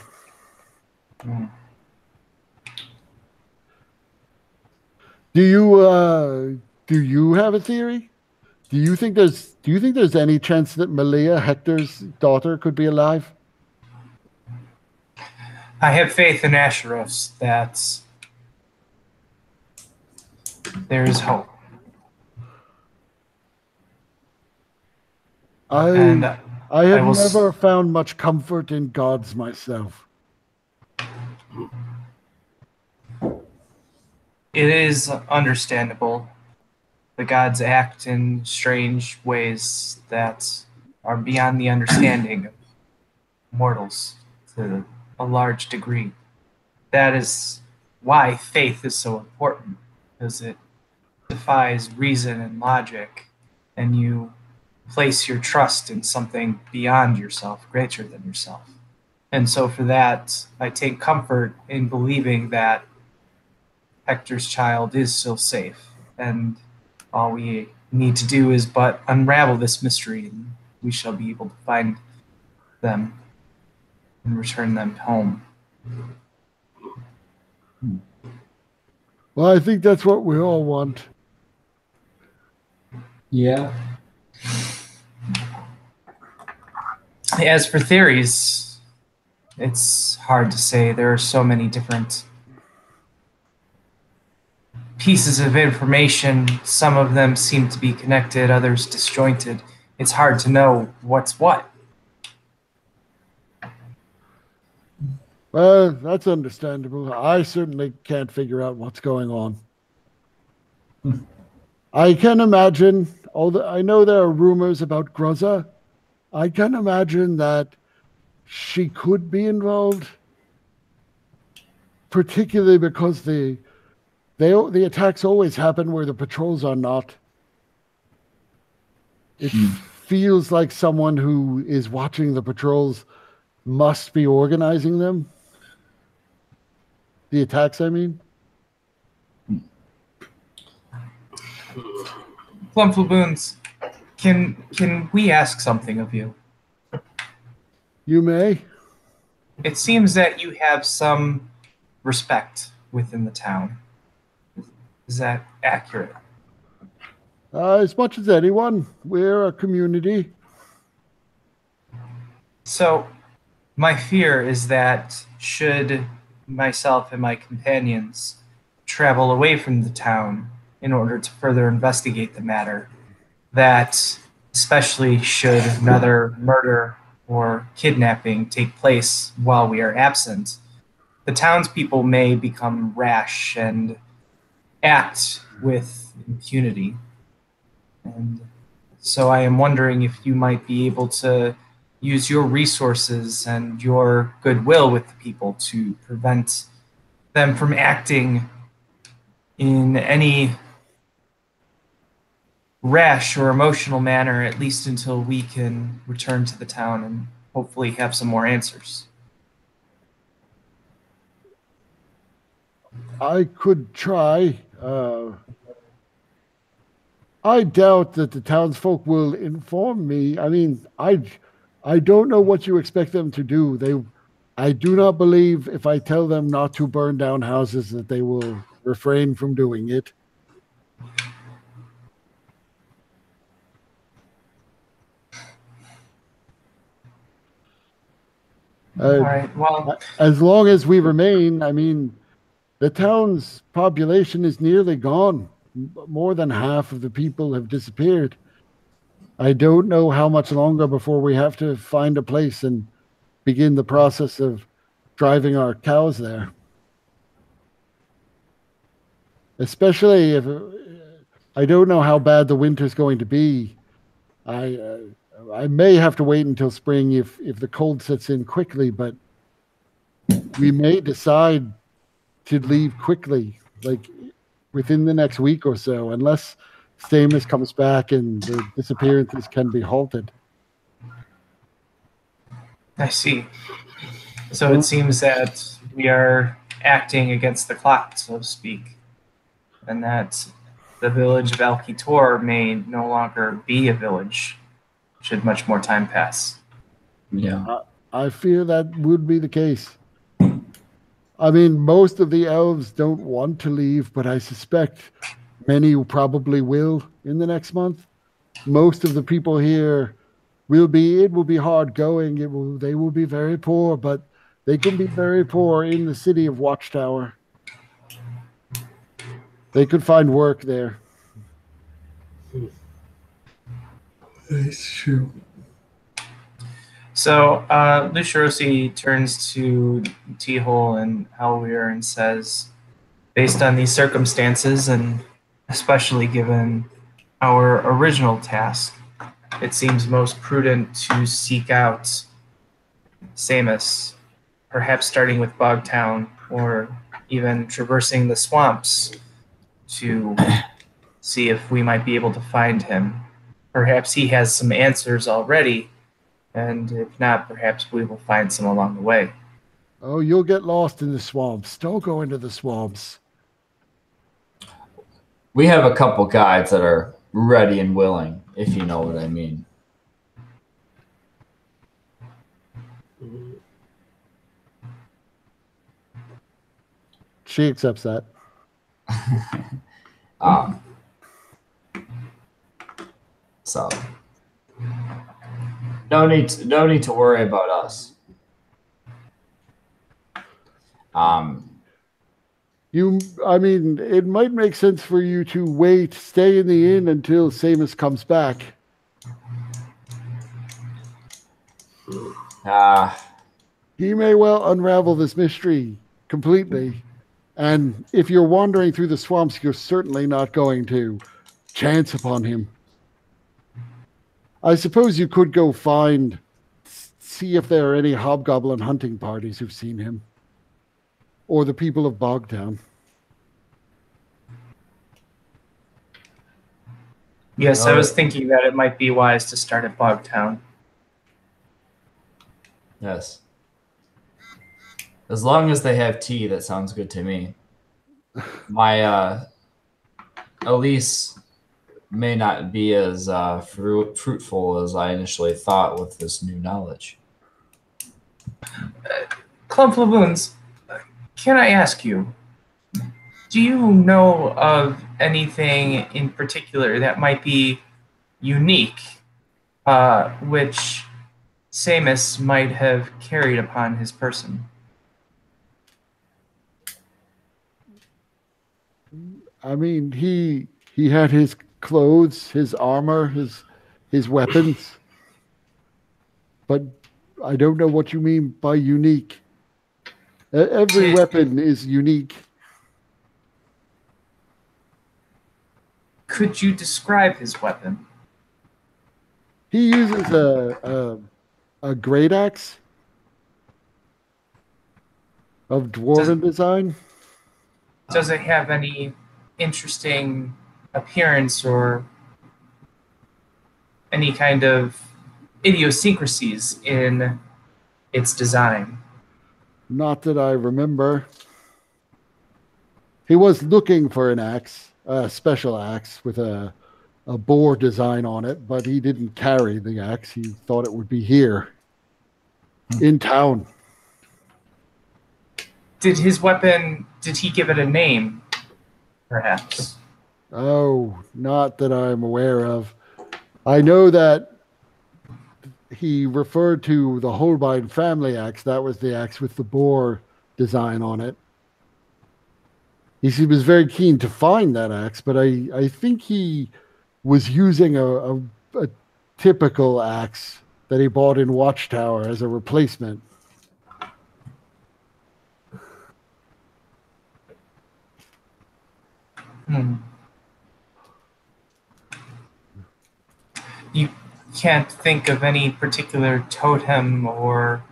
Do you have a theory? Do you think there's any chance that Malia, Hector's daughter, could be alive? I have faith in Asheros that there is hope. I have never found much comfort in gods myself. It is understandable. The gods act in strange ways that are beyond the understanding of mortals to a large degree. That is why faith is so important, because it defies reason and logic, and you place your trust in something beyond yourself, greater than yourself. And so for that, I take comfort in believing that Hector's child is still safe, and all we need to do is but unravel this mystery, and we shall be able to find them and return them home. Well, I think that's what we all want. Yeah. As for theories, it's hard to say. There are so many different pieces of information. Some of them seem to be connected, others disjointed. It's hard to know what's what. Well, that's understandable. I certainly can't figure out what's going on. I can imagine, although I know there are rumors about Gruzza, I can imagine that she could be involved, particularly because the attacks always happen where the patrols are not. It feels like someone who is watching the patrols must be organizing them. The attacks, I mean. Plumflaboons, can we ask something of you? You may. It seems that you have some respect within the town. Is that accurate? As much as anyone. We're a community. So, my fear is that should myself and my companions travel away from the town in order to further investigate the matter, that especially should another murder or kidnapping take place while we are absent, the townspeople may become rash and act with impunity. And so I am wondering if you might be able to use your resources and your goodwill with the people to prevent them from acting in any rash or emotional manner, at least until we can return to the town and hopefully have some more answers. I could try. I doubt that the townsfolk will inform me. I mean, I don't know what you expect them to do. I do not believe if I tell them not to burn down houses that they will refrain from doing it. All right, well, As long as we remain, I mean, the town's population is nearly gone. More than half of the people have disappeared. I don't know how much longer before we have to find a place and begin the process of driving our cows there. Especially if I don't know how bad the winter's going to be. I may have to wait until spring if the cold sets in quickly, but we may decide to leave quickly, like within the next week or so, unless Stamus comes back and the disappearances can be halted. I see. So it seems that we are acting against the clock, so to speak, and that the village of Alkitor may no longer be a village should much more time pass. Yeah. I fear that would be the case. I mean, most of the elves don't want to leave, but I suspect many probably will in the next month. Most of the people here it will be hard going. They will be very poor, but they can be very poor in the city of Watchtower. They could find work there. That's true. So Lucirosi turns to T-Hole and Halweir and says, based on these circumstances, and especially given our original task, it seems most prudent to seek out Samus, perhaps starting with Bogtown or even traversing the swamps to see if we might be able to find him. Perhaps he has some answers already, and if not, perhaps we will find some along the way. Oh, you'll get lost in the swamps. Don't go into the swamps. We have a couple guides that are ready and willing, if you know what I mean. She accepts that. So no need to worry about us. I mean, it might make sense for you to wait, stay in the inn until Samus comes back. He may well unravel this mystery completely. And if you're wandering through the swamps, you're certainly not going to chance upon him. I suppose you could go see if there are any hobgoblin hunting parties who've seen him. Or the people of Bogtown. Yes, I was thinking that it might be wise to start at Bogtown. Yes. As long as they have tea, that sounds good to me. My Elise may not be as fruitful as I initially thought with this new knowledge. Clump Laboons, can I ask you, do you know of anything in particular that might be unique, which Samus might have carried upon his person? I mean, he had his clothes, his armor, his weapons. But I don't know what you mean by unique. Every weapon is unique. Could you describe his weapon? He uses a great axe of dwarven design. Does it have any interesting appearance or any kind of idiosyncrasies in its design? Not that I remember. He was looking for an axe, a special axe with a boar design on it, but he didn't carry the axe. He thought it would be here in town. Did he give it a name, perhaps? Oh, not that I'm aware of. I know that he referred to the Holbein family axe. That was the axe with the boar design on it. He was very keen to find that axe, but I think he was using a typical axe that he bought in Watchtower as a replacement. You can't think of any particular totem or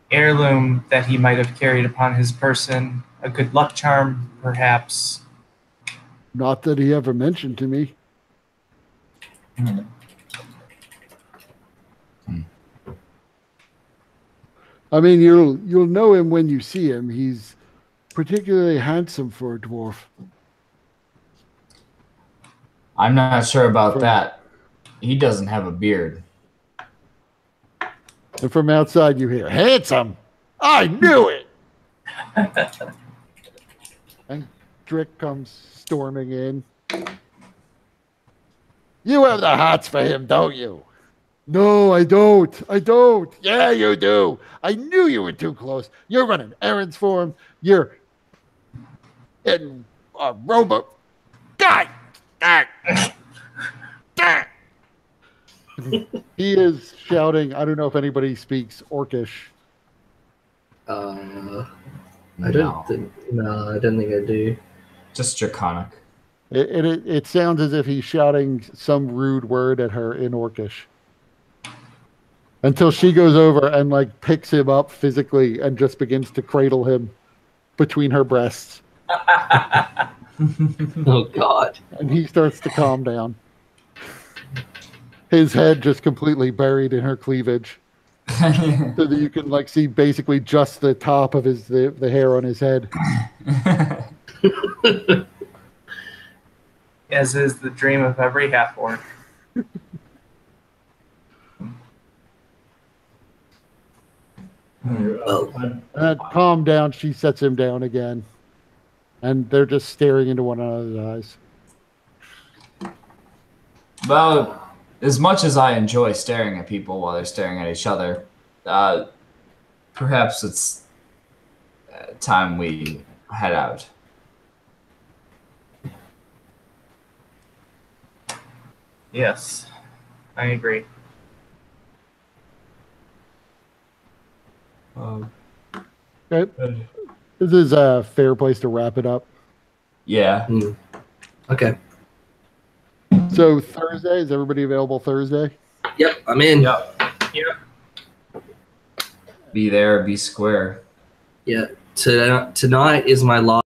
heirloom that he might have carried upon his person? A good luck charm, perhaps? Not that he ever mentioned to me. I mean, you'll know him when you see him. He's particularly handsome for a dwarf. I'm not sure about that. He doesn't have a beard. And from outside you hear, "Handsome! I knew it!" And Drick comes storming in. "You have the hots for him, don't you?" "No, I don't. I don't." "Yeah, you do. I knew you were too close. You're running errands for him. You're in a robot. God! He is shouting. I don't know if anybody speaks Orcish. I don't think I do. Just draconic. It sounds as if he's shouting some rude word at her in Orcish. Until she goes over and like picks him up physically and just begins to cradle him between her breasts. Oh God. And he starts to calm down. His head just completely buried in her cleavage. So that you can like see basically just the top of the hair on his head. As is the dream of every half-orc. Calm down. She sets him down again. And they're just staring into one another's eyes. Well, as much as I enjoy staring at people while they're staring at each other, perhaps it's time we head out. Yes, I agree. Okay. This is a fair place to wrap it up. Yeah. Okay. So Thursday, is everybody available Thursday? Yep, I'm in. Yep. Yep. Be there, be square. Yeah. Tonight is my last